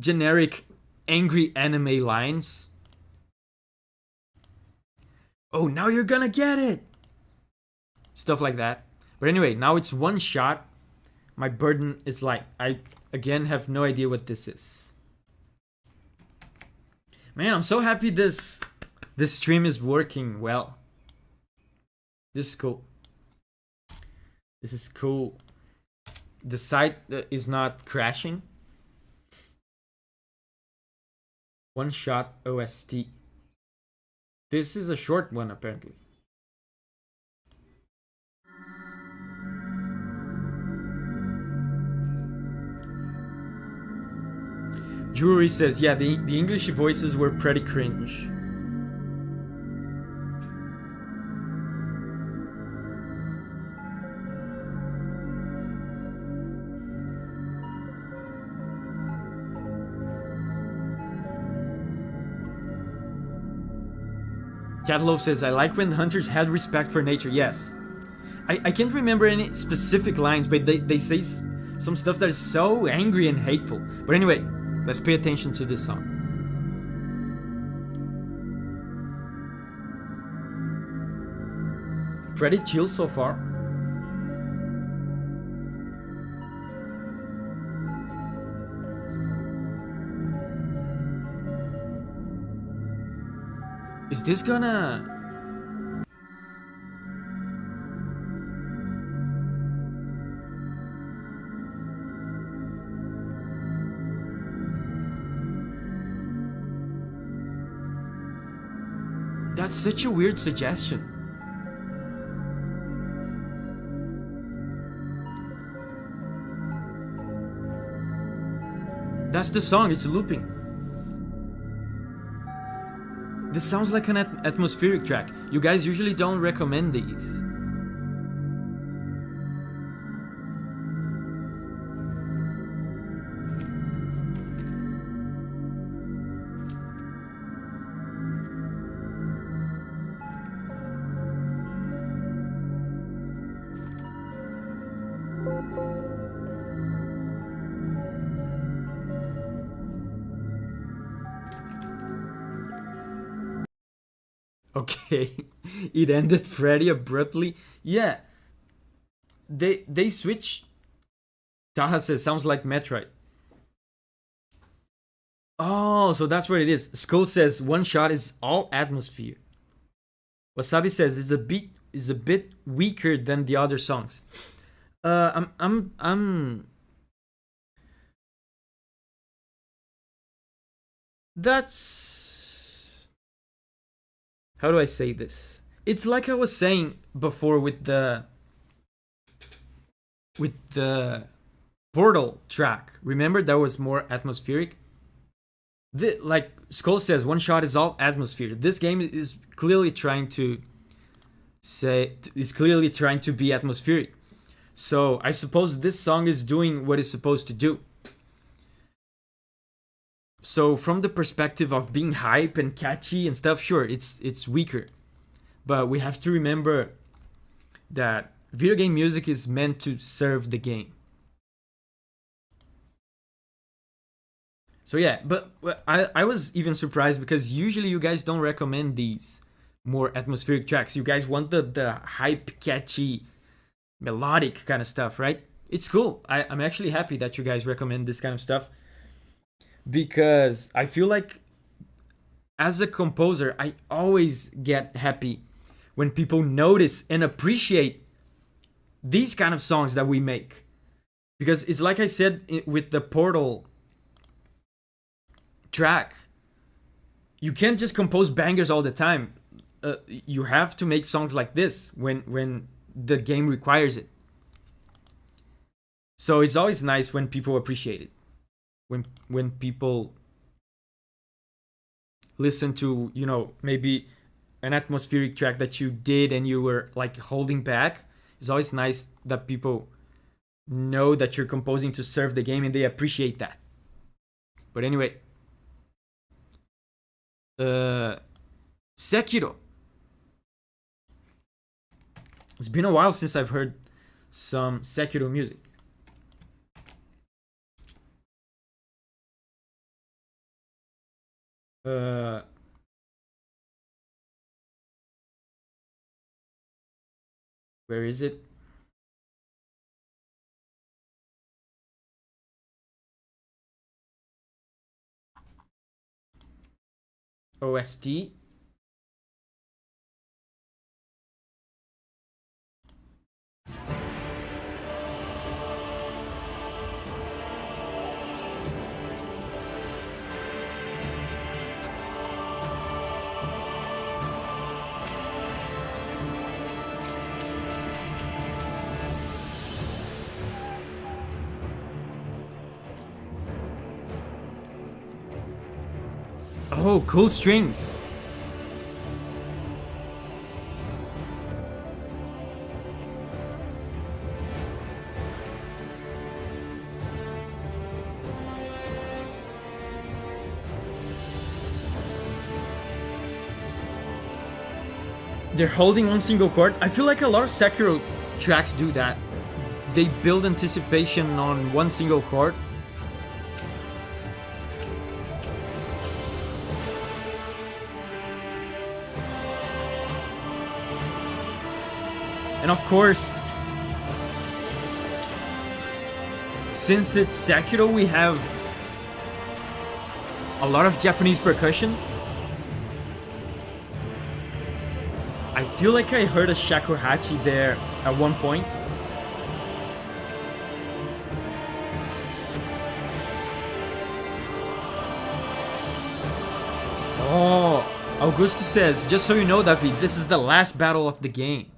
generic angry anime lines. Oh, now you're gonna get it, stuff like that. But anyway, now it's one shot. My burden is light. I again have no idea what this is. Man, I'm so happy this stream is working well. This is cool. This is cool. The site is not crashing. One shot OST. This is a short one apparently. Jewelry says, yeah, the English voices were pretty cringe. Catloaf says, I like when hunters had respect for nature. Yes. I can't remember any specific lines, but they say some stuff that is so angry and hateful. But anyway, let's pay attention to this song. Pretty chill so far. Is this gonna... That's such a weird suggestion. That's the song, it's looping. This sounds like an atmospheric track. You guys usually don't recommend these. Okay, it ended pretty abruptly. Yeah, they switch. Taha says, sounds like Metroid. Oh, so that's what it is. Skull says one shot is all atmosphere. Wasabi says it's a bit weaker than the other songs. That's... How do I say this? It's like I was saying before with the Portal track. Remember that was more atmospheric? Like Skull says, one shot is all atmosphere. This game is clearly trying to be atmospheric. So I suppose this song is doing what it's supposed to do. So from the perspective of being hype and catchy and stuff, sure, it's weaker. But we have to remember that video game music is meant to serve the game. So yeah, but I was even surprised because usually you guys don't recommend these more atmospheric tracks. You guys want the hype, catchy, melodic kind of stuff, right? It's cool. I'm actually happy that you guys recommend this kind of stuff. Because I feel like as a composer, I always get happy when people notice and appreciate these kind of songs that we make. Because it's like I said with the Portal track, you can't just compose bangers all the time. You have to make songs like this when the game requires it. So it's always nice when people appreciate it. When people listen to, you know, maybe an atmospheric track that you did and you were like holding back, it's always nice that people know that you're composing to serve the game and they appreciate that. But anyway, Sekiro. It's been a while since I've heard some Sekiro music. Where is it? OST. Oh, cool strings. They're holding one single chord. I feel like a lot of Sekiro tracks do that. They build anticipation on one single chord. And of course, since it's Sekiro, we have a lot of Japanese percussion. I feel like I heard a shakuhachi there at one point. Oh, Augusto says, just so you know, David, this is the last battle of the game.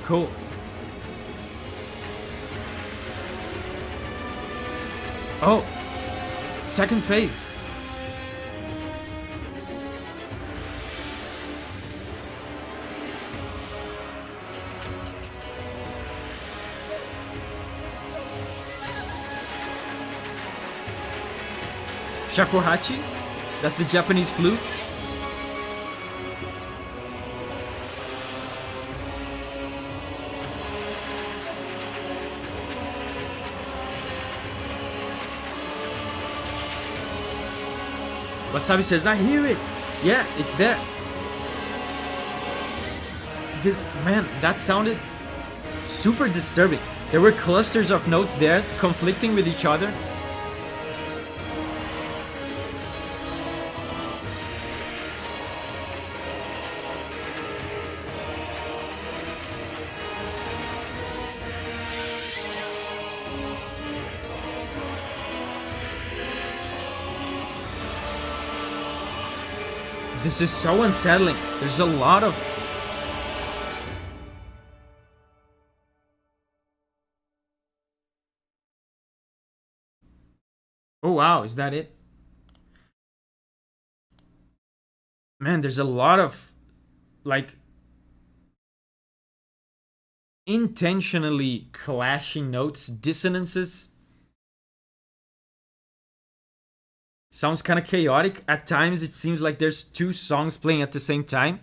Cool. Oh, second phase. Shakuhachi, that's the Japanese flute. Wasabi says, I hear it. Yeah, it's there. This, man, that sounded super disturbing. There were clusters of notes there conflicting with each other. This is so unsettling. There's a lot of... Oh wow, is that it? Man, there's a lot of, like, intentionally clashing notes, dissonances. Sounds kind of chaotic. At times it seems like there's two songs playing at the same time.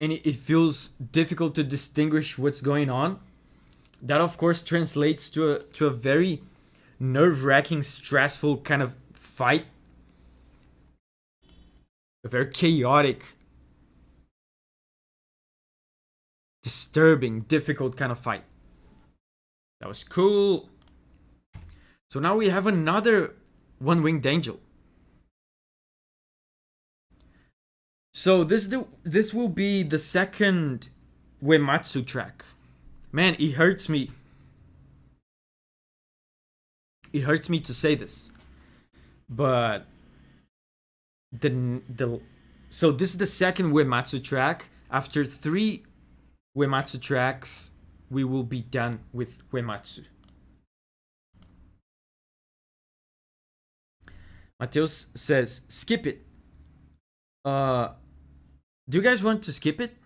And it feels difficult to distinguish what's going on. That of course translates to a very nerve-wracking, stressful kind of fight. A very chaotic, disturbing, difficult kind of fight. That was cool. So now we have another one-winged angel. So this will be the second Uematsu track. Man, it hurts me. It hurts me to say this, but so this is the second Uematsu track. After 3 Uematsu tracks, we will be done with Uematsu. Mateus says, skip it. Do you guys want to skip it?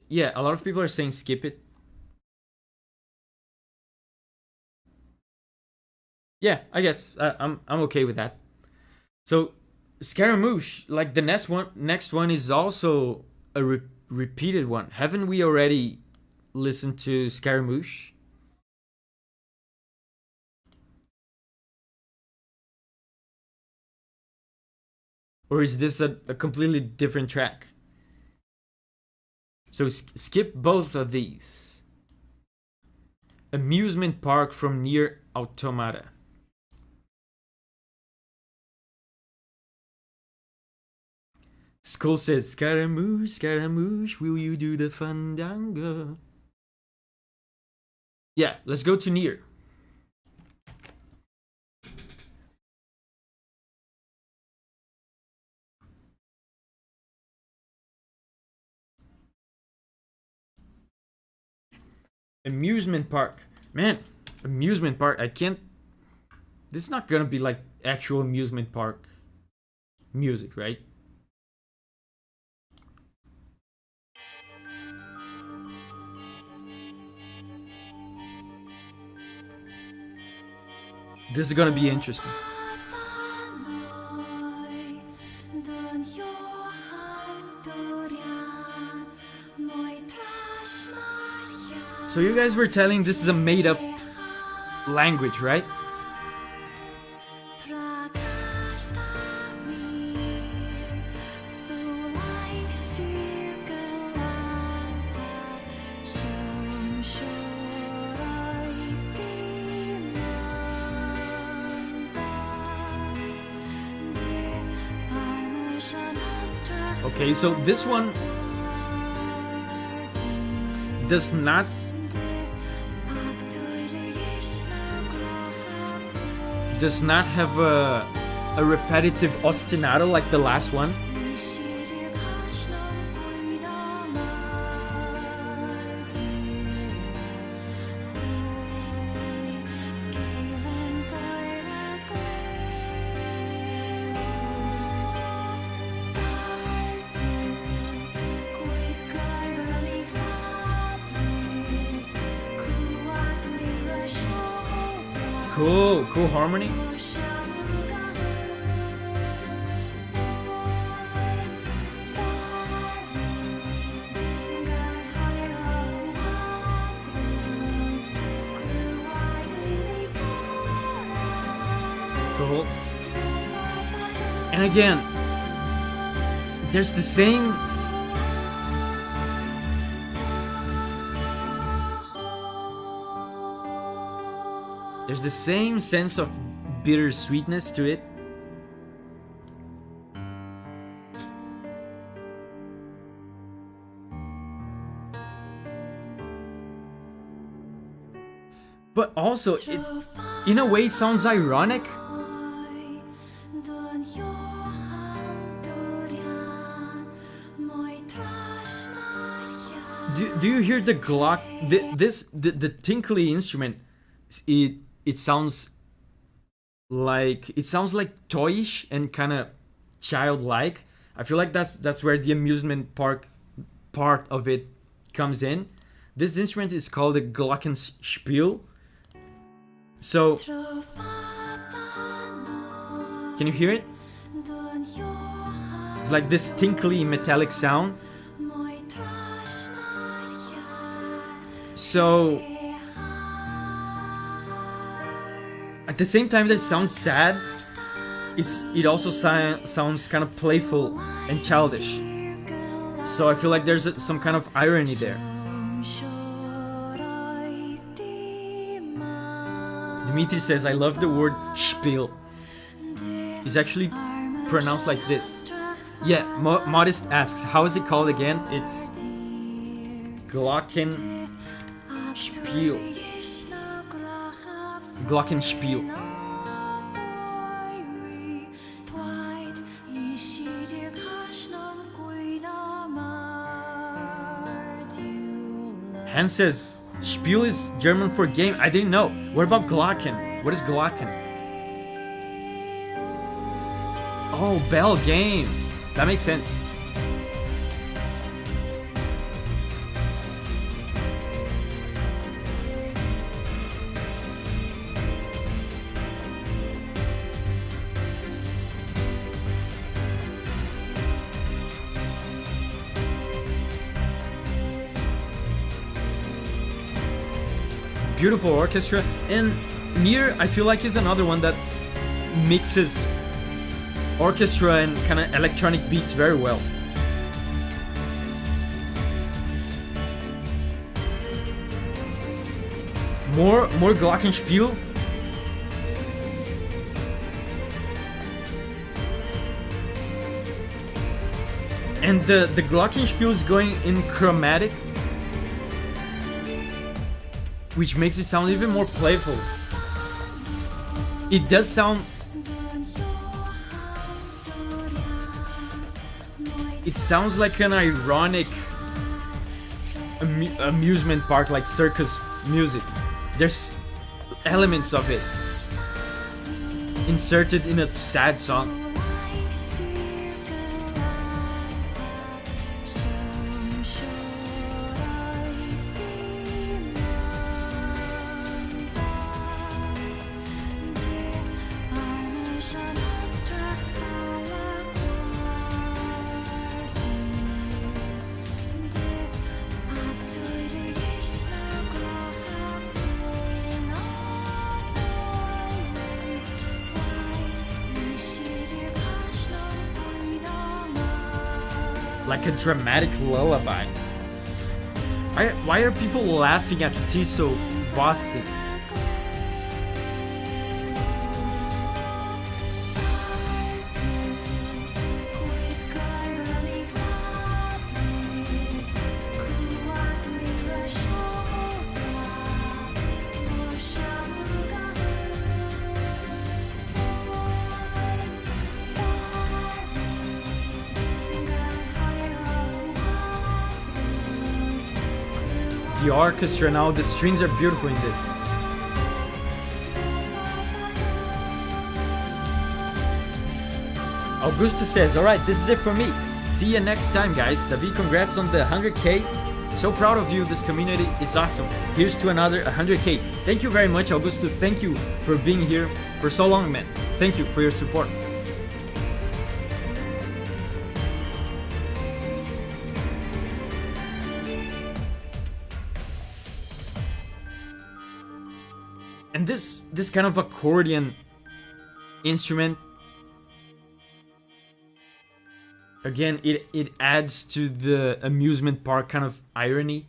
Yeah, a lot of people are saying skip it. Yeah, I guess I'm okay with that. So Scaramouche, like the next one is also a repeated one. Haven't we already listened to Scaramouche? Or is this a completely different track? So skip both of these. amusement park from NieR Automata. Skull says, Scaramouche, Scaramouche, will you do the fandango? Yeah, let's go to NieR. Amusement park. Man, amusement park. I can't... This is not gonna be like actual amusement park music, right? This is gonna be interesting. So you guys were telling this is a made-up language, right? Okay, so this one does not have a repetitive ostinato like the last one. Cool harmony. Cool. And again, there's the same sense of bittersweetness to it. But also, it's in a way sounds ironic. Do you hear the Glock? The tinkly instrument. It sounds like toyish and kind of childlike. I feel like that's where the amusement park part of it comes in. This instrument is called a glockenspiel. So can you hear it? It's like this tinkly metallic sound. So at the same time that it sounds sad, it also sounds kind of playful and childish. So I feel like there's some kind of irony there. Dimitri says, I love the word spiel. It's actually pronounced like this. Yeah, Modest asks, how is it called again? It's Glockenspiel. Glockenspiel. Hans says, Spiel is German for game. I didn't know. What about Glocken? What is Glocken? Oh, bell game. That makes sense. Beautiful orchestra. And NieR, I feel like, is another one that mixes orchestra and kind of electronic beats very well. More glockenspiel. And the glockenspiel is going in chromatic, which makes it sound even more playful. It does sound... It sounds like an ironic amusement park, like circus music. There's elements of it inserted in a sad song. Like a dramatic lullaby. Why are people laughing at Tiso Boston? The orchestra now, the strings are beautiful in this. Augusto says, alright, this is it for me. See you next time, guys. David, congrats on the 100k. So proud of you. This community is awesome. Here's to another 100k. Thank you very much, Augusto. Thank you for being here for so long, man. Thank you for your support. And this kind of accordion instrument, again, it adds to the amusement park kind of irony.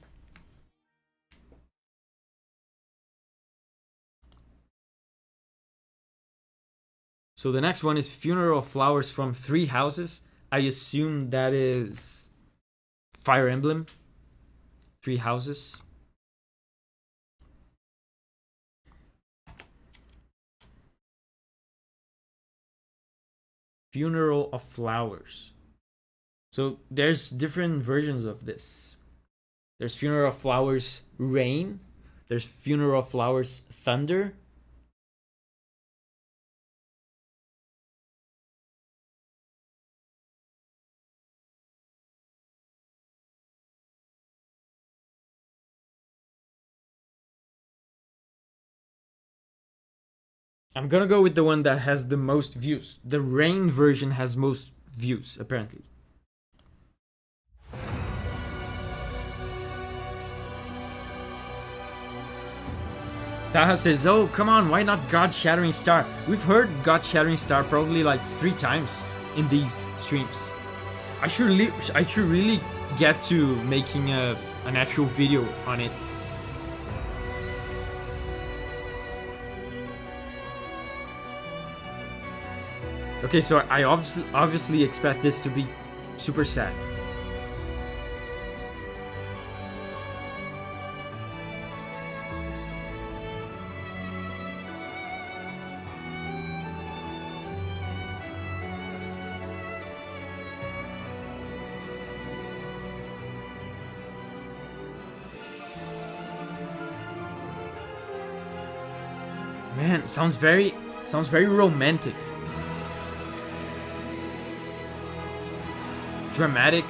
So the next one is Funeral of Flowers from Three Houses. I assume that is Fire Emblem. Three Houses. Funeral of Flowers. So there's different versions of this. There's Funeral of Flowers Rain. There's Funeral of Flowers Thunder. I'm gonna go with the one that has the most views. The Rain version has most views, apparently. Taha says, oh, come on, why not God Shattering Star? We've heard God Shattering Star probably like 3 times in these streams. I should really get to making an actual video on it. Okay, so I obviously expect this to be super sad. Man, sounds very romantic. Dramatic.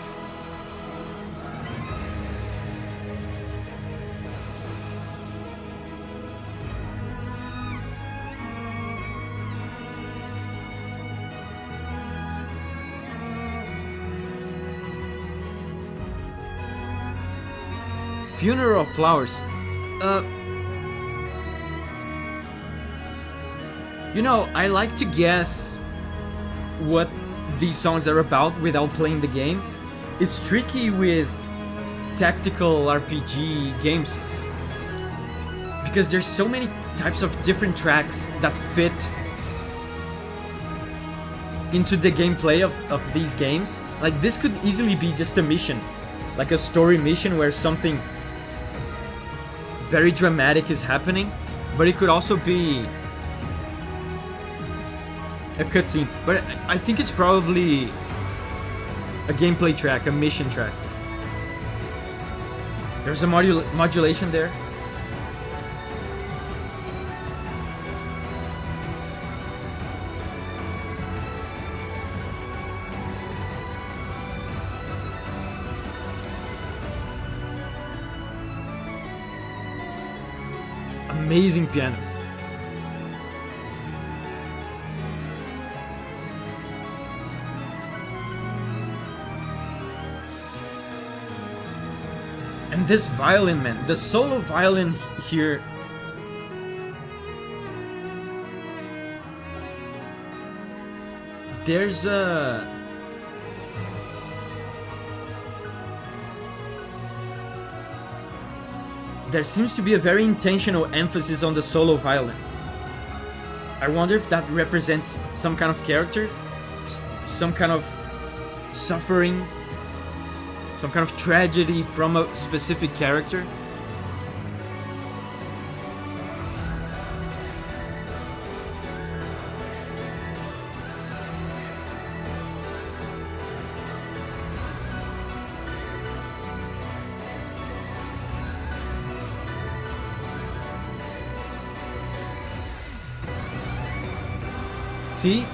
Funeral of Flowers. You know, I like to guess what these songs are about without playing the game. It's tricky with tactical RPG games because there's so many types of different tracks that fit into the gameplay of these games. Like, this could easily be just a mission, like a story mission where something very dramatic is happening, but it could also be a cutscene. But I think it's probably a gameplay track, a mission track. There's a modulation there. Amazing piano. And this violin, man, the solo violin here. There's a... There seems to be a very intentional emphasis on the solo violin. I wonder if that represents some kind of character, some kind of suffering, some kind of tragedy from a specific character. See?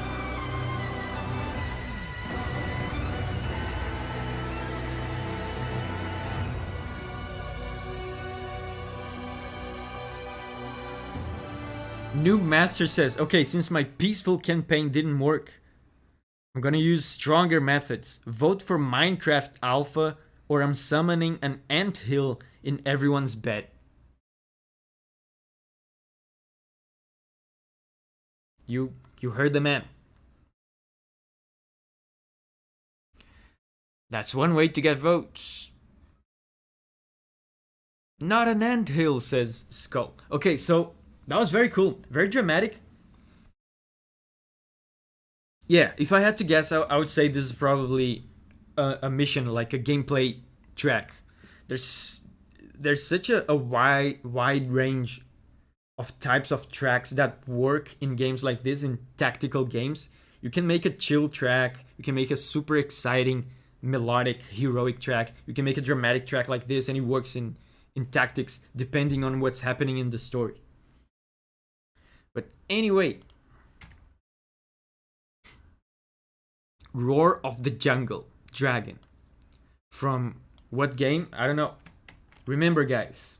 Noob Master says, okay, since my peaceful campaign didn't work, I'm gonna use stronger methods. Vote for Minecraft Alpha or I'm summoning an anthill in everyone's bed. You heard the man. That's one way to get votes. Not an anthill, says Skull. Okay, so that was very cool. Very dramatic. Yeah, if I had to guess, I would say this is probably a mission, like a gameplay track. There's such a wide range of types of tracks that work in games like this, in tactical games. You can make a chill track, you can make a super exciting, melodic, heroic track, you can make a dramatic track like this, and it works in tactics depending on what's happening in the story. But anyway, Roar of the Jungle Dragon. From what game? I don't know. Remember, guys,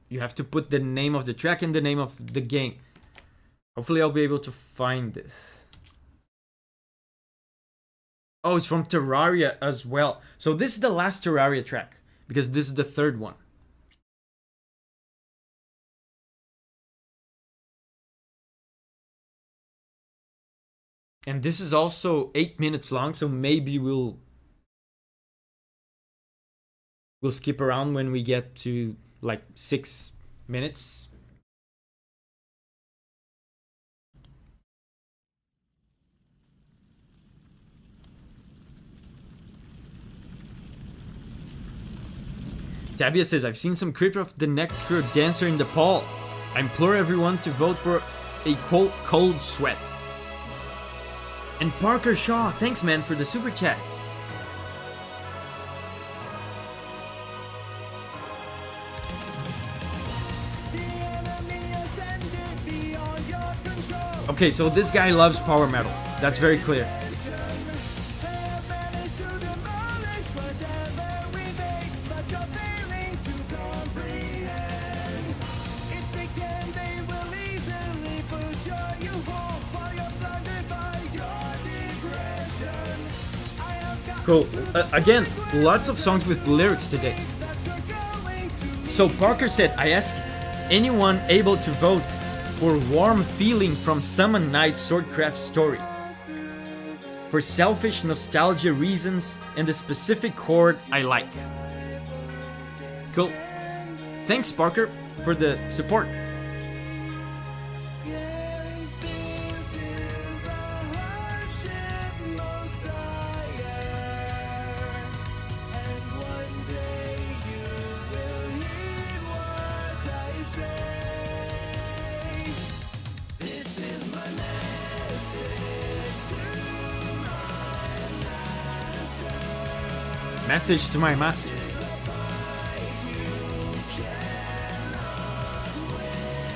you have to put the name of the track and the name of the game. Hopefully I'll be able to find this. Oh, it's from Terraria as well. So this is the last Terraria track, because this is the third one. And this is also 8 minutes long, so maybe we'll skip around when we get to like 6 minutes. Tabia says, I've seen some crypt of the Necro Dancer in the poll. I implore everyone to vote for a cold sweat. And Parker Shaw, thanks man for the super chat. Okay, so this guy loves power metal. That's very clear. Cool. Again, lots of songs with lyrics today. So Parker said, I ask anyone able to vote for Warm Feeling from Summon Night Swordcraft Story. For selfish nostalgia reasons and the specific chord I like. Cool. Thanks, Parker. for the support. Message to my master.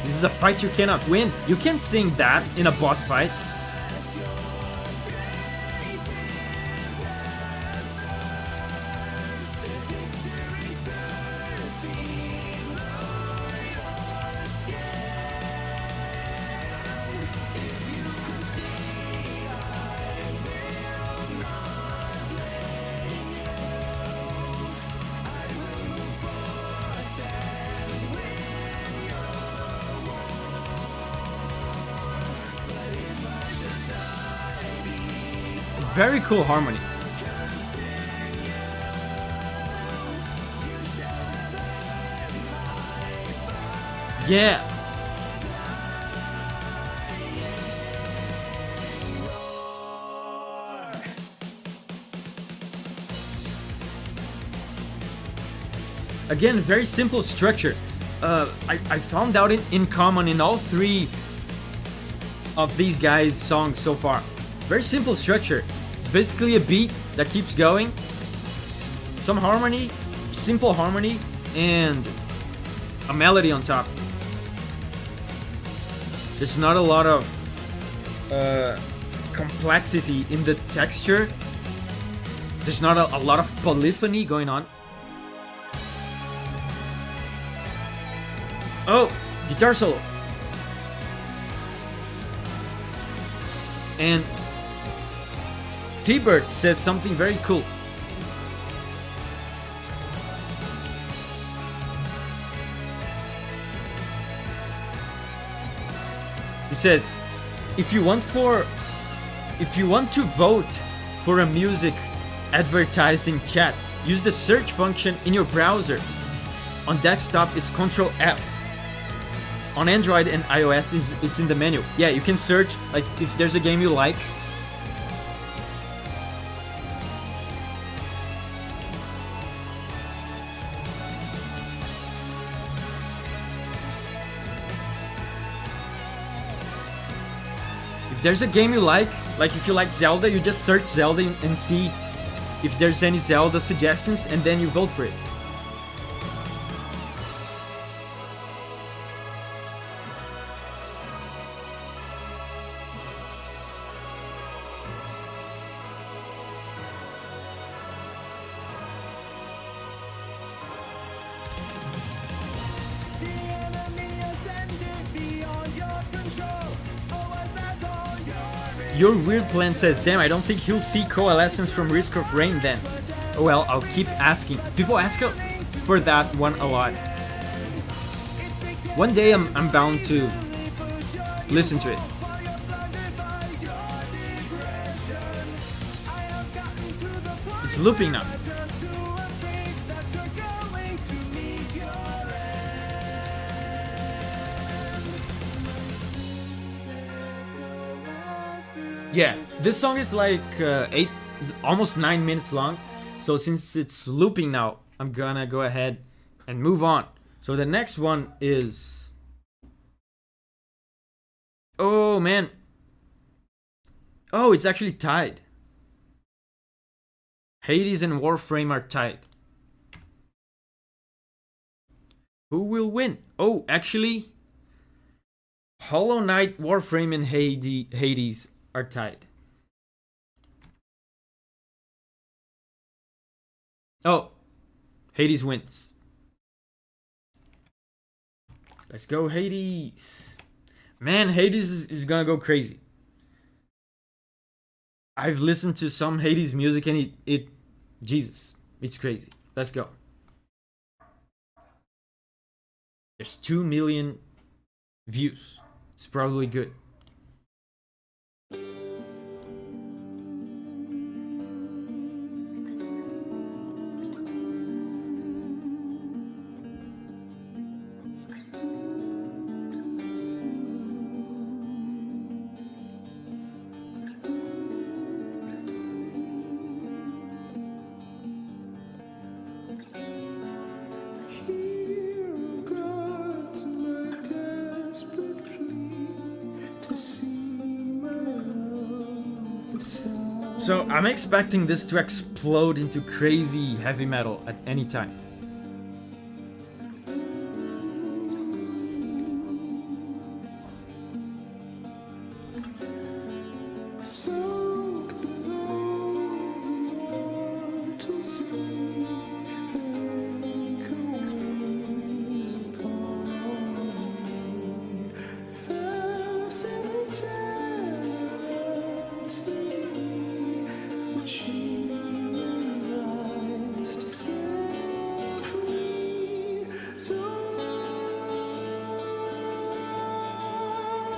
This is a fight you cannot win. You can't sing that in a boss fight. Very cool harmony. Yeah. Again, very simple structure. I found out in common in all three of these guys' songs so far. Very simple structure. It's basically a beat that keeps going, some harmony, simple harmony, and a melody on top. There's not a lot of complexity in the texture. There's not a lot of polyphony going on. Oh, guitar solo. And T-Bird says something very cool. He says, if you want to vote for a music advertised in chat, use the search function in your browser. On desktop it's Ctrl F. On Android and iOS it's in the menu. Yeah, you can search, like, if there's a game you like. If there's a game you like if you like Zelda, you just search Zelda and see if there's any Zelda suggestions, and then you vote for it. Your Weird Plan says, damn, I don't think he'll see Coalescence from Risk of Rain then. Oh well, I'll keep asking. People ask for that one a lot. One day I'm bound to listen to it. It's looping now. Yeah, this song is like almost 9 minutes long. So since it's looping now, I'm gonna go ahead and move on. So the next one is... Oh, man. Oh, it's actually tied. Hades and Warframe are tied. Who will win? Oh, actually, Hollow Knight, Warframe, and Hades are tied. Oh, Hades wins. Let's go, Hades. Man, Hades is gonna go crazy. I've listened to some Hades music and it Jesus, it's crazy. Let's go. There's 2 million views. It's probably good. So I'm expecting this to explode into crazy heavy metal at any time.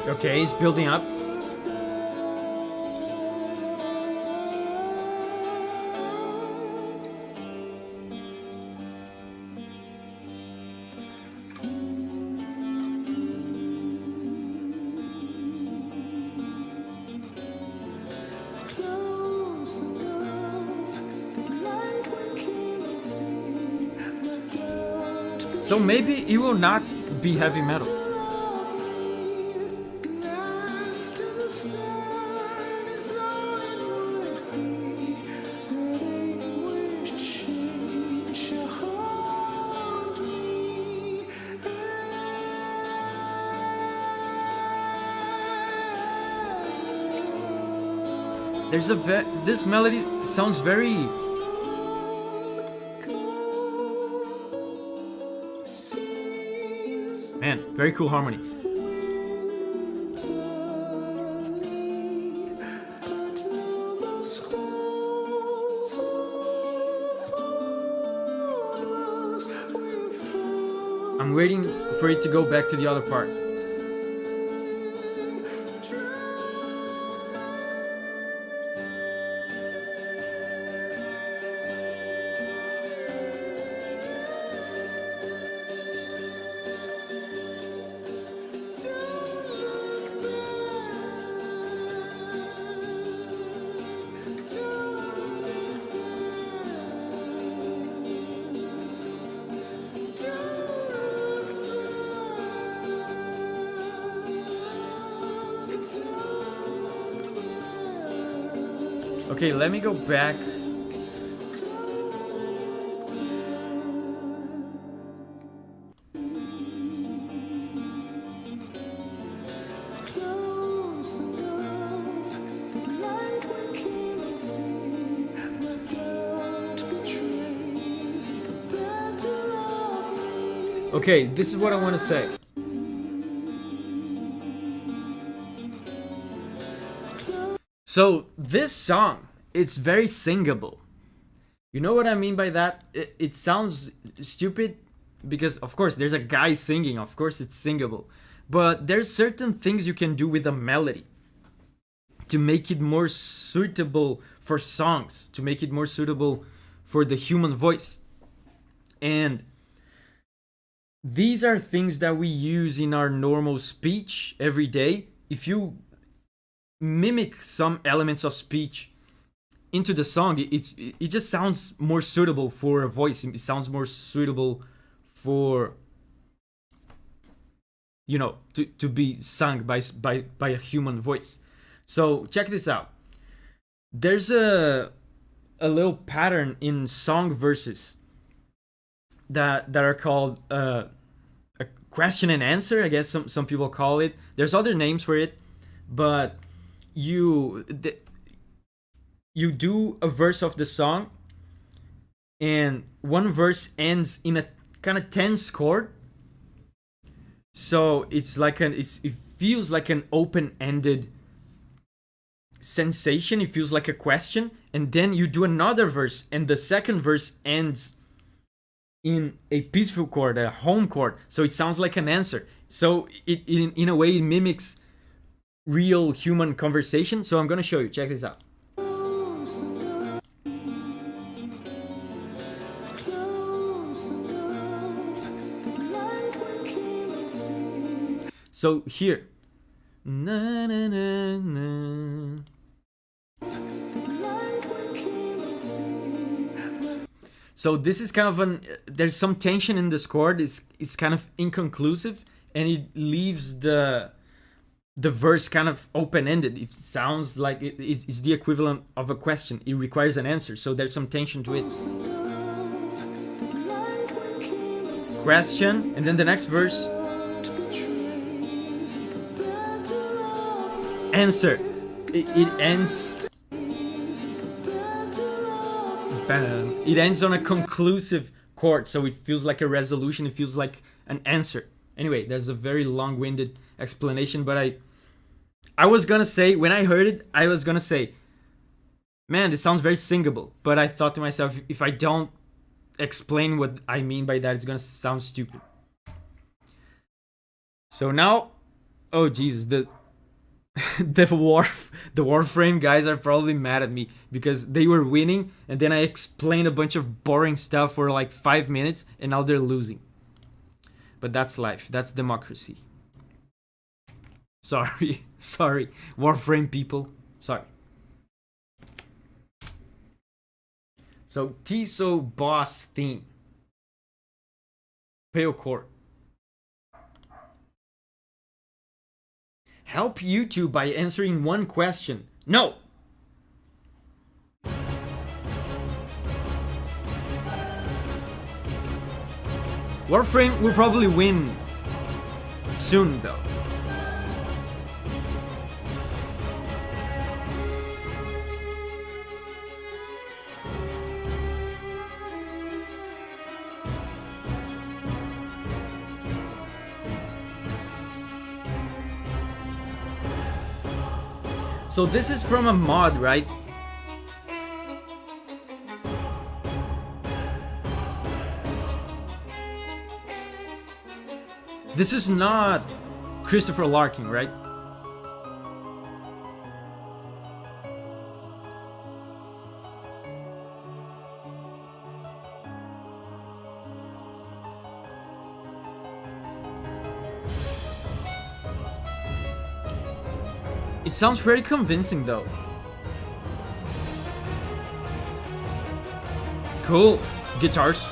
Okay, he's building up. So maybe it will not be heavy metal. There's a this melody sounds very very cool harmony. I'm waiting for it to go back to the other part. Okay, let me go back. Okay, this is what I want to say. So this song, it's very singable. You know what I mean by that? It sounds stupid because of course there's a guy singing, of course it's singable. But there's certain things you can do with a melody to make it more suitable for songs, to make it more suitable for the human voice. And these are things that we use in our normal speech every day. If you mimic some elements of speech into the song, it just sounds more suitable for a voice. It sounds more suitable for, you know, to be sung by a human voice. So check this out. There's a little pattern in song verses that are called a question and answer. I guess some people call it. There's other names for it, but you do a verse of the song, and one verse ends in a kind of tense chord. So it's like it feels like an open-ended sensation. It feels like a question, and then you do another verse, and the second verse ends in a peaceful chord, a home chord. So it sounds like an answer. So it in a way it mimics real human conversation. So I'm gonna show you. Check this out. So here, na, na, na, na. So this is kind of there's some tension in this chord. It's kind of inconclusive, and it leaves the the verse kind of open-ended. It sounds like it's the equivalent of a question. It requires an answer, so there's some tension to it. Question, and then the next verse. Answer. It ends. Bam. It ends on a conclusive chord, so it feels like a resolution. It feels like an answer. Anyway, there's a very long-winded explanation, but I was gonna say, when I heard it, I was gonna say, man, this sounds very singable. But I thought to myself, if I don't explain what I mean by that, it's gonna sound stupid. So now, oh Jesus, the Warframe guys are probably mad at me because they were winning and then I explained a bunch of boring stuff for like 5 minutes and now they're losing. But that's life. That's democracy. Sorry. Sorry. Warframe people. Sorry. So, Tiso boss theme. Pale Court. Help YouTube by answering one question. No! Warframe will probably win soon though. So this is from a mod, right? This is not Christopher Larkin, right? It sounds very convincing though. Cool. Guitars.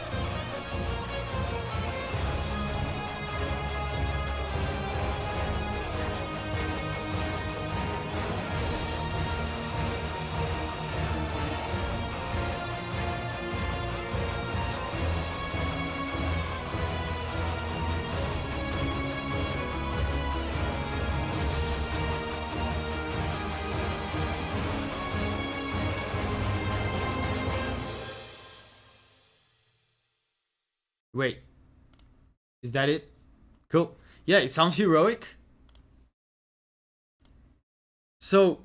Wait, is that it? Cool. Yeah, it sounds heroic. So,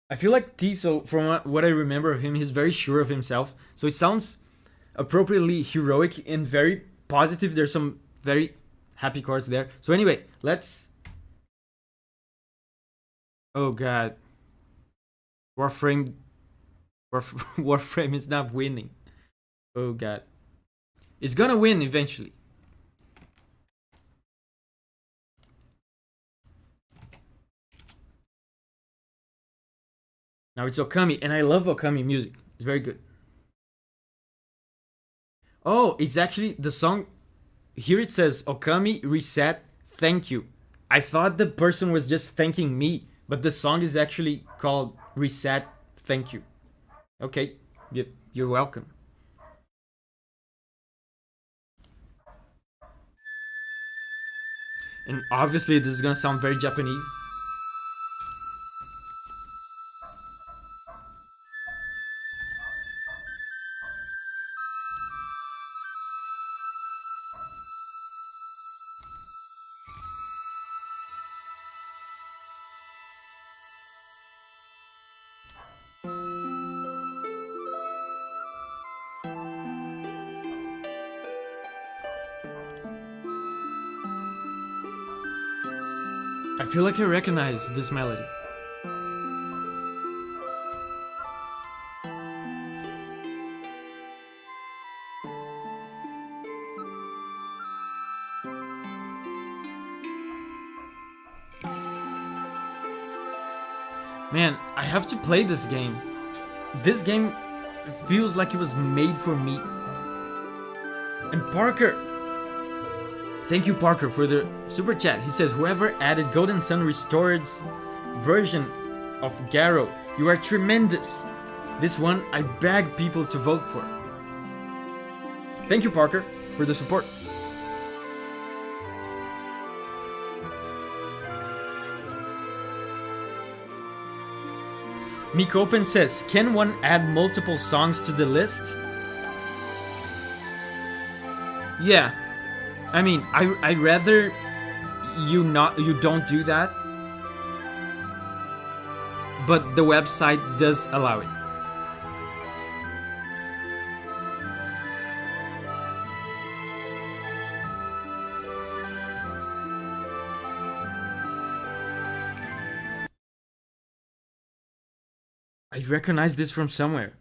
I feel like Tiso, from what I remember of him, he's very sure of himself. So it sounds appropriately heroic and very positive. There's some very happy chords there. So anyway, let's... Oh god. Warframe is not winning. Oh god. It's gonna win eventually. Now it's Okami, and I love Okami music. It's very good. Oh, it's actually the song. Here it says Okami reset, thank you. I thought the person was just thanking me, but the song is actually called Reset, thank you. Okay, you're welcome. And obviously this is gonna sound very Japanese. I feel like I recognize this melody. Man, I have to play this game. This game feels like it was made for me. And Parker, Thank you, Parker, for the super chat. He says, whoever added Golden Sun Restored's version of Garrow, you are tremendous. This one I beg people to vote for. Thank you, Parker, for the support. Meek Open says, can one add multiple songs to the list? Yeah. I mean, I'd rather you don't do that. But the website does allow it. I recognize this from somewhere.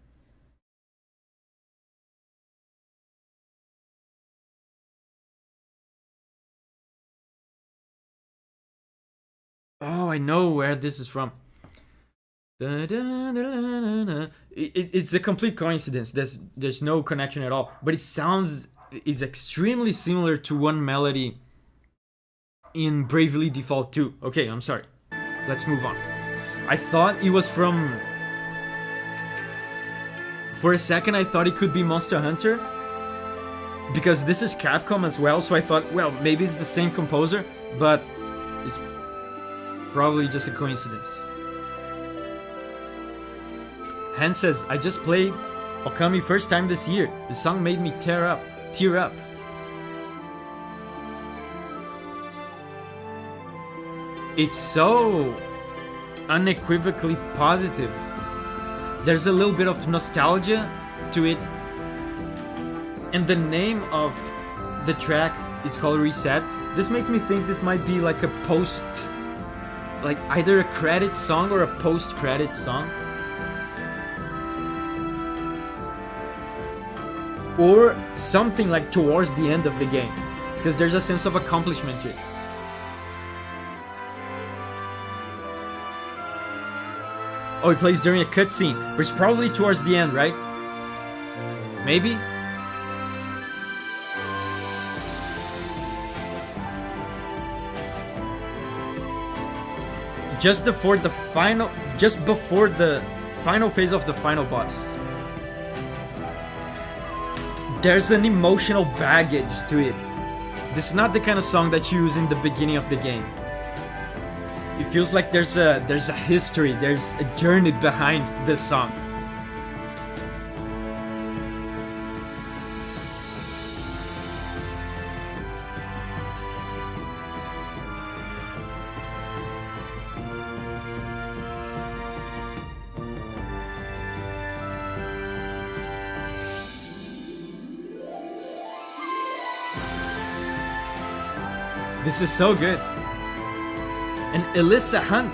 Oh, I know where this is from. It's a complete coincidence. There's no connection at all. But it's extremely similar to one melody in Bravely Default 2. Okay, I'm sorry. Let's move on. I thought it was from... For a second, I thought it could be Monster Hunter. Because this is Capcom as well, so I thought, well, maybe it's the same composer, but it's probably just a coincidence. Han says, I just played Okami first time this year. The song made me tear up. It's so unequivocally positive. There's a little bit of nostalgia to it. And the name of the track is called Reset. This makes me think this might be like a post... like either a credit song or a post-credit song. Or something like towards the end of the game. Because there's a sense of accomplishment to it. Oh, it plays during a cutscene. But it's probably towards the end, right? Maybe? Just before the final phase of the final boss. There's an emotional baggage to it. This is not the kind of song that you use in the beginning of the game. It feels like there's a history, there's a journey behind this song. This is so good. And Alyssa Hunt.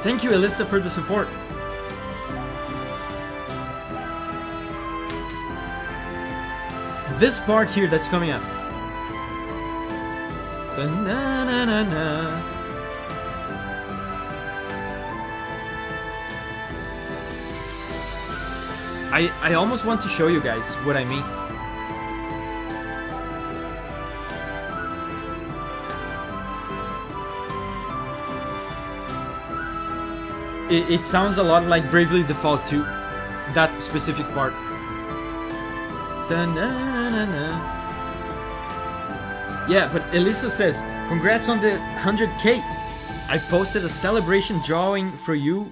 Thank you, Alyssa, for the support. This part here that's coming up. I almost want to show you guys what I mean. It sounds a lot like Bravely Default 2, that specific part. Yeah, but Elisa says, congrats on the 100k. I posted a celebration drawing for you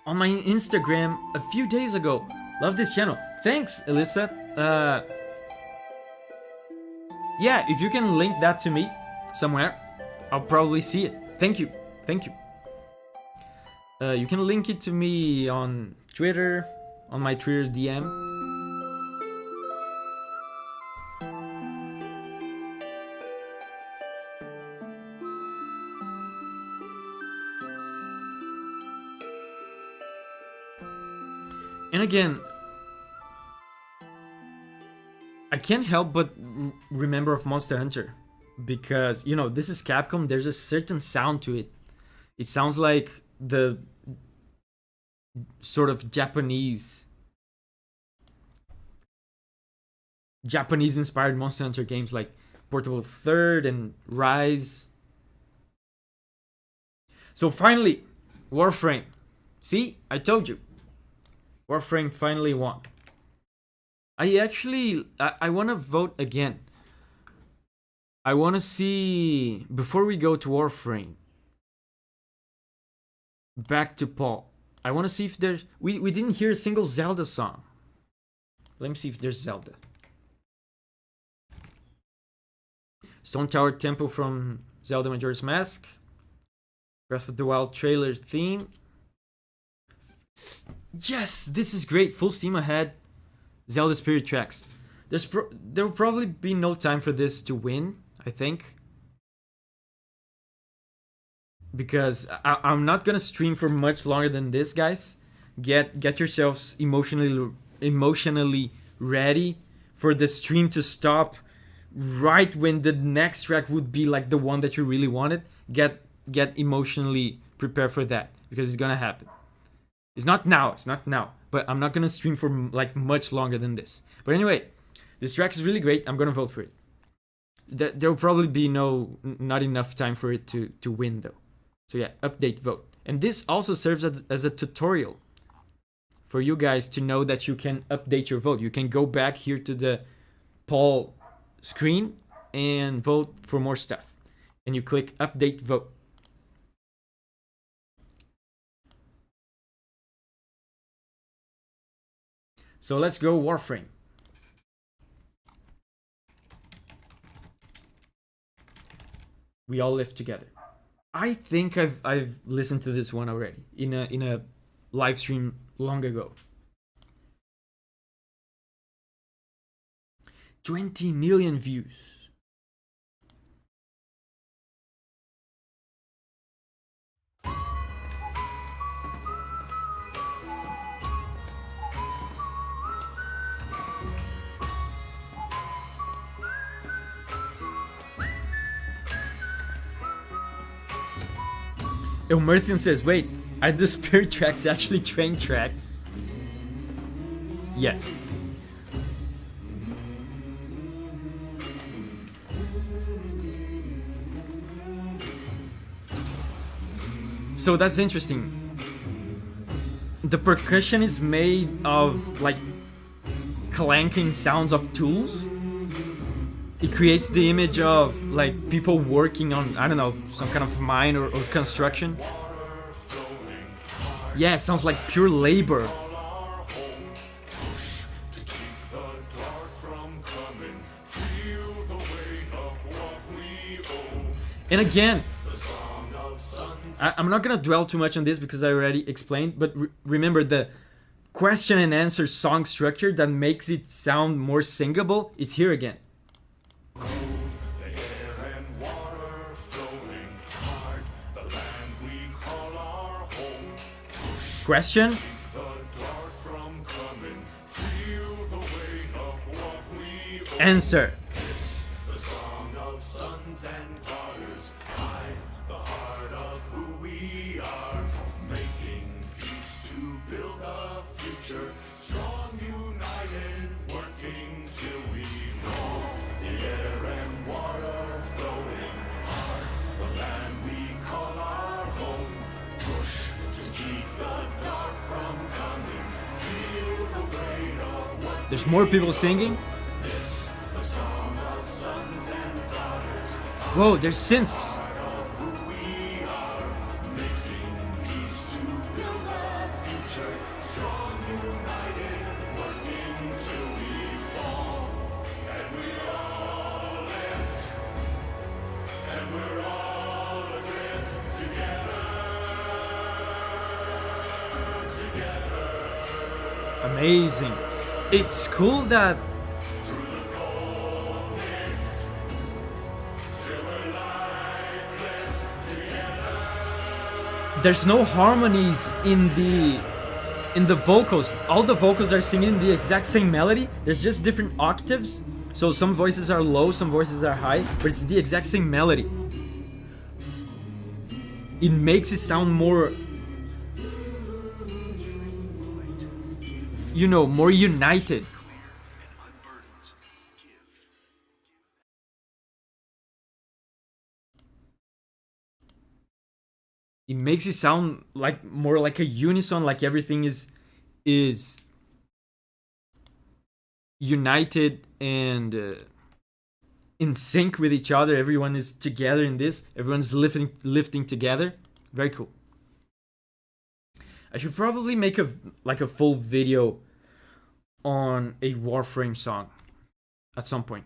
on my Instagram a few days ago. Love this channel. Thanks, Elisa. Yeah, if you can link that to me somewhere, I'll probably see it. Thank you. Thank you. You can link it to me on Twitter, on my Twitter DM. And again, I can't help but remember of Monster Hunter. Because, you know, this is Capcom, there's a certain sound to it. It sounds like the sort of Japanese inspired Monster Hunter games like Portable Third and Rise. So finally, Warframe. See, I told you. Warframe finally won. I want to vote again. I want to see, before we go to Warframe, back to Paul. I want to see if there's, we didn't hear a single Zelda song. Let me see if there's Zelda. Stone Tower Temple from Zelda Majora's Mask. Breath of the Wild trailer theme. Yes, this is great. Full steam ahead. Zelda Spirit Tracks. There will probably be no time for this to win, I think. Because I'm not gonna stream for much longer than this, guys. Get yourselves emotionally ready for the stream to stop right when the next track would be like the one that you really wanted. Get emotionally prepared for that, because it's gonna happen. It's not now, but I'm not gonna stream for like much longer than this. But anyway, this track is really great. I'm gonna vote for it. There will probably be not enough time for it to win though. So yeah, update vote. And this also serves as a tutorial for you guys to know that you can update your vote. You can go back here to the poll screen and vote for more stuff. And you click update vote. So let's go Warframe. We all live together. I think I've listened to this one already in a live stream long ago. 20 million views. Elmerthian says, wait, are the spirit tracks actually train tracks? Yes. So that's interesting. The percussion is made of like clanking sounds of tools. It creates the image of like people working on, I don't know, some kind of mine or construction. Yeah, it sounds like pure labor. And again, I'm not gonna dwell too much on this because I already explained, but remember the question and answer song structure that makes it sound more singable is here again. Question. Answer. There's more people singing. Whoa, there's synths. Amazing. It's cool that there's no harmonies in the vocals. All the vocals are singing the exact same melody. There's just different octaves. So some voices are low, some voices are high, but it's the exact same melody. It makes it sound more, you know, more united. it makes it sound like more like a unison, like everything is united and in sync with each other. Everyone is together in this. Everyone's lifting together. Very cool. I should probably make a full video on a Warframe song at some point.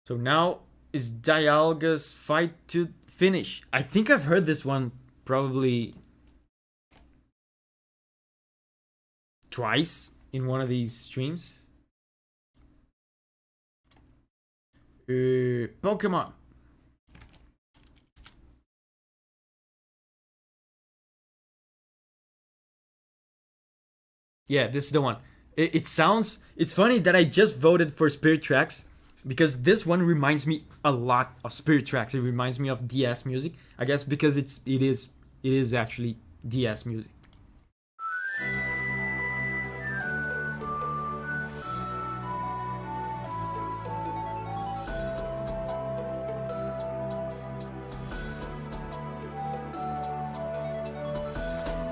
So now is Dialga's fight to finish. I think I've heard this one probably twice in one of these streams. Pokemon. Yeah, this is the one. It sounds... It's funny that I just voted for Spirit Tracks, because this one reminds me a lot of Spirit Tracks. It reminds me of DS music. I guess because it is actually DS music.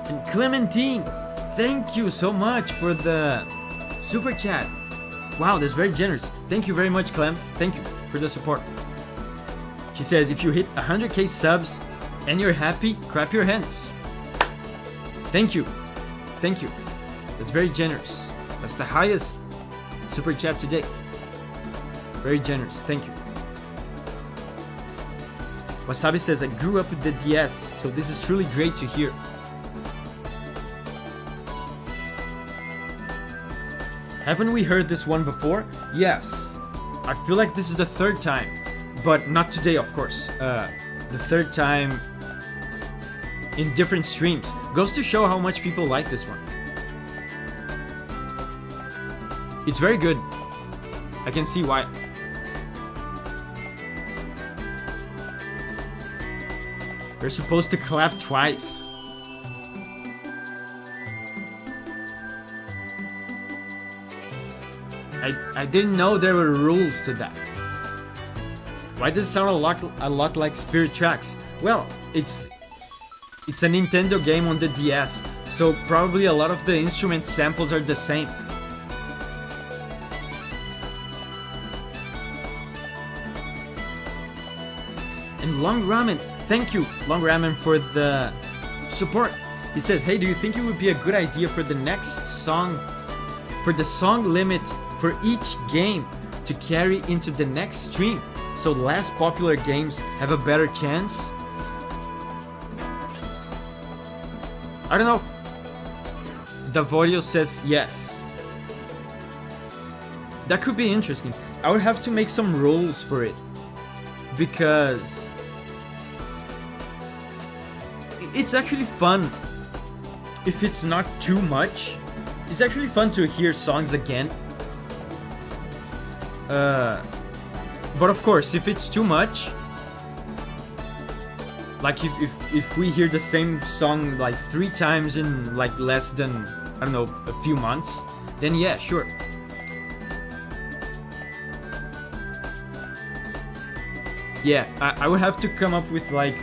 And Clementine, thank you so much for the super chat. Wow, that's very generous. Thank you very much, Clem. Thank you for the support. She says, if you hit 100k subs and you're happy, clap your hands. Thank you. Thank you. That's very generous. That's the highest super chat today. Very generous. Thank you. Wasabi says, I grew up with the DS, so this is truly great to hear. Haven't we heard this one before? Yes. I feel like this is the third time. But not today, of course. The third time in different streams. Goes to show how much people like this one. It's very good. I can see why. You're supposed to clap twice. I didn't know there were rules to that. Why does it sound a lot like Spirit Tracks? Well, it's a Nintendo game on the DS, so probably a lot of the instrument samples are the same. And Long Ramen, thank you, Long Ramen, for the support. He says, hey, do you think it would be a good idea for the next song, for the song limit for each game to carry into the next stream, so less popular games have a better chance? I don't know. Davorio says yes. That could be interesting. I would have to make some rules for it, because it's actually fun if it's not too much. It's actually fun to hear songs again. But of course, if it's too much, like if we hear the same song like 3 times in like less than, I don't know, a few months, then yeah, sure. Yeah, I would have to come up with like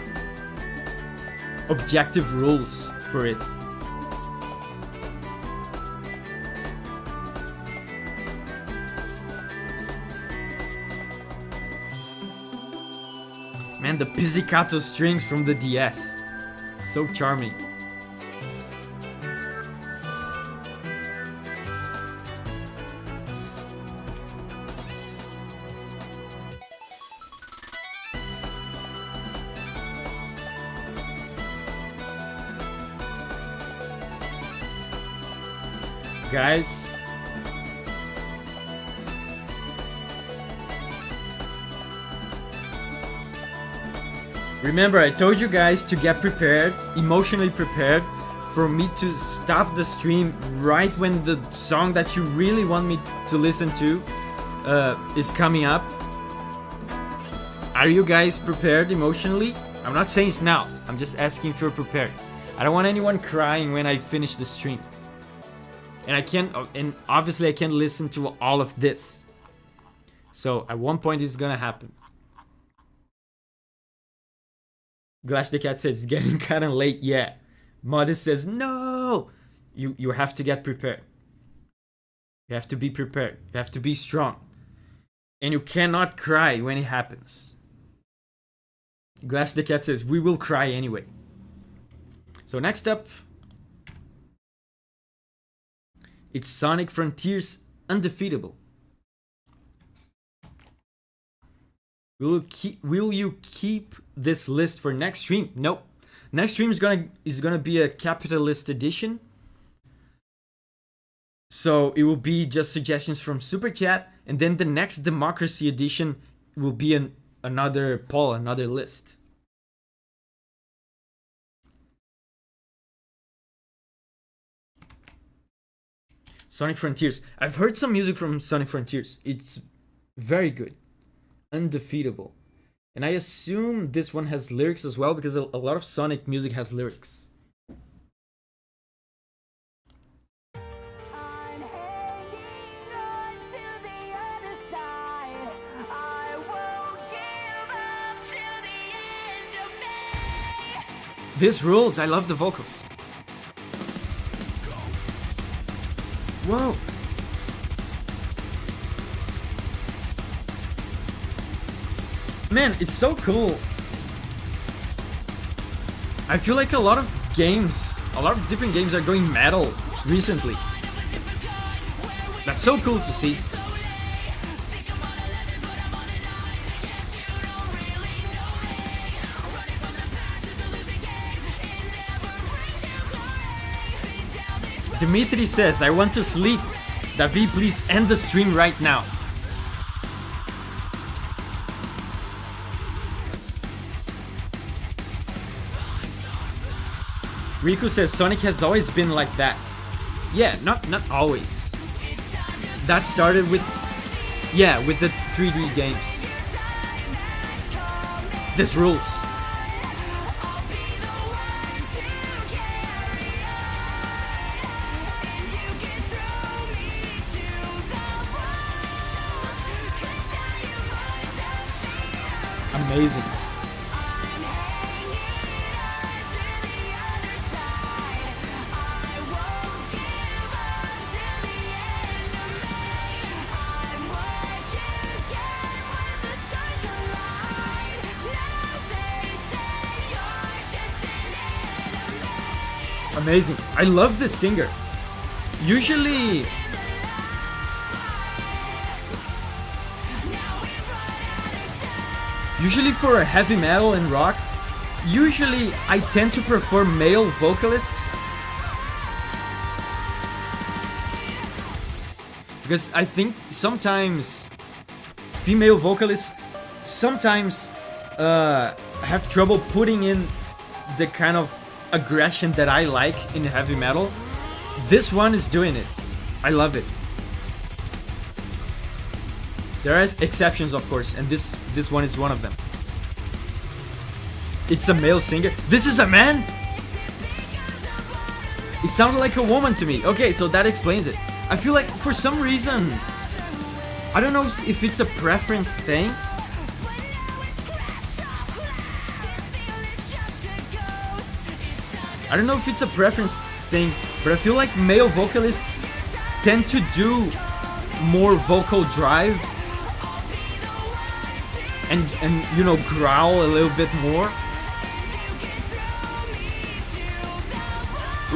objective rules for it. Man, the pizzicato strings from the DS. So charming. Guys, remember, I told you guys to get prepared, emotionally prepared, for me to stop the stream right when the song that you really want me to listen to is coming up. Are you guys prepared emotionally? I'm not saying it's now. I'm just asking if you're prepared. I don't want anyone crying when I finish the stream. And obviously I can't listen to all of this. So at one point it's gonna happen. Glash the Cat says, getting kind of late, yeah. Modest says, no! You have to get prepared. You have to be prepared. You have to be strong. And you cannot cry when it happens. Glash the Cat says, we will cry anyway. So next up, it's Sonic Frontiers Undefeatable. Will you keep this list for next stream? Nope. Next stream is gonna be a capitalist edition. So it will be just suggestions from Super Chat, and then the next Democracy edition will be another poll, another list. Sonic Frontiers. I've heard some music from Sonic Frontiers. It's very good. Undefeatable. And I assume this one has lyrics as well, because a lot of Sonic music has lyrics. This rules. I love the vocals. Whoa. Man, it's so cool. I feel like a lot of different games are going metal recently. That's so cool to see. Dimitri says, I want to sleep. David, please end the stream right now. Riku says, Sonic has always been like that. Yeah, not always. That started with the 3D games. This rules. Amazing. Amazing. I love this singer. Usually for heavy metal and rock, I tend to prefer male vocalists, because I think sometimes female vocalists have trouble putting in the kind of aggression that I like in heavy metal. This one is doing it. I love it. There are exceptions, of course, and this one is one of them. It's a male singer. This is a man? It sounded like a woman to me. Okay, so that explains it. I feel like for some reason, I don't know if it's a preference thing. I don't know if it's a preference thing, but I feel like male vocalists tend to do more vocal drive and you know, growl a little bit more,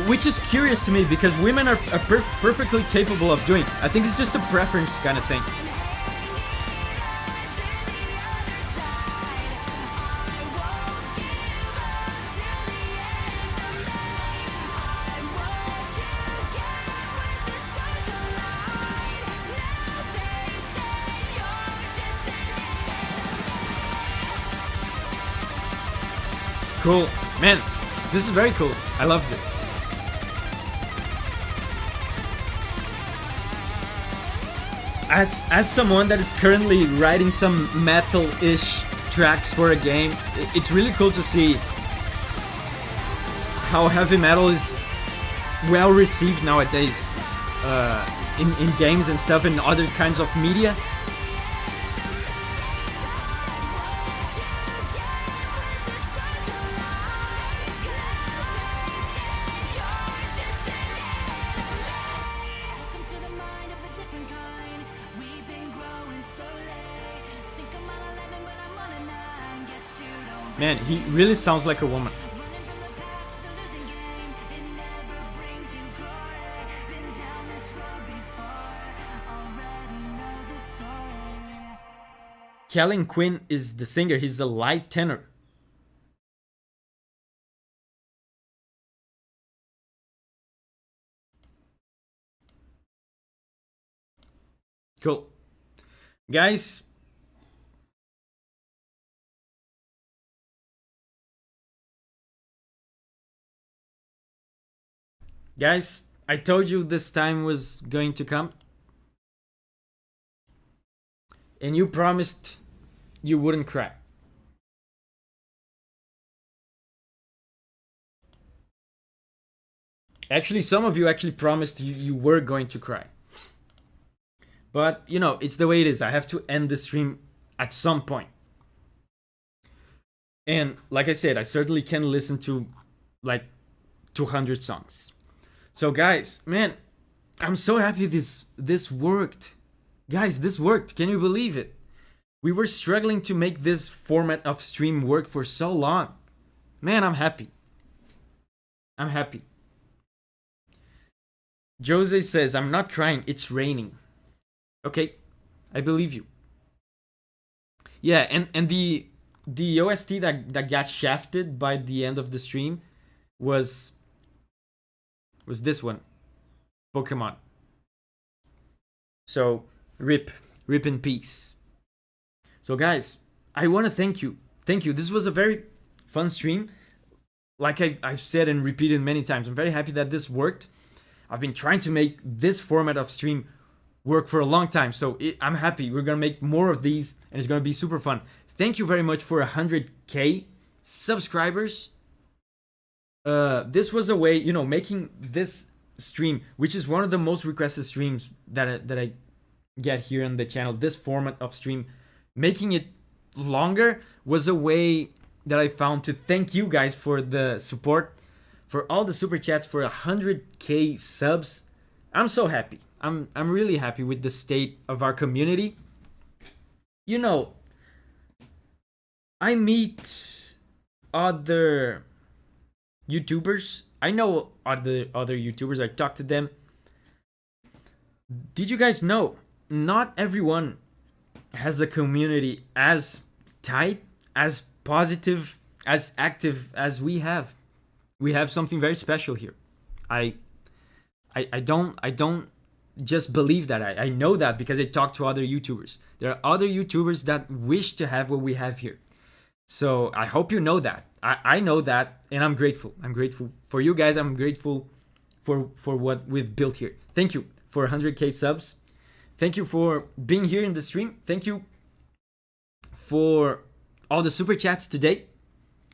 which is curious to me because women are perfectly capable of doing. I think it's just a preference kind of thing. Cool. Man, this is very cool. I love this. As someone that is currently writing some metal-ish tracks for a game, it's really cool to see how heavy metal is well received nowadays in games and stuff and other kinds of media. Man, he really sounds like a woman. Kellen Quinn is the singer. He's a light tenor. Cool. Guys, I told you this time was going to come. And you promised you wouldn't cry. Actually, some of you actually promised you were going to cry. But, you know, it's the way it is. I have to end the stream at some point. And like I said, I certainly can listen to like 200 songs. So guys, man, I'm so happy this worked. Guys, this worked. Can you believe it? We were struggling to make this format of stream work for so long. Man, I'm happy. I'm happy. Jose says, I'm not crying, it's raining. Okay, I believe you. Yeah, and the OST that got shafted by the end of the stream was this one, Pokemon. So rip in peace. So guys, I want to thank you. This was a very fun stream. Like I've said and repeated many times, I'm very happy that this worked. I've been trying to make this format of stream work for a long time, so I'm happy. We're gonna make more of these, and it's gonna be super fun. Thank you very much for 100k subscribers. This was a way, you know, making this stream, which is one of the most requested streams that I get here on the channel. This format of stream, making it longer was a way that I found to thank you guys for the support, for all the super chats, for 100k subs. I'm so happy. I'm really happy with the state of our community. You know, I meet other YouTubers. I know other YouTubers. I talk to them. Did you guys know not everyone has a community as tight, as positive, as active as we have? We have something very special here. I don't just believe that. I know that because I talk to other YouTubers. There are other YouTubers that wish to have what we have here. So I hope you know that. I know that, and I'm grateful. I'm grateful for you guys. I'm grateful for what we've built here. Thank you for 100k subs. Thank you for being here in the stream. Thank you for all the super chats today,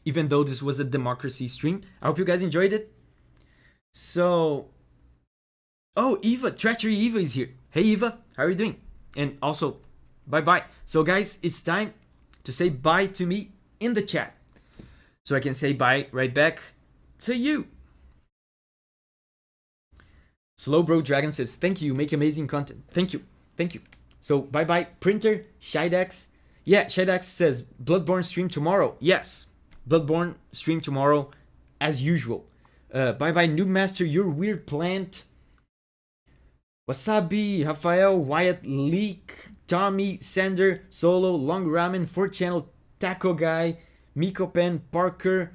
even though this was a democracy stream. I hope you guys enjoyed it. So, oh, Eva, Treachery Eva is here. Hey Eva, how are you doing? And also, bye-bye. So guys, it's time to say bye to me in the chat, so I can say bye right back to you. Slowbro Dragon says, thank you, make amazing content. Thank you. So bye-bye, Printer, Shidax. Yeah, Shidax says, Bloodborne stream tomorrow. Yes, Bloodborne stream tomorrow as usual. Bye-bye, Noobmaster, Your Weird Plant. Wasabi, Rafael, Wyatt, Leek, Tommy, Sander, Solo, Long Ramen, 4channel, Taco Guy, Miko Pen, Parker,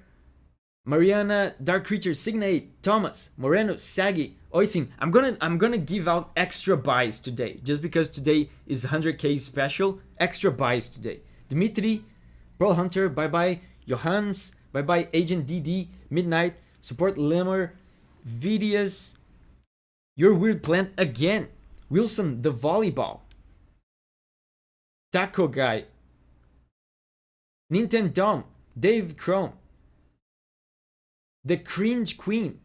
Mariana, Dark Creature, Signate, Thomas, Moreno, Saggy, Oisin. I'm gonna give out extra buys today, just because today is 100k special. Extra buys today. Dimitri, Pearl Hunter, bye bye. Johans, bye bye. Agent DD, Midnight, Support Lemmer, Vidius, Your Weird Plant again. Wilson, the Volleyball, Taco Guy, Nintendo, Dave Chrome, The Cringe Queen,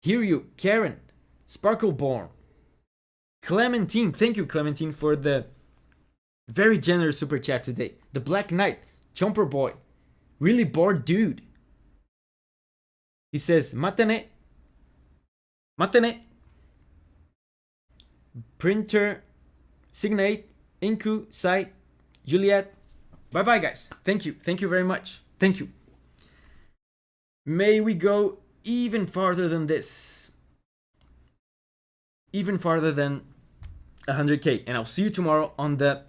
Hiryu, Karen, Sparkleborn, Clementine. Thank you, Clementine, for the very generous super chat today. The Black Knight, Chomper Boy, Really Bored Dude. He says, Matane, Printer, Signate, Inku, Sai, Juliet. Bye bye, guys. Thank you very much. Thank you. May we go even farther than this. Even farther than 100k. And I'll see you tomorrow on the